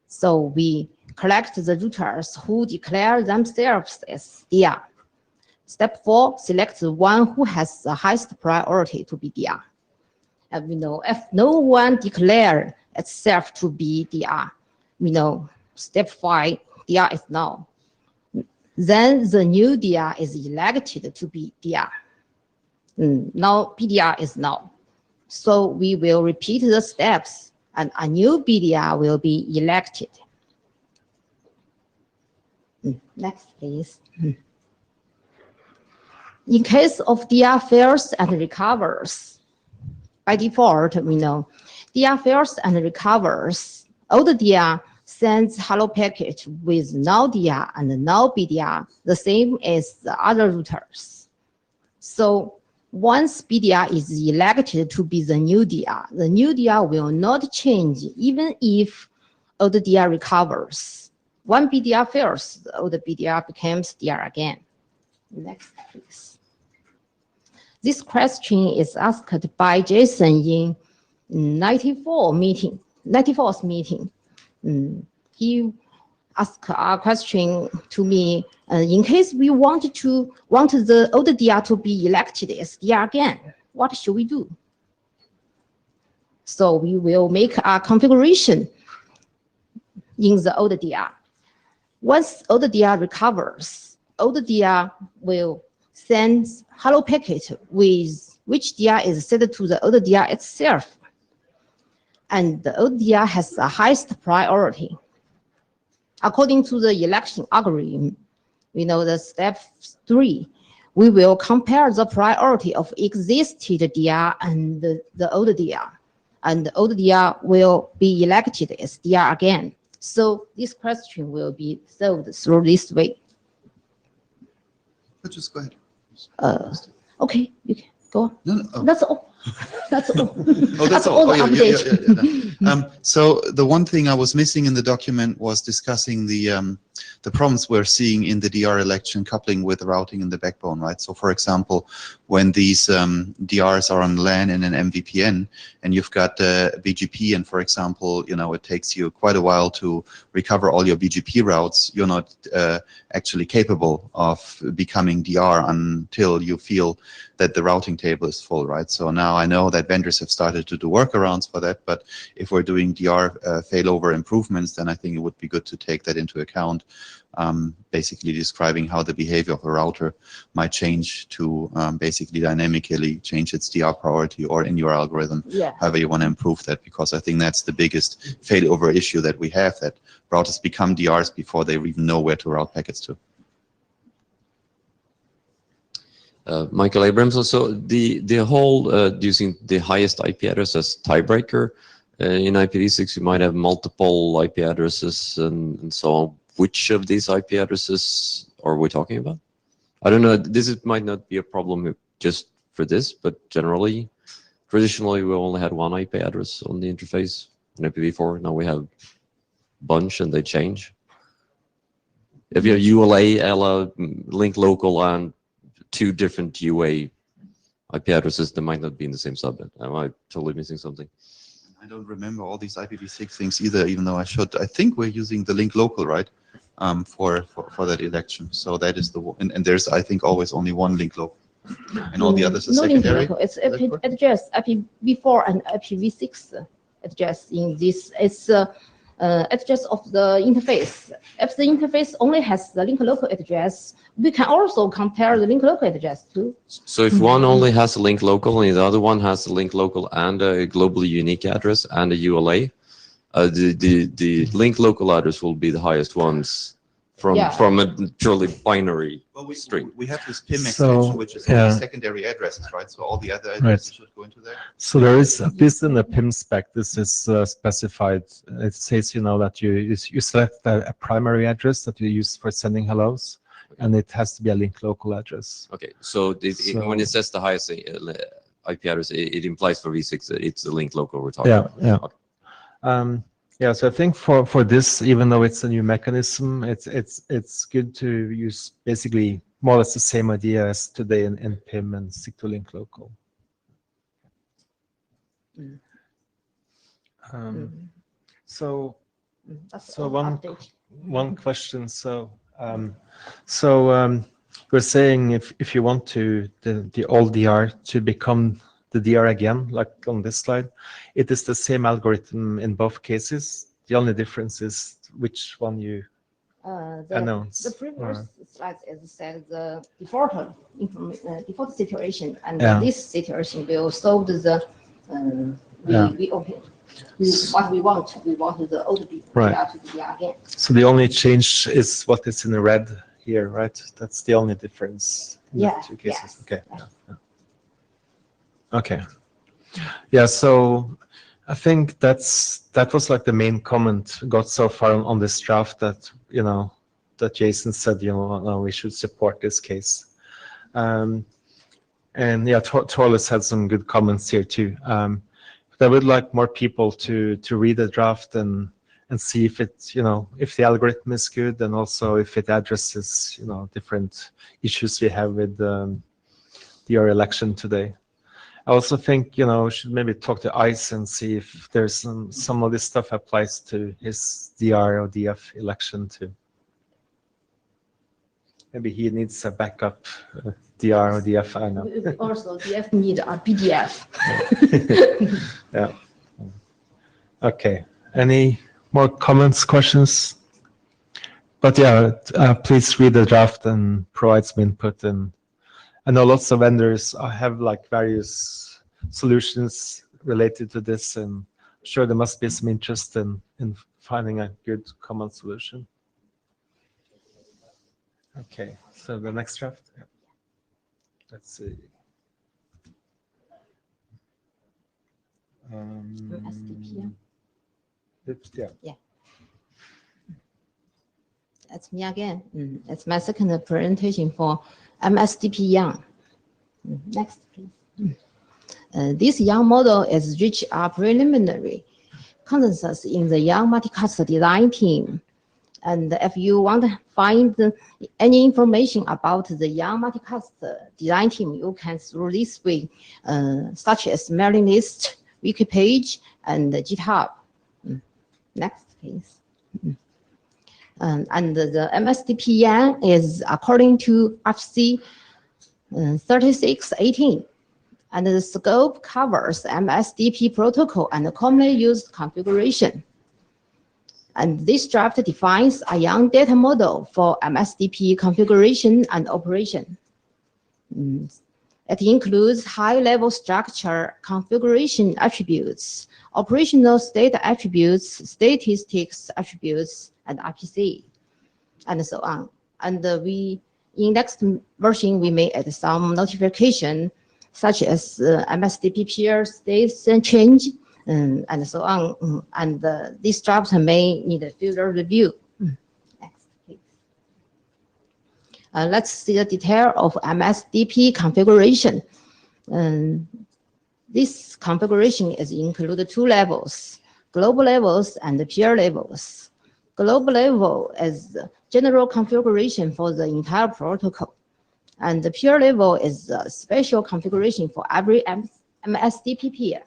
So we collect the routers who declare themselves as DR. Step 4, select the one who has the highest priority to be DR. And we know if no one declares itself to be DR, we know step 5, DR is null. Then the new DR is elected to be DR. Now BDR is null. So we will repeat the steps and a new BDR will be elected. Next, please. In case of DR fails and recovers, by default, we know DR fails and recovers. Old DR sends Hello package with null DR and null BDR, the same as the other routers. So once BDR is elected to be the new DR will not change even if old DR recovers. When BDR fails, the old BDR becomes DR again. Next, please. This question is asked by Jason in 94th meeting. He asked a question to me, in case we want the old DR to be elected as DR again, what should we do? So we will make a configuration in the old DR. Once old DR recovers, old DR will send Hello packet with which DR is set to the old DR itself. And the old DR has the highest priority. According to the election algorithm, we know the step 3, we will compare the priority of existing DR and the old DR. And the old DR will be elected as DR again. So this question will be solved through this way. Just go ahead. Okay, you can go on. No, no. That's all. That's all. Oh, that's all. the Yeah. update. So the one thing I was missing in the document was discussing the problems we're seeing in the DR election coupling with routing in the backbone, right? So for example, when these DRs are on LAN and an MVPN, and you've got BGP, and for example, it takes you quite a while to recover all your BGP routes, you're not actually capable of becoming DR until you feel that the routing table is full, right? So now I know that vendors have started to do workarounds for that, but if we're doing DR failover improvements, then I think it would be good to take that into account, basically describing how the behavior of a router might change to basically dynamically change its DR priority, or in your algorithm, however you want to improve that, because I think that's the biggest failover issue that we have, that routers become DRs before they even know where to route packets to. Michael Abrams, also the whole using the highest IP address as tiebreaker in IPv6, you might have multiple IP addresses and so on. Which of these IP addresses are we talking about? I don't know. Might not be a problem just for this, but generally, traditionally we only had one IP address on the interface in IPv4. Now we have a bunch and they change. If you have ULA, ELA, link local, and two different UA IP addresses, they might not be in the same subnet. Am I totally missing something? I don't remember all these IPv6 things either, even though I should. I think we're using the link local, right? For that election. So that is the one, and there's, I think, always only one link local. And all the others are No link secondary. local. It's IP address, IPv4 and IPv6 address in this. It's address of the interface. If the interface only has the link local address, we can also compare the link local address too. So if one only has a link local and the other one has a link local and a globally unique address and a ULA, the link local address will be the highest ones from a purely binary string. We have this PIM So, extension, which is only secondary addresses, right? So all the other addresses should go into there. So there is this in the PIM spec. This is specified. It says, that you select a primary address that you use for sending hellos, and it has to be a link local address. Okay, so, when it says the highest IP address, it implies for v6 that it's the link local we're talking about. Yeah. Okay. So I think for this, even though it's a new mechanism, it's good to use basically more or less the same idea as today in PIM and stick to link local. So one question. We're saying if you want the old DR to become the DR again, like on this slide, it is the same algorithm in both cases. The only difference is which one you announce. The previous slide, as I said, the default situation, and this situation will solve the we open. What we want the old DR to be DR again. So the only change is what is in the red here, right? That's the only difference in the two cases. Okay. Okay. Yeah, so I think that was like the main comment got so far on this draft that, that Jason said, no, we should support this case. And yeah, Torles had some good comments here too. But I would like more people to read the draft and see if it, if the algorithm is good, and also if it addresses, different issues we have with your election today. I also think, we should maybe talk to ICE and see if there's some of this stuff applies to his DR or DF election too. Maybe he needs a backup DR or DF, I know. Also, DF need a PDF. Yeah. Okay. Any more comments, questions? But yeah, please read the draft and provide some input. And I know lots of vendors have like various solutions related to this, and I'm sure there must be some interest in finding a good common solution. Okay, so the next draft. Yeah. Let's see. Yeah. That's me again. It's my second presentation for MSDP Young. Next, please. This Young model is reached a preliminary consensus in the Young multicast design team. And if you want to find any information about the Young multicast design team, you can through this way, such as mailing list, wiki page, and GitHub. Next, please. And the MSDP Young is according to RFC 3618. And the scope covers MSDP protocol and commonly used configuration. And this draft defines a Young data model for MSDP configuration and operation. It includes high-level structure, configuration attributes, operational state attributes, statistics attributes, and RPC, and so on. And in next version, we may add some notification, such as MSDP peer states change, and so on. And this draft may need a further review. Next, please. Let's see the detail of MSDP configuration. This configuration is included two levels, global levels and peer levels. Global level is general configuration for the entire protocol. And the peer level is a special configuration for every MSDP peer.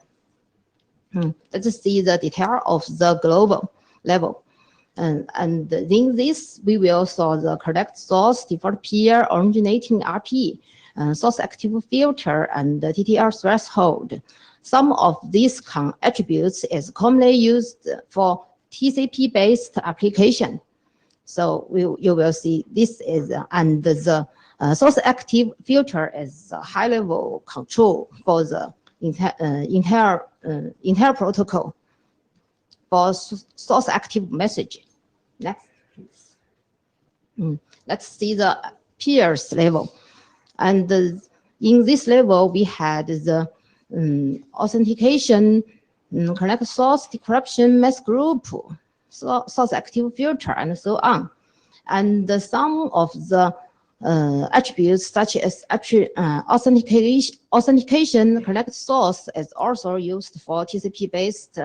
Let's see the detail of the global level. And in this, we will solve the correct source, default peer, originating RP, source active filter, and the TTL threshold. Some of these attributes is commonly used for TCP-based application. So you will see this is, and the source active filter is a high-level control for the entire protocol for source active message. Next, please. Let's see the peers level. And in this level, we had the authentication, connect source, decryption, mess group, source active filter, and so on. And some of the attributes such as authentication, connect source is also used for TCP-based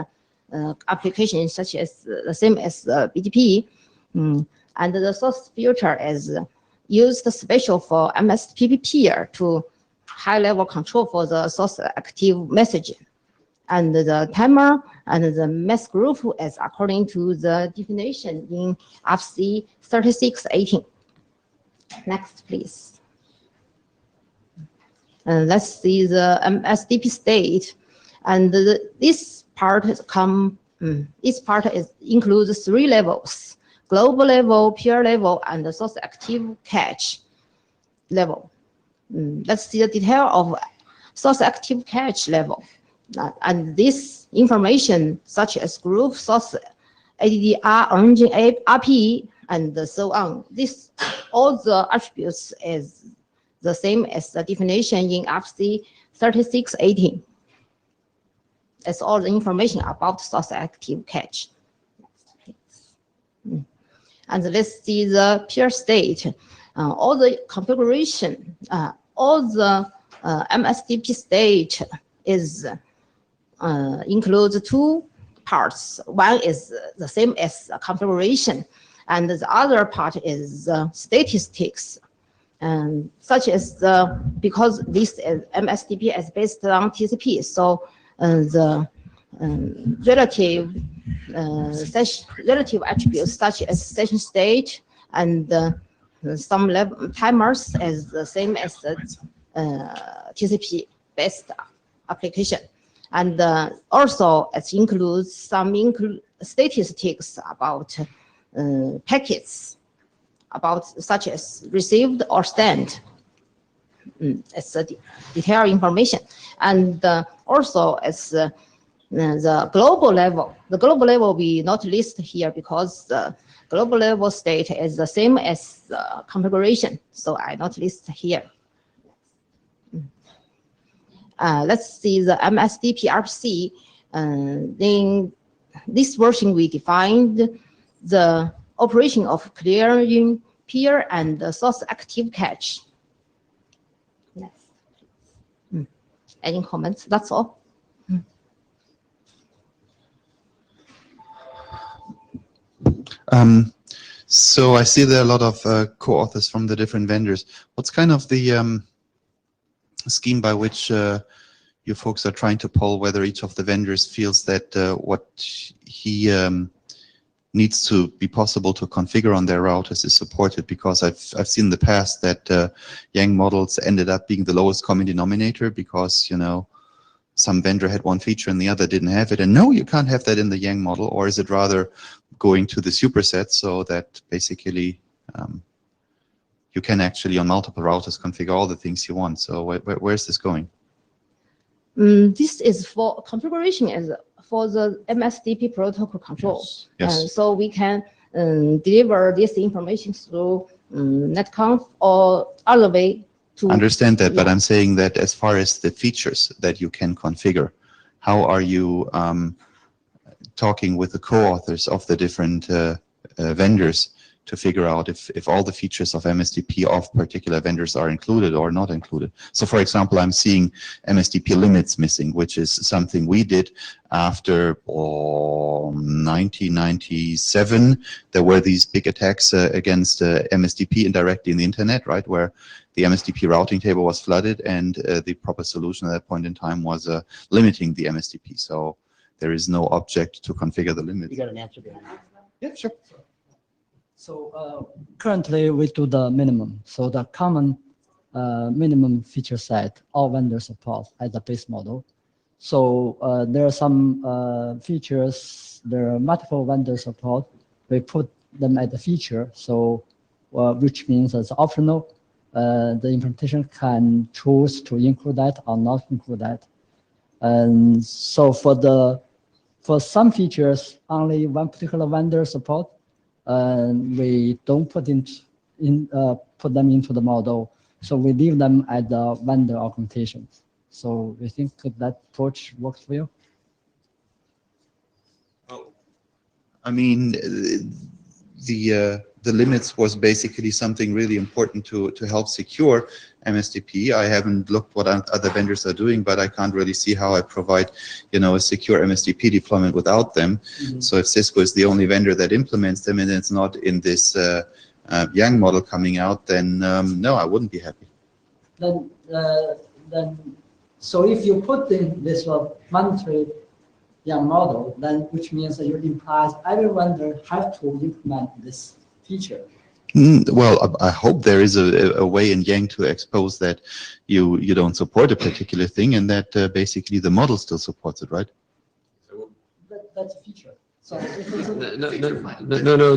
applications such as the same as BGP. And the source filter is used special for MSDP peer to high-level control for the source active message. And the timer and the mess group is according to the definition in FC 3618. Next, please. Let's see the MSDP state. And this part includes 3 levels: global level, peer level, and the source active cache level. Let's see the detail of source active cache level. And this information, such as group, source, ADDR, origin RP, and so on. All the attributes is the same as the definition in FC 3618. That's all the information about source active cache. And let's see the peer state. All the configuration, all the MSDP state is includes 2 parts. One is the same as configuration, and the other part is statistics. Such as because this is MSDP is based on TCP, so the relative attributes such as session state and some timers is the same as the TCP based application. And also it includes some statistics about packets, about such as received or sent. It's a detailed information. And also it's the global level. The global level we not list here because the global level state is the same as configuration, so I not list here. Let's see the MSDP RPC. In this version, we defined the operation of clearing peer and the source active cache. Next. Any comments? That's all. So I see there are a lot of co-authors from the different vendors. What's kind of the scheme by which you folks are trying to poll whether each of the vendors feels that what he needs to be possible to configure on their routers is supported? Because I've seen in the past that Yang models ended up being the lowest common denominator because, you know, some vendor had one feature and the other didn't have it, and no, you can't have that in the Yang model. Or is it rather going to the superset so that basically you can actually on multiple routers configure all the things you want? So where's this going? This is for configuration as for the MSDP protocol control. Yes. So we can deliver this information through netconf or other way to Understand that, but I'm saying that as far as the features that you can configure, how are you talking with the co-authors of the different vendors to figure out if all the features of MSDP of particular vendors are included or not included. So for example, I'm seeing MSDP limits missing, which is something we did after 1997. There were these big attacks against MSDP indirectly in the internet, right, where the MSDP routing table was flooded, and the proper solution at that point in time was limiting the MSDP. So there is no object to configure the limits. You got an answer behind that? Yeah, sure. So currently we do the minimum. So the common minimum feature set all vendors support as the base model. So there are some features, there are multiple vendor support. We put them as a feature, so which means it's optional. The implementation can choose to include that or not include that. And so for some features, only one particular vendor support, and we don't put them into the model. So we leave them at the vendor augmentation. So we think that approach works for you. I mean, the limits was basically something really important to help secure MSDP. I haven't looked what other vendors are doing, but I can't really see how I provide, a secure MSDP deployment without them. Mm-hmm. So if Cisco is the only vendor that implements them and it's not in this Yang model coming out, then no, I wouldn't be happy. Then so if you put in this mandatory Yang model, then which means that you implies every vendor have to implement this feature. Well, I hope there is a way in Yang to expose that you don't support a particular thing, and that basically the model still supports it, right? That's a feature. So No.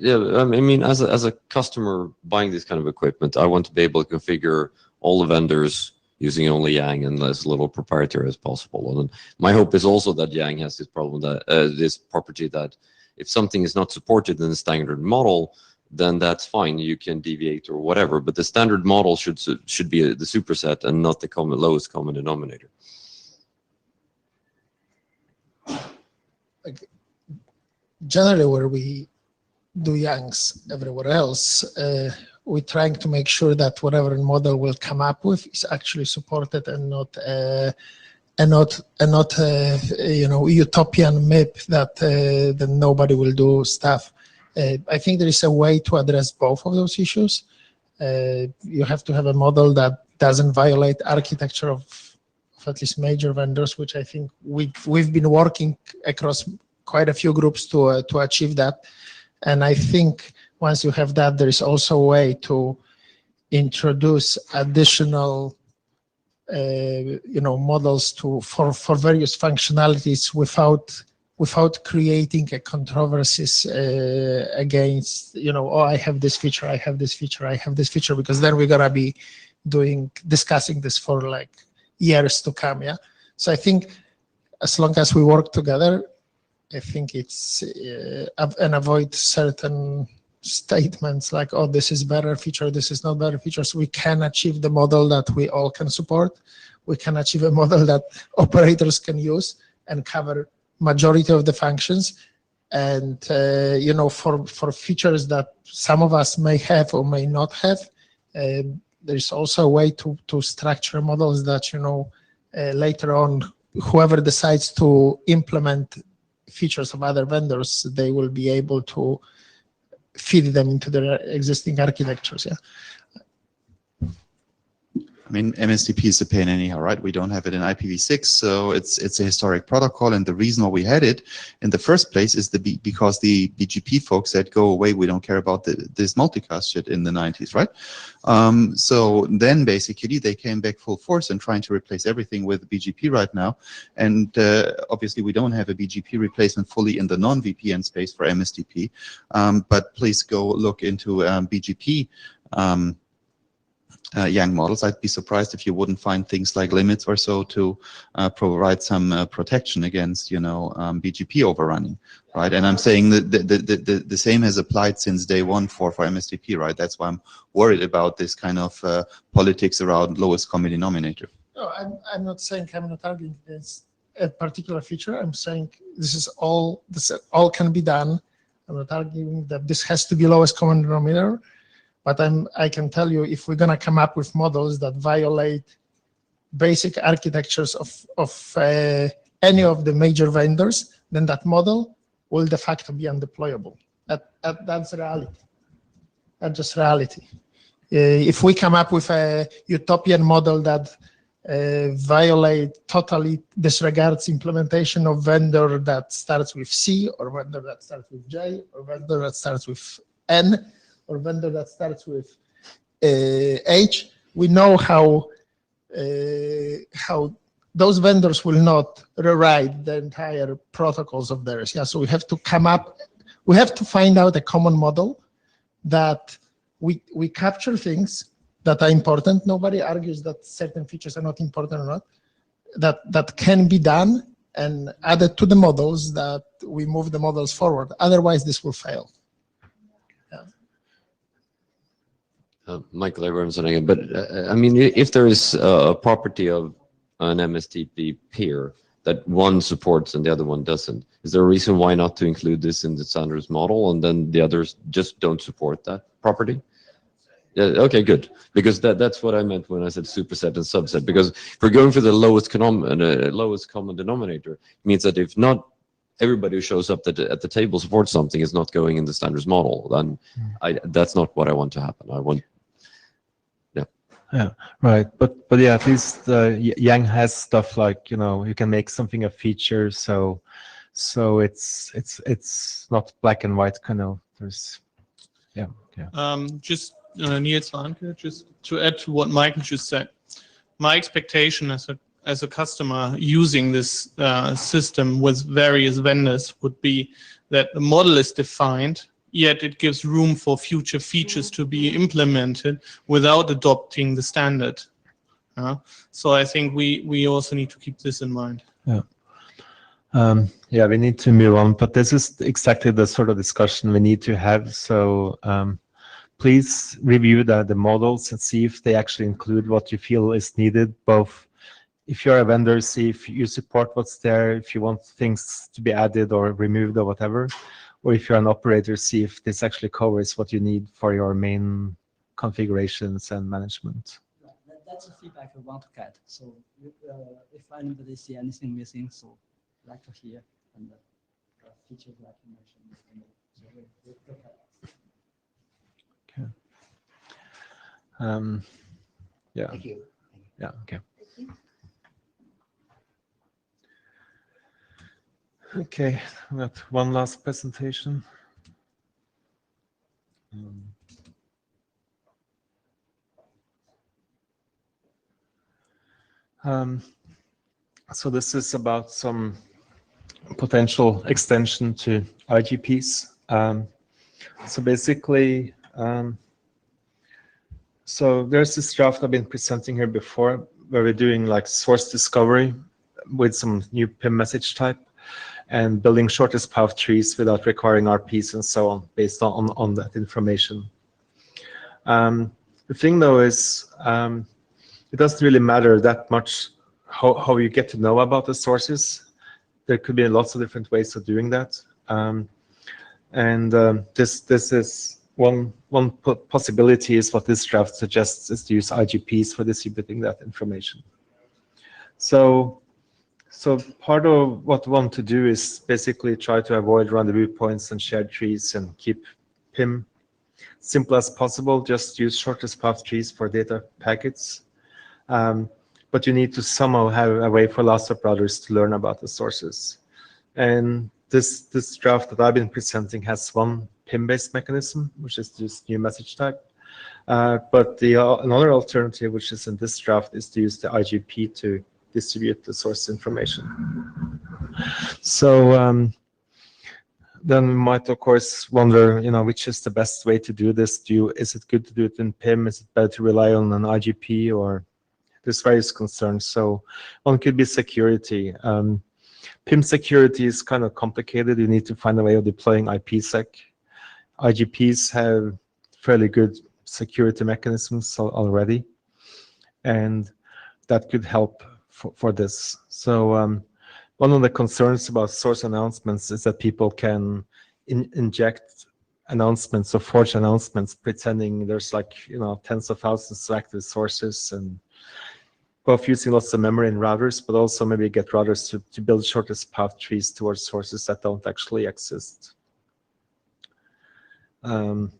Yeah, I mean, as a customer buying this kind of equipment, I want to be able to configure all the vendors using only Yang and as little proprietary as possible. And my hope is also that Yang has this problem, that this property that if something is not supported in the standard model, then that's fine. You can deviate or whatever. But the standard model should be the superset and not the lowest common denominator. Generally, where we do Yangs everywhere else, we're trying to make sure that whatever model will come up with is actually supported and not utopian myth that nobody will do stuff. I think there is a way to address both of those issues. You have to have a model that doesn't violate architecture of at least major vendors, which I think we've been working across quite a few groups to achieve that. And I think once you have that, there is also a way to introduce additional models for various functionalities without creating a controversies against, I have this feature, I have this feature, I have this feature, because then we're gonna be discussing this for like years to come. Yeah. So I think as long as we work together, I think it's and avoid certain statements like, oh, this is better feature, this is not better feature. So we can achieve the model that we all can support. We can achieve a model that operators can use and cover majority of the functions. And for features that some of us may have or may not have, there's also a way to structure models that later on, whoever decides to implement features of other vendors, they will be able to feed them into their existing architectures. Yeah. I mean, MSDP is a pain anyhow, right? We don't have it in IPv6, so it's a historic protocol. And the reason why we had it in the first place is because the BGP folks said, go away, we don't care about this multicast shit in the 90s, right? So then basically they came back full force and trying to replace everything with BGP right now. And obviously we don't have a BGP replacement fully in the non-VPN space for MSDP. But please go look into BGP Yang models. I'd be surprised if you wouldn't find things like limits or so to provide some protection against, BGP overrunning, right? And I'm saying that the same has applied since day one for MSDP, right? That's why I'm worried about this kind of politics around lowest common denominator. No, I'm not saying, I'm not arguing against a particular feature. I'm saying this all can be done I'm not arguing that this has to be lowest common denominator, but I can tell you if we're going to come up with models that violate basic architectures of any of the major vendors, then that model will de facto be undeployable. That's reality. That's just reality. If we come up with a utopian model that totally disregards implementation of vendor that starts with C, or vendor that starts with J, or vendor that starts with N, or vendor that starts with H, we know how those vendors will not rewrite the entire protocols of theirs. Yeah, so we have to find out a common model that we capture things that are important. Nobody argues that certain features are not important or not. That can be done and added to the models, that we move the models forward. Otherwise, this will fail. Michael Abrams again, but I mean, if there is a property of an MSTP peer that one supports and the other one doesn't, is there a reason why not to include this in the standards model and then the others just don't support that property? Yeah, okay, good. Because that's what I meant when I said superset and subset. Because if we're going for the lowest common denominator, it means that if not everybody who shows up at the table supports something is not going in the standards model, then that's not what I want to happen. I want, yeah, right. But yeah, at least Yang has stuff like, you can make something a feature, so it's not black and white kind of. There's Just Niels Warnke, just to add to what Michael just said, my expectation as a customer using this system with various vendors would be that the model is defined, yet it gives room for future features to be implemented without adopting the standard. So I think we also need to keep this in mind. Yeah, we need to move on, but this is exactly the sort of discussion we need to have. So please review the models and see if they actually include what you feel is needed, both if you're a vendor, see if you support what's there, if you want things to be added or removed or whatever, or if you're an operator, see if this actually covers what you need for your main configurations and management. That's the feedback I want to get. So if anybody see anything missing, so I'd like to hear, and the features like you mentioned. So we'll look at it. Okay. Yeah. Thank you. Yeah. Okay. Okay. We got one last presentation. So this is about some potential extension to IGPs. So basically, so there's this draft I've been presenting here before, where we're doing like source discovery with some new PIM message type and building shortest path trees without requiring RPs and so on, based on that information. The thing though is, it doesn't really matter that much how you get to know about the sources. There could be lots of different ways of doing that. This is one possibility is what this draft suggests, is to use IGPs for distributing that information. So part of what we want to do is basically try to avoid rendezvous points and shared trees and keep PIM simple as possible. Just use shortest path trees for data packets. But you need to somehow have a way for lots of routers to learn about the sources. And this draft that I've been presenting has one PIM-based mechanism, which is just new message type. But another alternative, which is in this draft, is to use the IGP to distribute the source information. So then we might, of course, wonder, which is the best way to do this? Is it good to do it in PIM? Is it better to rely on an IGP? Or there's various concerns. So one could be security. PIM security is kind of complicated. You need to find a way of deploying IPsec. IGPs have fairly good security mechanisms already, and that could help for this. So one of the concerns about source announcements is that people can inject announcements or forge announcements pretending there's like, tens of thousands of active sources, and both using lots of memory and routers, but also maybe get routers to build shortest path trees towards sources that don't actually exist. And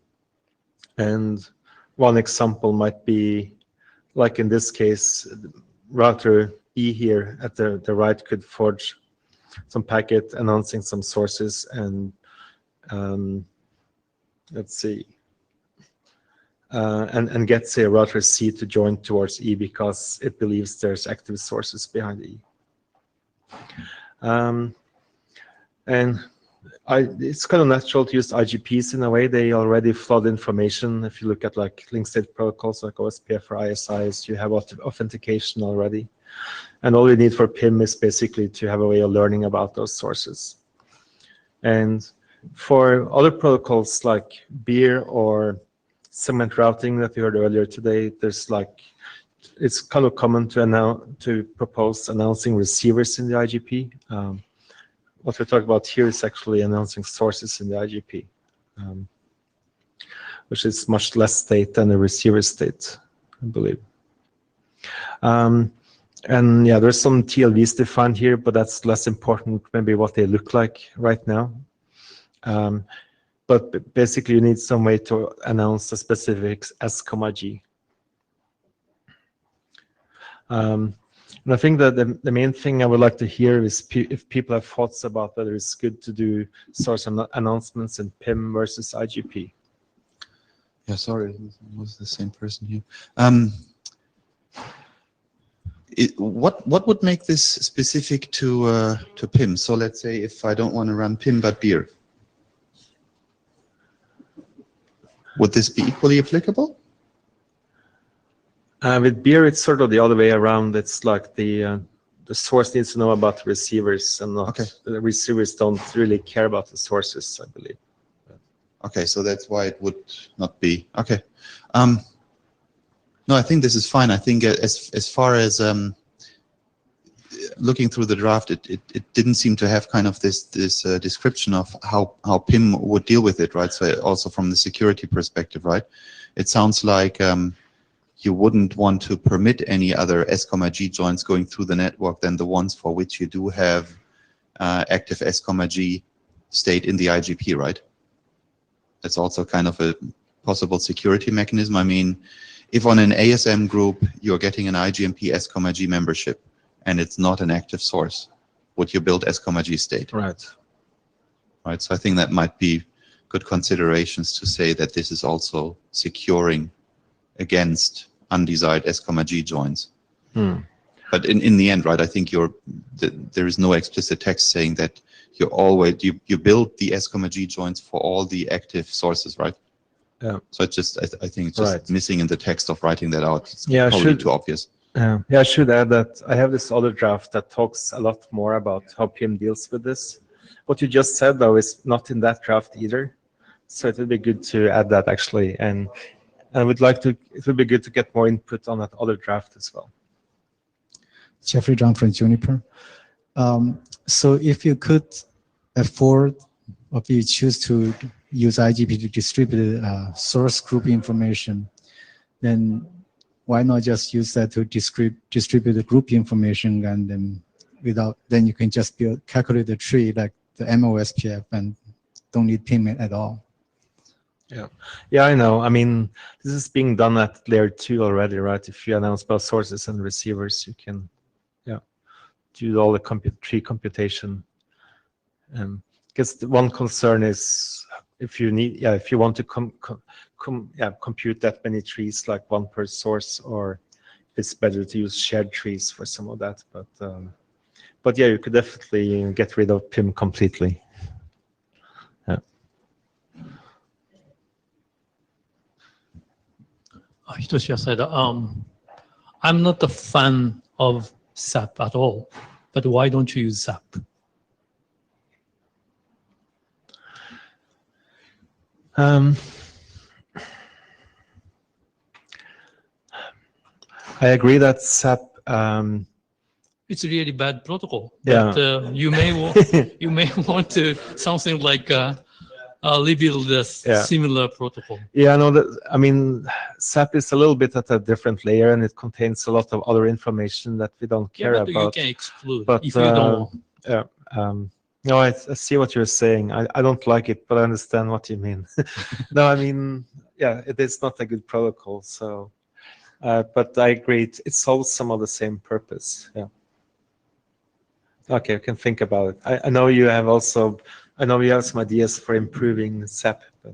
one example might be, like in this case, router E here at the right could forge some packet announcing some sources, and let's see, and get, say, router C to join towards E because it believes there's active sources behind E. And it's kind of natural to use IGPs in a way. They already flood information. If you look at like link state protocols like OSPF or ISIs, you have authentication already. And all you need for PIM is basically to have a way of learning about those sources. And for other protocols like beer or segment routing that you heard earlier today, there's like, it's kind of common to propose announcing receivers in the IGP. What we're talking about here is actually announcing sources in the IGP, which is much less state than the receiver state, I believe. And yeah, there's some TLVs defined here, but that's less important, maybe what they look like right now. But basically, you need some way to announce the specifics S, G. And I think that the main thing I would like to hear is if people have thoughts about whether it's good to do source announcements in PIM versus IGP. Yeah, sorry, it was the same person here. What would make this specific to PIM? So let's say if I don't want to run PIM but beer, would this be equally applicable? With beer, it's sort of the other way around. It's like the source needs to know about the receivers, and not the receivers don't really care about the sources, I believe. Okay, so that's why it would not be. Okay. No, I think this is fine. I think as far as looking through the draft, it didn't seem to have kind of this description of how PIM would deal with it, right? So also from the security perspective, right? It sounds like you wouldn't want to permit any other S, G joins going through the network than the ones for which you do have active S, G state in the IGP, right? That's also kind of a possible security mechanism. I mean, if on an ASM group you're getting an IGMP S, G membership and it's not an active source, would you build S, G state? Right. Right. So I think that might be good considerations to say that this is also securing against undesired S, G joins. But in the end, right, I think there is no explicit text saying that you build the S, G joins for all the active sources, right? Yeah. So it's just, I think it's just missing in the text of writing that out. It's Yeah, probably too obvious. Yeah, I should add that I have this other draft that talks a lot more about how PIM deals with this. What you just said, though, is not in that draft either. So it would be good to add that, actually. And it would be good to get more input on that other draft as well. Jeffrey John from Juniper. So if you could afford, or if you choose to use IGP to distribute source group information, then why not just use that to distribute the group information, and then you can just calculate the tree like the MOSPF and don't need PIM at all. Yeah, I know. I mean, this is being done at layer 2 already, right? If you announce both sources and receivers, you can, do all the tree computation. Because the one concern is if you want to compute that many trees, like one per source, or it's better to use shared trees for some of that. But yeah, you could definitely get rid of PIM completely. Hitoshi said, I'm not a fan of SAP at all, but why don't you use SAP? I agree that SAP. It's a really bad protocol. Yeah. But you may want to something like rebuild a Yeah. similar protocol. Yeah, I know that. I mean, SAP is a little bit at a different layer, and it contains a lot of other information that we don't care but about. you can exclude But if you don't want. yeah, no, I see what you're saying. I don't like it, but I understand what you mean. No, I mean, yeah, it is not a good protocol. So, but I agree, it solves some of the same purpose. Yeah. Okay, we can think about it. I know you have also. I know you have some ideas for improving SAP, but.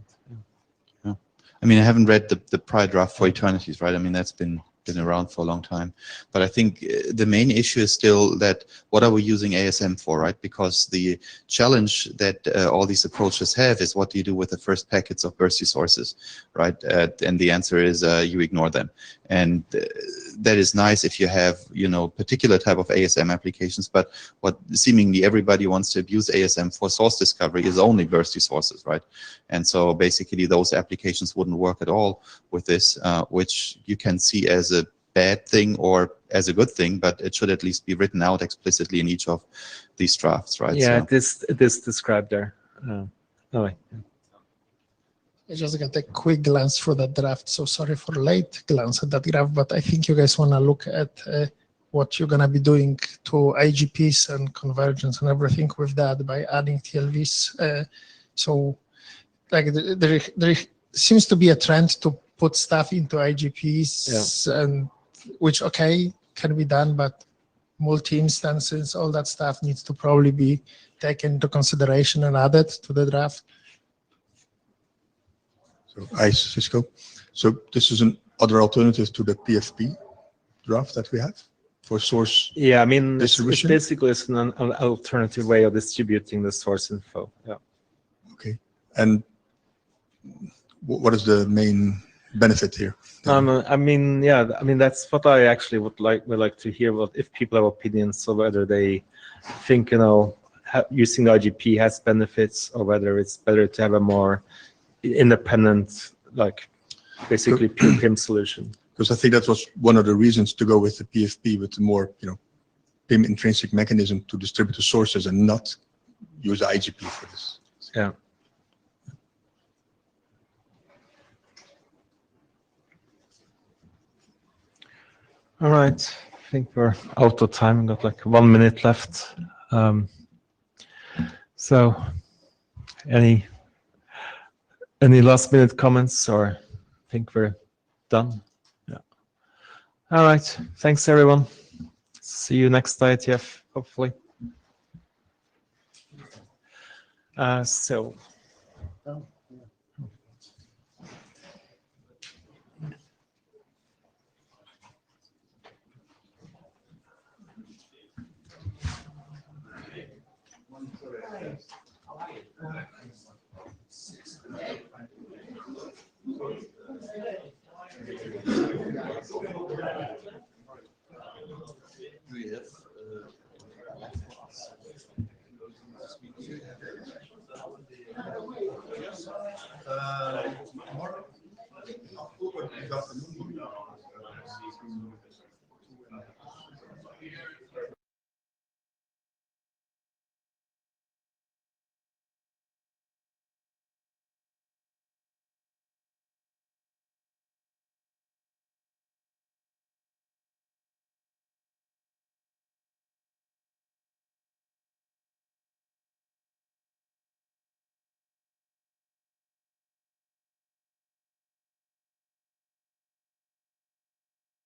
Yeah. I mean, I haven't read the prior draft for eternities, right? I mean, that's been around for a long time. But I think the main issue is still that what are we using ASM for, right? Because the challenge that all these approaches have is what do you do with the first packets of bursty sources, right? And the answer is you ignore them. And that is nice if you have, you know, particular type of ASM applications, but what seemingly everybody wants to abuse ASM for source discovery is only bursty sources, right? And so basically those applications wouldn't work at all with this, which you can see as a bad thing or as a good thing, but it should at least be written out explicitly in each of these drafts, right? Yeah, So. it is described there. Anyway. I just got a quick glance through that draft. So sorry for late glance at that draft, but I think you guys want to look at what you're going to be doing to IGPs and convergence and everything with that by adding TLVs. So like there seems to be a trend to put stuff into IGPs, and which, okay, can be done, but multi-instances, all that stuff needs to probably be taken into consideration and added to the draft. So Cisco. So this is an other alternative to the PFP draft that we have for source. Yeah, I mean, it's distribution. basically an alternative way of distributing the source info. Yeah. Okay. And what is the main benefit here? I mean, yeah, I mean that's what I actually would like to hear. What if people have opinions, so whether they think, you know, using the IGP has benefits, or whether it's better to have a more independent, like basically pure PIM solution. Because I think that was one of the reasons to go with the PFP, with the more, you know, PIM intrinsic mechanism to distribute the sources and not use the IGP for this. Yeah. All right, I think we're out of time. We've got like 1 minute left. So any last minute comments, or I think we're done? Yeah. All right, thanks everyone. See you next IETF, hopefully. So. Tomorrow, October,